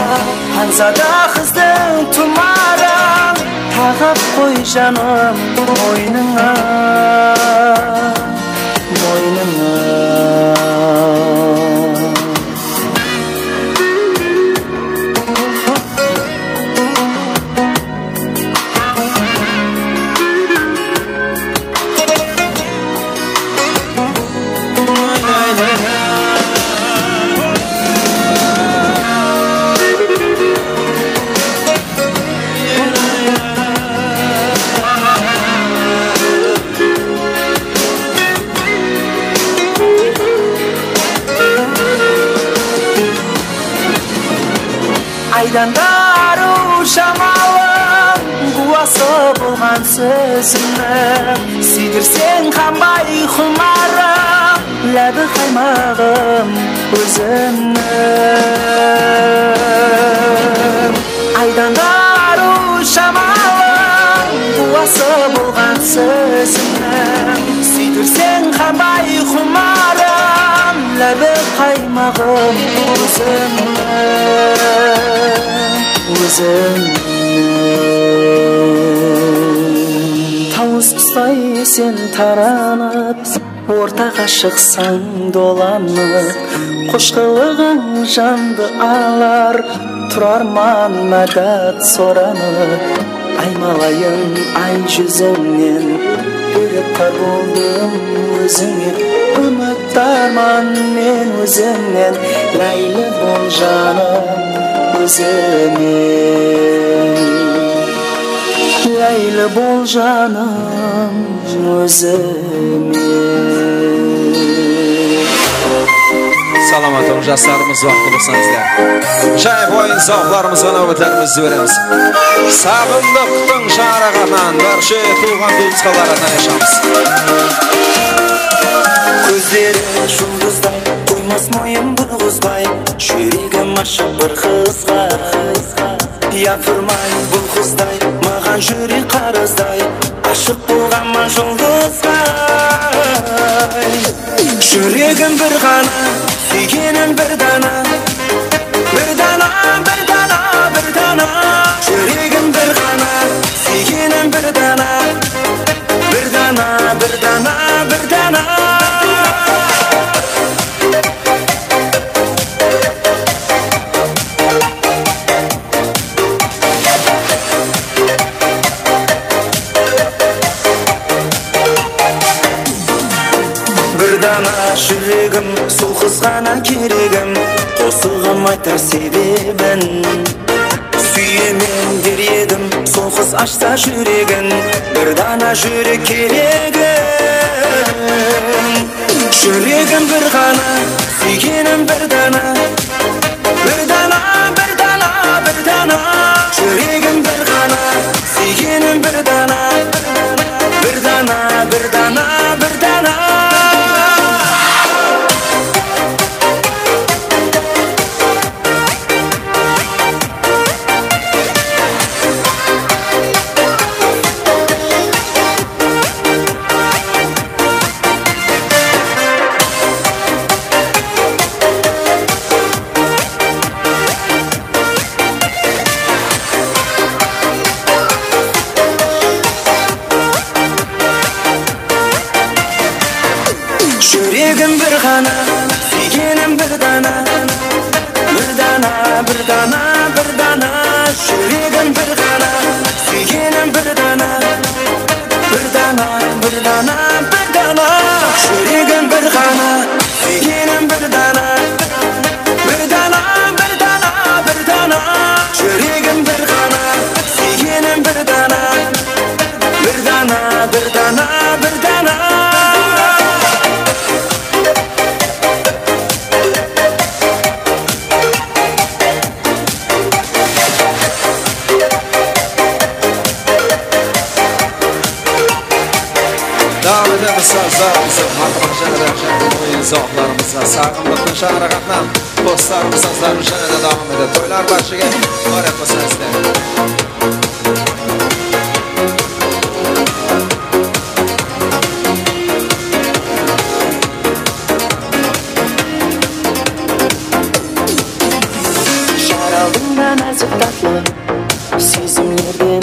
Қансада қыздың тұмарым, тағып қой жаным мойныңа, мойныңа. Айдандару шамалым, қуасы болған сөзімнің, сүйдірсең қанбай құмарым, ләбі қаймағым өзімнің. Айдандару шамалым, қуасы болған сөзімнің, сүйдірсең қанбай құмарым, ләбі қаймағым өзімнің. Тауыз құстай сен таранып, ортаға шықсаң доланып, қошқылығың жанды алар, тұрарман мәдәт соранып. Аймалайын ай жүзіңнен, гүріптар болдым өзіңе, үміт арман мен өзіңнен, ләйлі бол жаным өзіме. Ләйлі бол жаным өзіме. Саламатым, жастарымыз вақты болсаңыздар. Жай бойын зауқларымызға нәубеттерімізді береміз. Сағындықтың шарағатынан, баршы туған туысқаларынан yaşамыз. Көздері жұлдыздай, қоймас мойын бұрғызбай, жүрегім ашық бір қызға. Япырмай бұл қыздай, маған жүрек қарыздай, Aşık bolganman жұлдызға Жүрегім бір ғана, сүйгенім бір дана Bir dana, bir dana, bir dana Жүрегім бір ғана, сүйгенім бір дана Bir dana, bir dana, bir dana Жүрегім сол қыз ғана керегім Қосылғым айтар себебін Сүйемен дер едім сол қыз ашса жүрегін Бір дана жүрек керегім Жүрегім бір ғана, сүйгенім бір дана Bir dana, bir dana, bir dana Жүрегім бір ғана, сүйгенім бір дана Bir dana, bir dana, bir dana Жүрегім бір ғана, сүйгенім бір дана Bir dana, bir dana, bir dana Жүрегім бір ғана, сүйгенім бір дана Bir dana, bir dana, bir dana Жүрегім бір ғана, сүйгенім бір дана Bir dana, bir dana, bir dana Жүрегім бір ғана, сүйгенім бір дана Bir dana, bir dana, bir dana Devam edemiz sazlarımızı, markaman jenerasyonun oyun zavlarımızı, sağımlıkın şahrakatlan, postlarımız sazlarımız jenede devam eder. Toylar başıge, var etmesin izleyin. Жаралдыңдан әзіп татлы, сезімлерден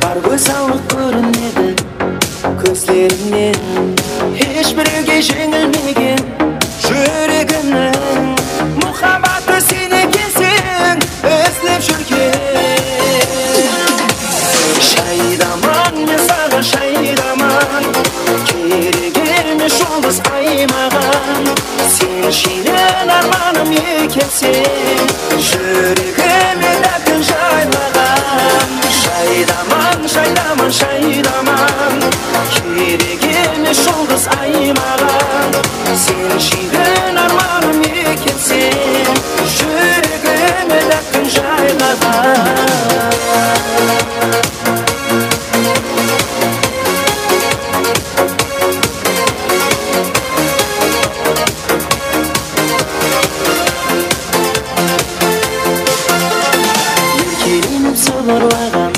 Бар көзалық көрінеді Көздеріңнен Ешбіреуге жеңілмеген Жүрегімнің Мұхаббаты сен екенсің Өзлеп жүрген Шайдаман, мен саған шайдаман Керек емес жұлдыз ай маған Сен шейін арманым екенсің Жүрегіме дәкін жайлаған Шайдаман, шайдаман, шайдаман Керек емес жұлдыз ай маған Сен шейін арманым екенсің Жүрегіме дәкін жайлаған Сыбырлаған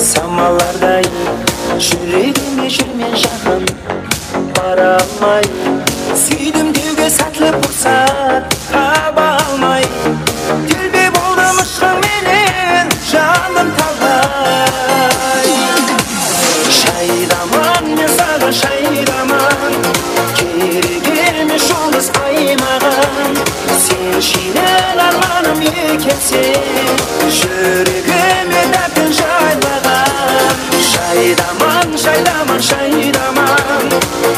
самалардай Жүрегіме жүрмен жақын бара алмай Сүйдім деуге сәтлі бұрсат таба алмай Делбе болдым ұшқыменен жаным талай Шайдаман, мен саған шайдаман Керек емес жұлдыз ай маған Сен шейін арманым екенсің Жүрегіме дәкін жайлаған Шайдаман, шайдаман, шайдаман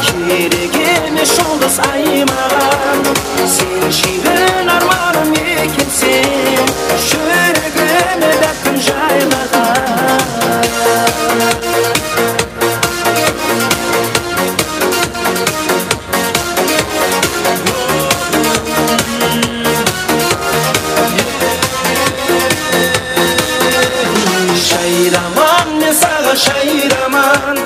Керек емес жұлдыз ай маған Сен шейін арманым екенсің Жүрегіме дәкін жайлаған Шайдаман, мен саған шайдаман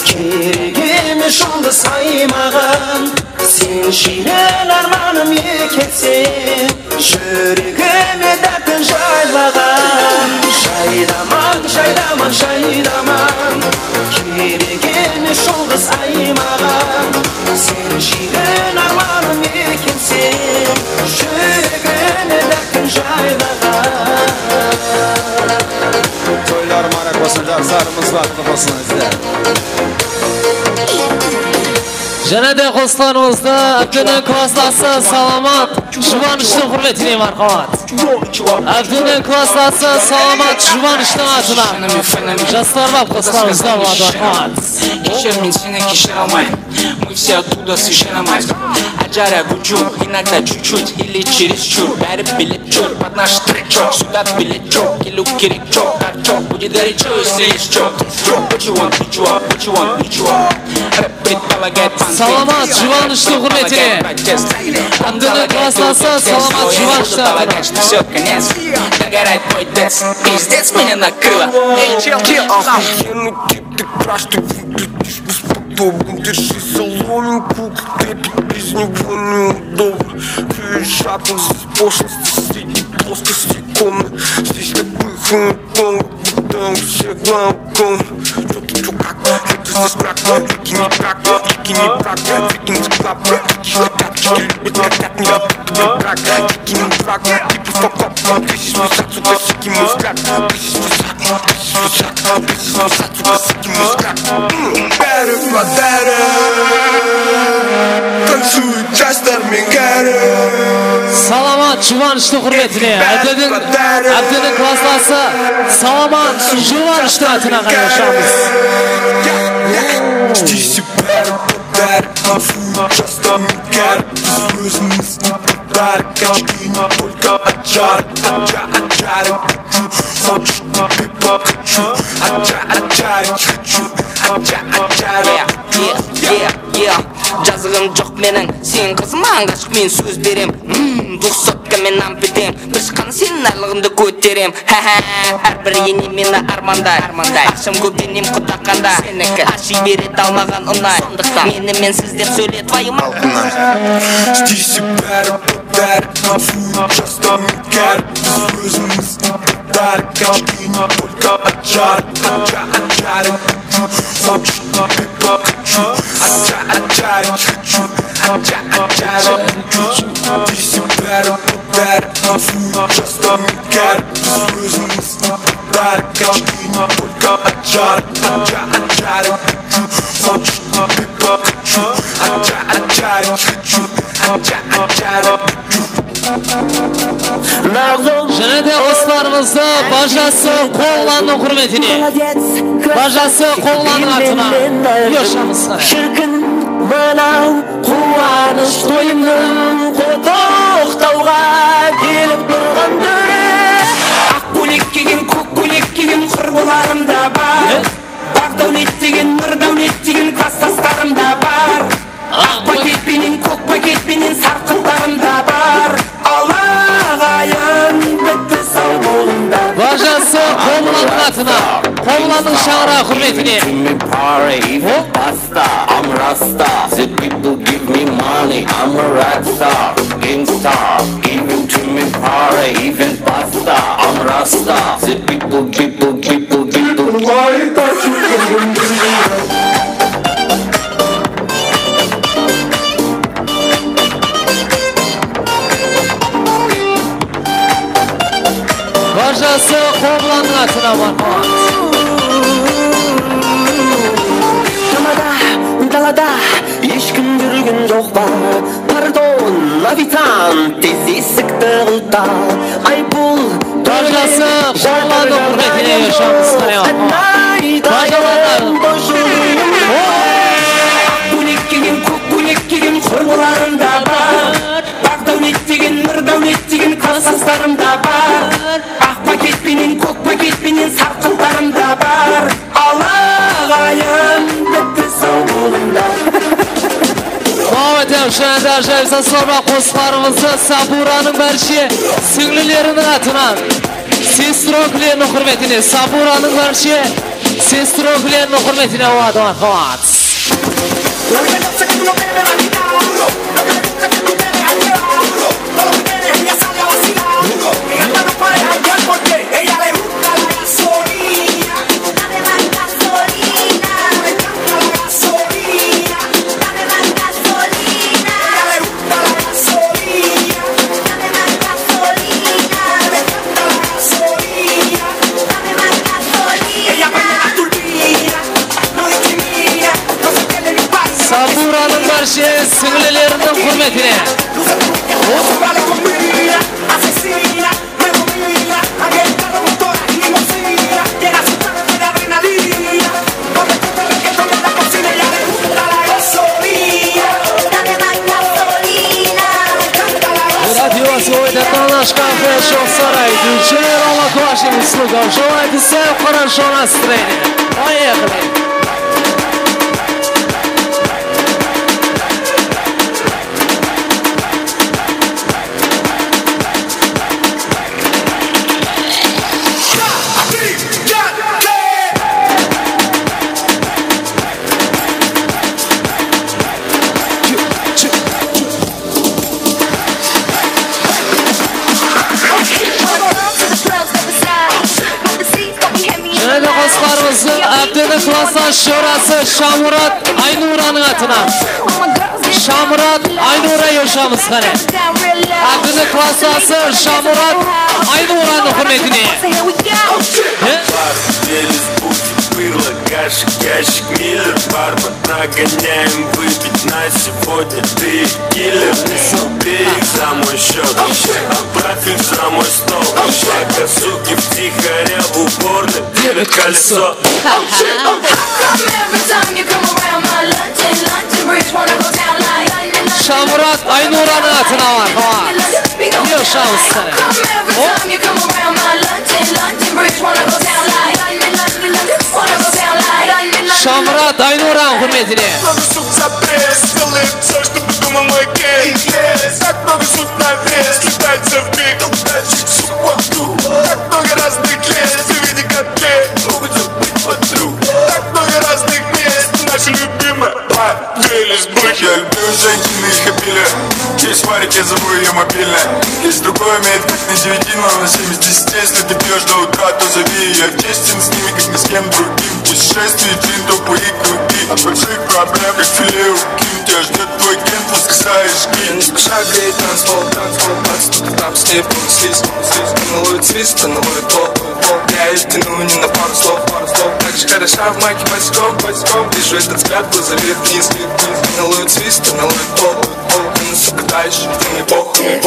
Керек емес жұлдыз ай маған Сен шейін арманым екенсің Жүрегіме дәкін жайлаған Шайдаман, шайдаман, шайдаман Керек емес жалғыз аймаған Сен шиген арманым екенсің Жүрегіне дәкін жайлаған Toylar marak olsun, sarımız var kafasına izle. Және де қосыларымызда Әбдінің классласы Саламат Жұбаныштың құрметіне мархамат. Әбдінің классласы Саламат Жұбаныштың атынан жастар бап қосыларымызда болады мархамат. Кешір мен сені кешір алмайым. Мы все оттуда совершенно мать. Аджара гучу, иногда чуть-чуть или чересчур. Бәрі билет чур, под наш трек-чок. Сюда билет чок, келу керек чок. Торчок, будет горячо, если есть чок. What you want, what you want, what you want, what you want. Рэп предполагает фан. Саламат Жұбаныштың құрметіне. Әбдінің классласы Саламат Жұбаныштың атынан. Все, конец. Догорает мой дец. Пиздец меня накрыло. Эй, чел, чел, Охуенный тип, ты краш, ты выглядишь бесподобно. Держи соломинку, крепит без него неудобно. Шапинг здесь пошлости, средней плоскости комнат. Здесь такой хуй, там всех на укол. Что ты, что как, это здесь крак, вики не крак, вики не брак, вики не склап, вики хотят, что любят, хотят, не дадут тебе брак, вики не брак, ты просто коп, ты здесь мусак, сука, сики мускак, ты здесь мусак, ты здесь мусак, ты здесь мусак, сука, сики мускак. Бәрі подары, танцует жастармен кәрі. Саламат Жұбаныштың құрметіне. Әбдінің классласы Саламат Жұбаныштың атынан қайыршамыз. Здесь бәрі подары, танцует жастармен кәрі. Біз өзіміз не подары, качки не только аджары. Аджары хочу, хочешь на пипа хочу. Аджары хочу, аджары. Жазығым жоқ менің сен қызман ғашық мен сөз берем 200 мен ампедем бір шыққан сенің арлығымды көтерем әрбір ене мені армандай ақшам көп денем құдаққанда сенікі аши берет алмаған ұнай сондықтан мені мен сіздер сөйле твоим Здесь бәрі подары, танцует жастармен кәрі. Біз өзіміз не подары, качки не только аджары. Аджары хочу, хочешь на пипа хочу. Аджары хочу, аджары хочу. Здесь бәрі подары, танцует жастармен кәрі. Біз өзіміз не подары, качки не только аджары. Аджары хочу, хочешь на пипа хочу. Аджары хочу, аджары хочу. Және де қосыларымызды бажасы Қолланның құрметіне. Бажасы Қолланның атынан Йошамыз қане. Шіркін мынау қуаныш тойымның Қотоқтауға келіп тұрған дүре Ақ көйлек киген, көк көйлек киген құрбыларым да бар Бақ дәулет деген, нұр дәулет деген класстастарым да бар Ақ пакетпенен, көк пакетпенен сарқылдарым да бар Алағайын бітті сау болыңдар Бажасы Қолланның атынан Қолланның шаңыра құрметіне. I'm Rasta, the people give me money, I'm a rock star, gangsta, give it to me party, even pasta, I'm Rasta, the people Why don't you Бажасы Қолланның атынан мархамат. Далада ешкім жүрген жоқ па Пардон, официант, тез есікті құлта Айыппұл Бажасы Қолланның құрметіне Йошамыз қане мархамат. Бажаларым Көйлек киген, көк көйлек киген құрбыларым да бар Бақ дәулет деген, нұр дәулет деген класстастарым да бар Ақ пакетпенен, көк пакетпенен сарқылдарым да бар Алағайын бітті сау болыңдар Мағметем шайында жайып сасыларма қосыларымызды Сабураның бәрше сіңлілерінің атынан Сестрокілерінің құрметіне Сабураның бәрше сестрокілерінің құрметіне оғады мархамат. hürmetine. Наш кафе «Шоу Сарай». Диджей Рома к вашим услугам. Желаете всем хорошего настроения. Поехали! Abdeni Klassan şurası Şamurat Aynura'nın atına. Şamurat Aynura yaşamız hani. Abdeni Klassası Şamurat Aynura'nın hürmetine. Было кашек, ящик, миллер, бармен. Нагоняем выпить на сегодня. Ты киллер, бей их за мой счет. Отправь их за мой стол. Пока суки втихаря в уборной делят колесо. Şamurat Aynura'nın atına var. Yaşamız sana. Şamurat Aynura'nın hürmetine. Я люблю женщины их обилия. Есть варик, я зову ее мобильно. Есть другой умеет, как на 9, но на 7 из 10. Если ты пьешь до утра, то зови. Я честен с ними, как ни с кем другим. Путешествие, джин, топы и круги. От больших проблем, как филе у Ким. Тебя ждет твой кент, воскресаешь кин. Не спеша греет танцпол, кто-то там с ней слизь. Она ловит свист, она ловит пол. Я ее тяну не на пару слов. Так же хороша в майке босиком. Вижу этот взгляд, глаза вверх-вниз. Она ловит свист, она ловит пол. Она, сука, дальше, ты мне похуй.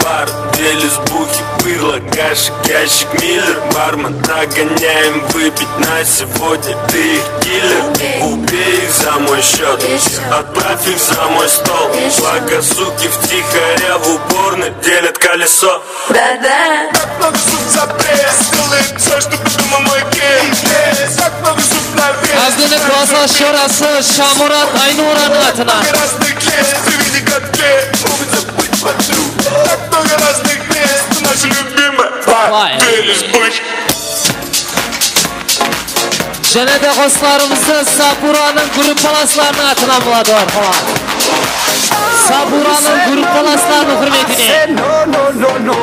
Бар, две лесбухи, пырло, кашек, ящик, миллер, бармен. Нагоняем выпить на сегодня. Ты их киллер, убей их за мой счет. Отправь их за мой стол. Пока суки втихаря в уборной делят колесо. Так много сук за пресс, делает все, что придумал мой кейс. Так много сук на вес. Abdeni Klassan şurası Şamurat Aynura'nın atına. Разных лес, ты види катке, могут забыть подруг. Так много разных мест, наша любимая. Две лесбухи. Және de dostlarımızı Sapura'nın grup palaslarının atına buladılar falan. Sapura'nın grup palaslarının hürmetine. No.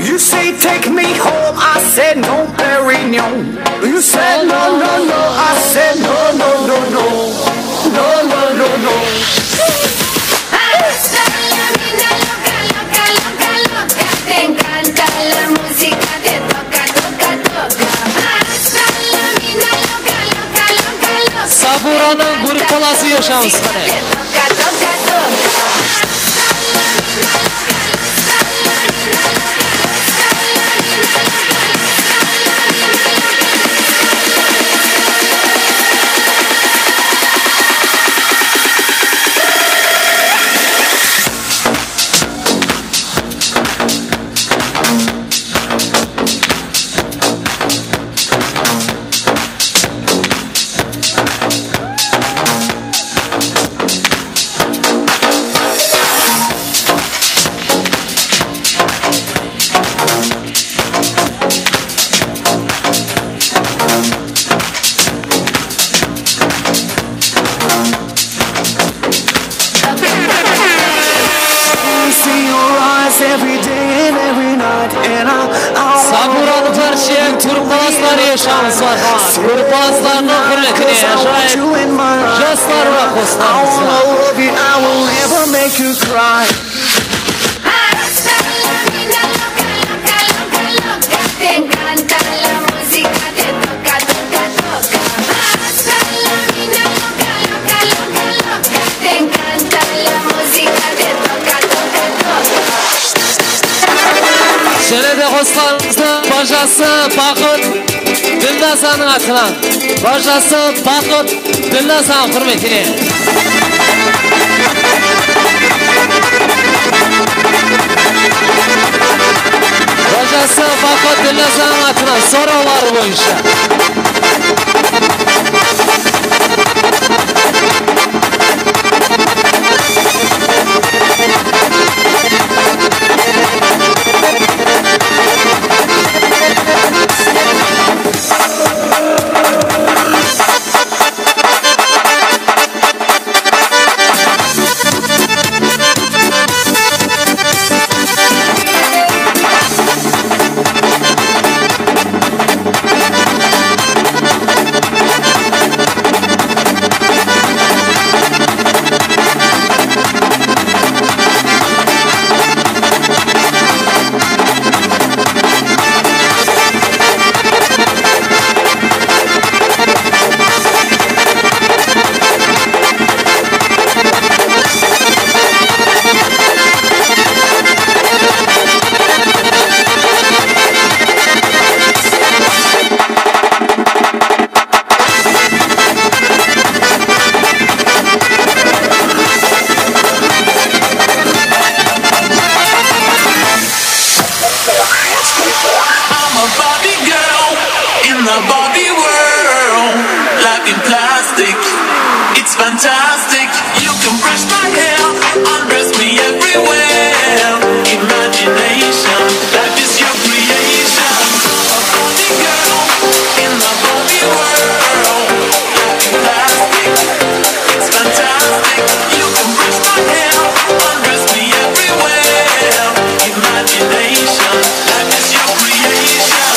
You say take me home, I said no, Perignon. You said no. I said no. Te encanta la música, te toca. Sapura'nın grup palası yaşamış hani. Sapura'nın karşıya Türk palasları yaşamız var. Türk palaslarının hürmetine yaşayıp Jaslar ve kostlarımız var. Te encanta la música, te toca. Hasta la mina loca. Te encanta la música, te toca. dostlarımızın bajası Bakıt Dilnazan'ın atından. Bajası Bakıt Dilnazan hürmetine. Bajası Bakıt Dilnazan'ın atından soruları boyunca. Fantastic, you can brush my hair, undress me everywhere. Imagination, life is your creation. A Barbie girl in the Barbie world. Like plastic, it's fantastic. You can brush my hair, undress me everywhere. Imagination, life is your creation.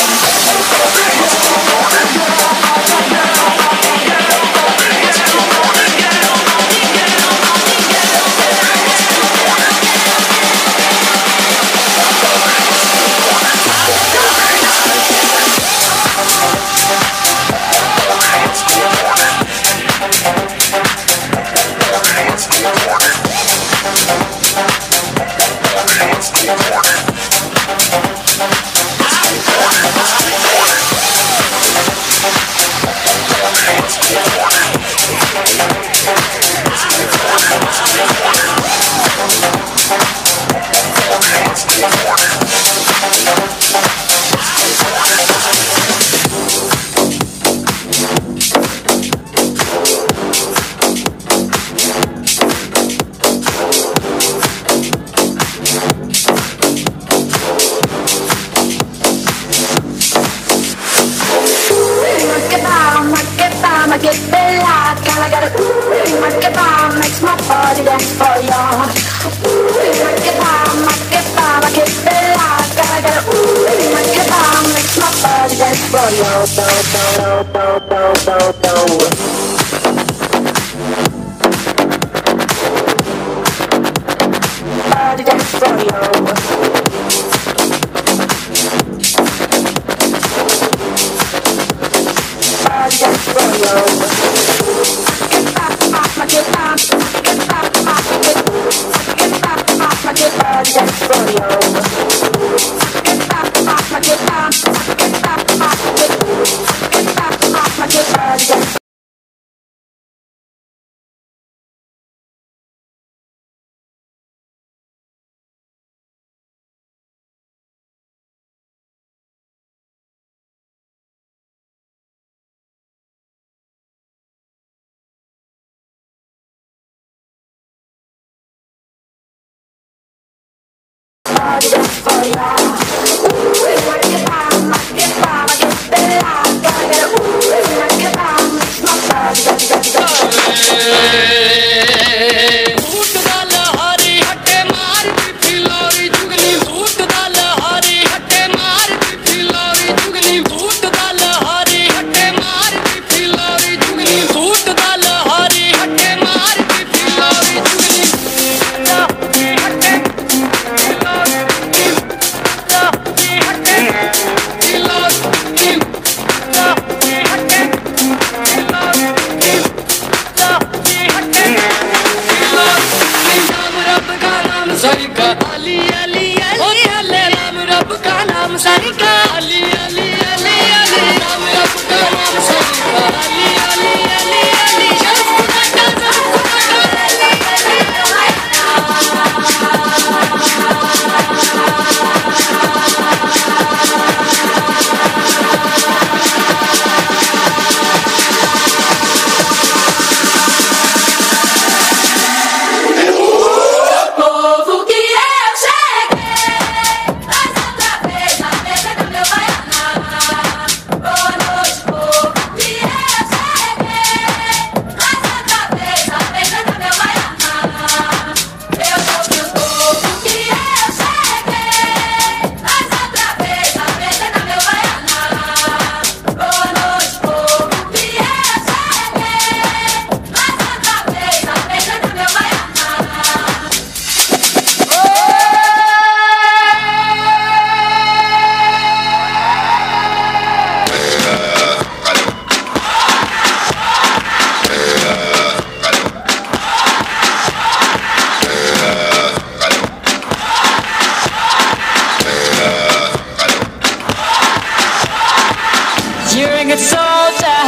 soldier,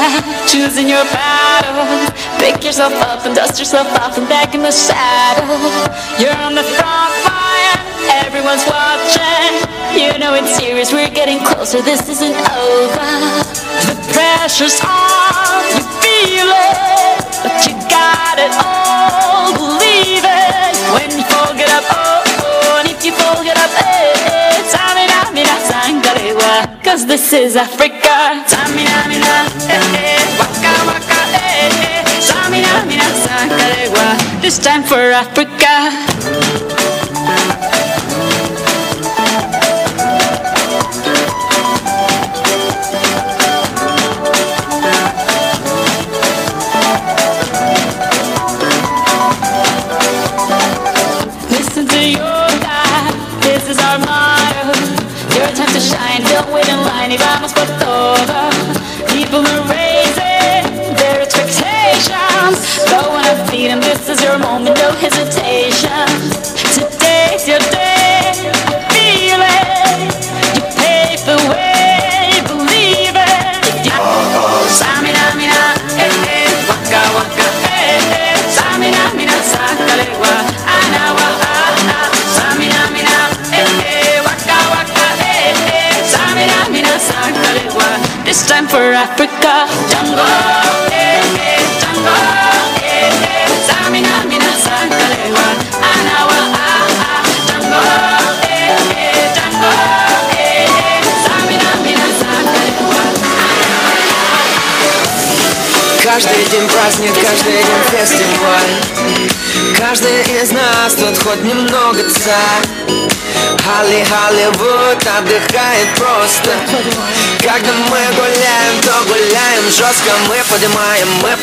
choosing your battle. Pick yourself up and dust yourself off and back in the saddle. You're on the front line, everyone's watching. You know it's serious, we're getting closer, this isn't over. The pressure's on, you feel it, but you got it all, believe it. When you fold it up, oh, and if you fold it up, Tamina, mina, sangalewa, 'cause this is Africa. Tamina, mina, waka, waka, Tamina, mina, sangalewa, this time for Africa. Listen to your God, this is our motto. Your time to shine, don't wait in line, y vamos por todo. People are raising their expectations. Go on and feed them, this is your moment, no hesitation. Today's your day, feel it. You pave the way, believe it. Samina, mina, waka, waka, Samina, mina, sakalewa, anawa, Samina, mina, waka, waka, Samina, mina, sakalewa, this time for Africa. Jungle, jungle, Samina, mina, sakalewa, anawa, jungle, jungle, Samina, mina, sakalewa. Каждый день праздник, каждый день фестиваль. Каждый из нас тут хоть немного царь. Холливуд отдыхает просто. Когда мы гуляем, то гуляем жестко. Мы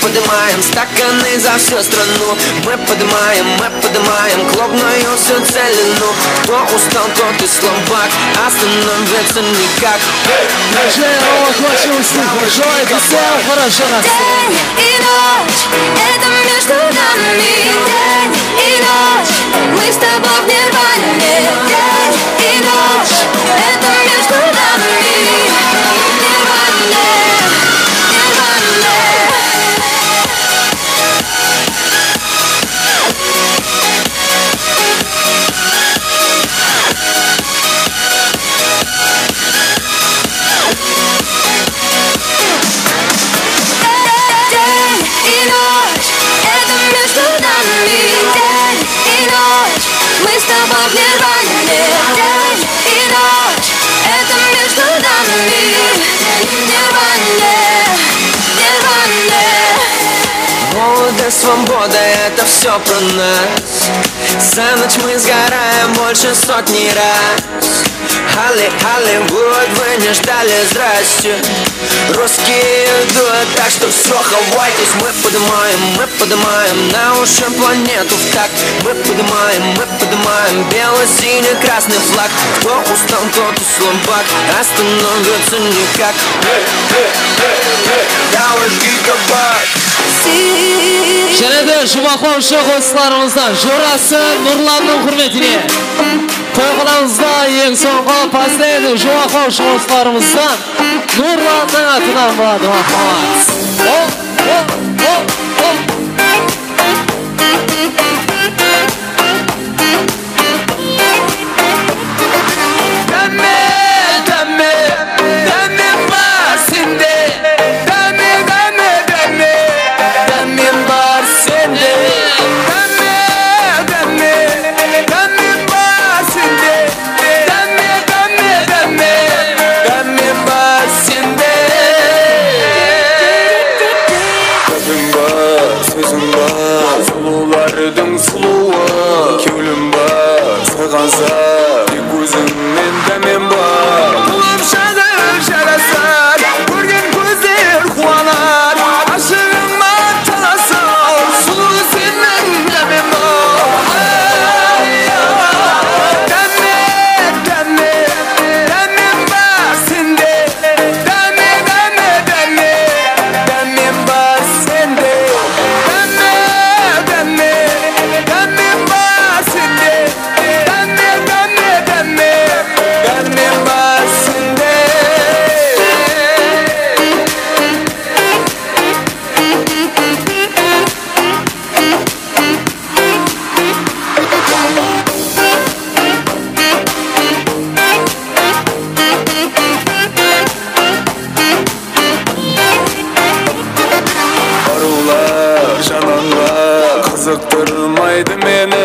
поднимаем стаканы за всю страну. Мы поднимаем клубную всю целину. Кто устал, тот и слабак, остановиться никак. День и ночь, это между нами. День и ночь, мы с тобой в нирване. День и ночь, это между нами. Нирване, нирване. День и ночь, это между нами. День и ночь, мы с тобой в нирване. День и ночь, это между нами. Нирване, нирване. Молодость, свобода, это все про нас. За ночь мы сгораем больше сотни раз. Холливуд, вы не ждали, здрасте. Русские идут, так что все, хавайтесь. Мы поднимаем на уши планету в такт. Мы поднимаем бело-синий-красный флаг. Кто устал, тот и слабак, остановиться никак. Және де жұмақлаушы қосыларымыздан Жорасы Нұрланның құрметіне тойғанымызда ең соңғы последний жұмақлаушы қосыларымыздан Нұрланның атынан болады махаббат. Сұлулардың сұлуы кеулім бар, сағанса тек өзіңмен дәмен бар. Құлып шағып жарасар, көрген көздер қуанар, ашығыма таласар, сұлу сенің дәмен бар. Дәмен бар сенде, дәмен бар сенде. Dame Kızıktırmaydı meni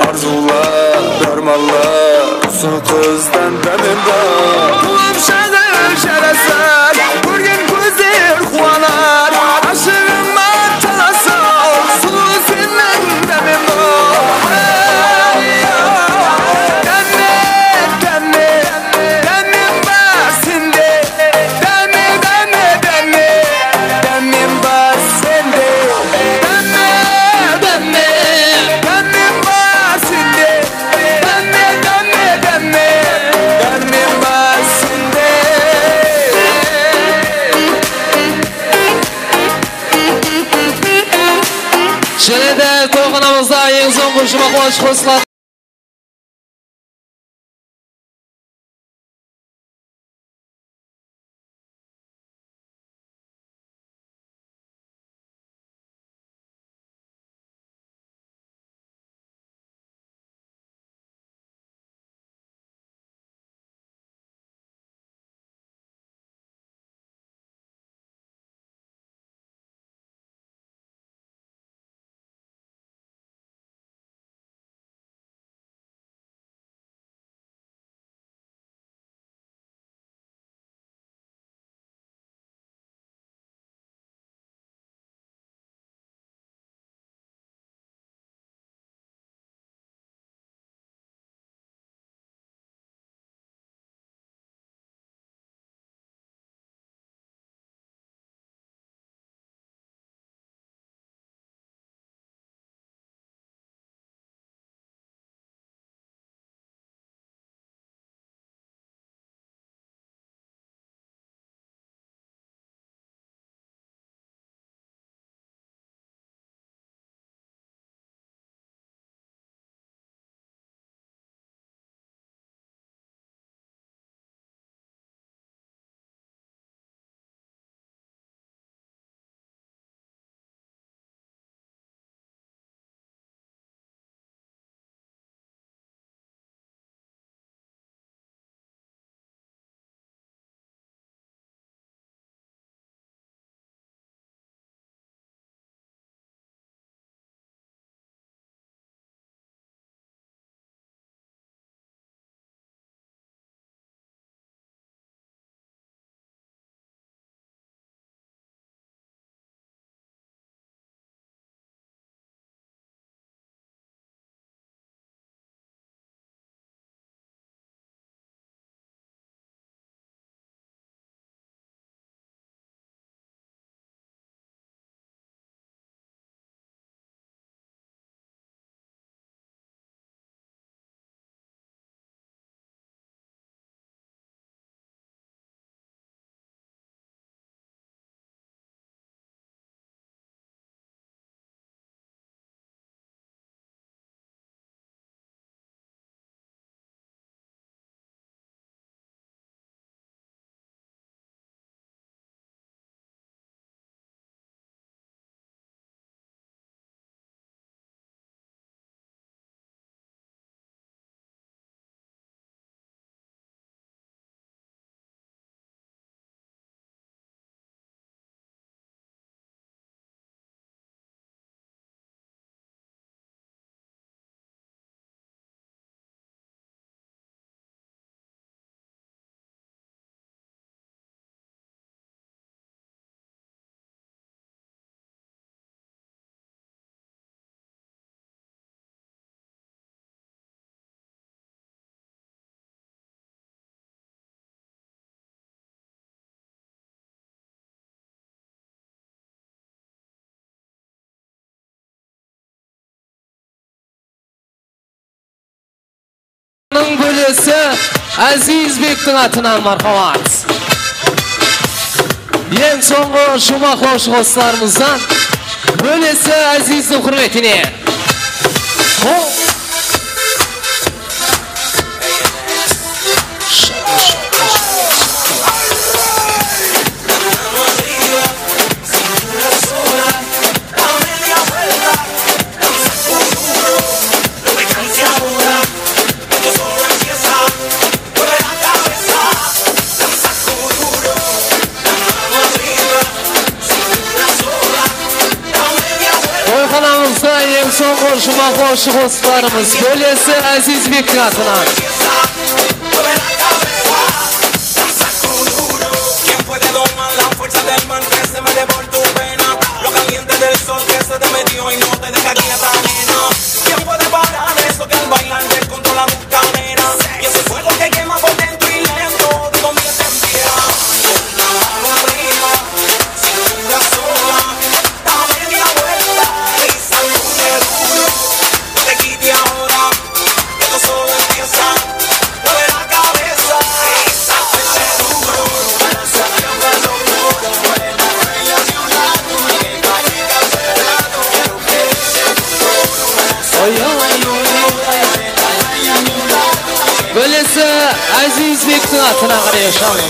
arzular, armanlar Uzun kızdan demim var Kulum şadır şereser Görgen gözler kuanar Aşığıma talasal Sulu senin demim var Demim var sende Demim var sende Şöyle toyxonamızda en son qo'shima qo'shiq qo'shiqlar bölesi Aziz Bek'tin atından marhamat. En sonғы şuma qo'shiqlarımızdan bölesi Aziz'in hürmetine. so'ng'ir shumaqo'shi do'stlarimiz Bo'lesi Azizbekning atidan. Böylesi Azizbek'in atına kadar yaşamız.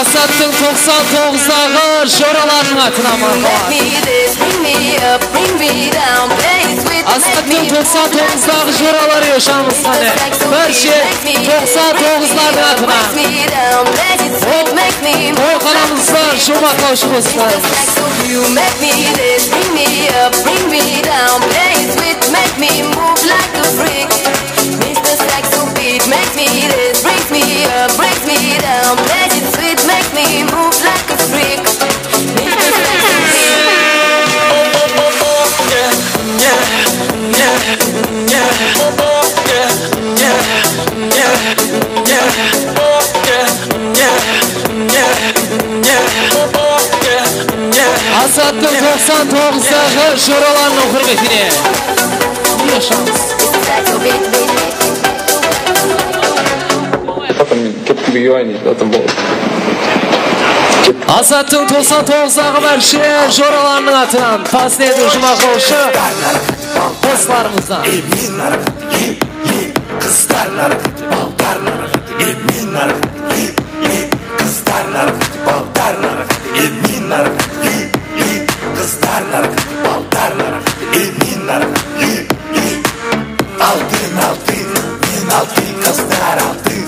Asat'ın 99'дағы жоralarının atına marhamat. Asat'ın 99'дағы жоraları yaşamız sani. Bir şey 99'ların atına. O kanalımızda şuma kavuşmuşlar. Makes me this, brings me up, breaks me down. Magic sweet, makes me move like a freak. Asat'ın 99'дағы жоralarının hürmetine. Yaşamız. Asat'ın 99'дағы barcha жоralarının atından Pasnedi Жұмақовшы dostlarımızdan. Kızlarlar, baldarlar, eminler, kızlarlar, baldarlar, eminler, kızlarlar, baldarlar, eminler, altın altın, min altın, kızlar altın,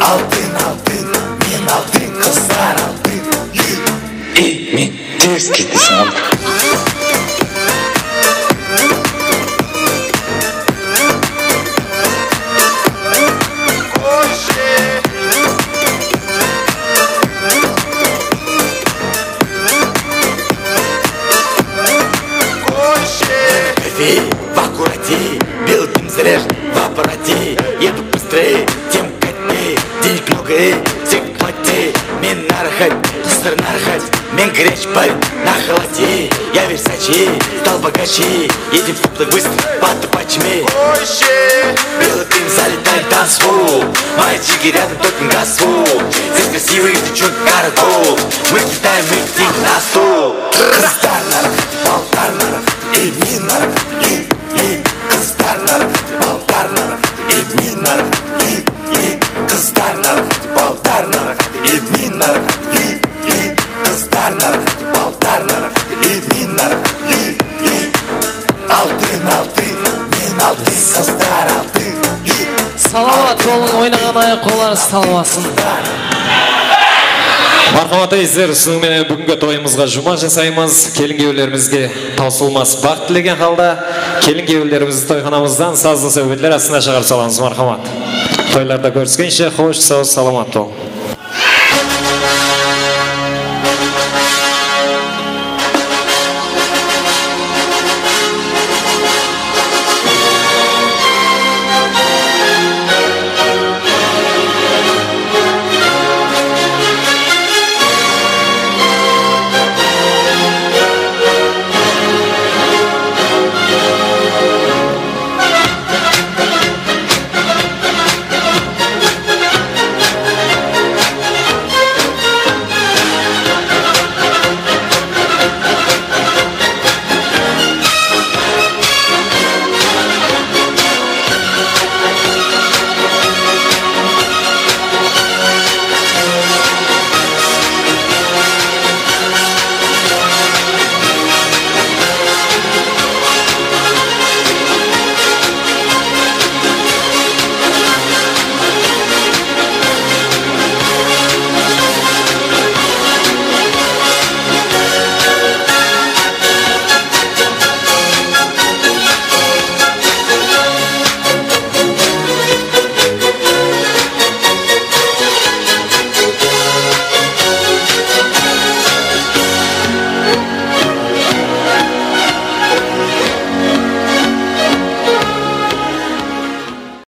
altın altın, min altın, kızlar altın. Emin, ters gitsin oğlum. Еду быстрее, тем катнее, денег много, всех платнее. Мен нарахать, кыстыр нарахать, мен горячий парень на холоде. Я Версачи, стал богаче, едем в теплый быстро, под тупачами. Белый дым залетает в танцпол, мальчики рядом только газпол. Здесь красивые девчонки карагол, мы кидаем их деньги на стол. Кыстар нарахать, балдар нарахать, и мен нарахать, кыстар нарахать, балдар нарахать. Eminler, kızlarlar, baldarlar, eminler, kızlarlar, baldarlar. Балдарыңыз саламатсын. Мархамат әйіздер, менен бүгінгі тойымызға жұма жасаймыз. Келін күйеулерімізге таусылмас бақыт тілеген қалда, келін күйеулерімізді тойханамыздан сазды сөйбетлер астына шығарып саламыз. Мархамат. Тойларда көріскенше, хош, сау, саламат бол.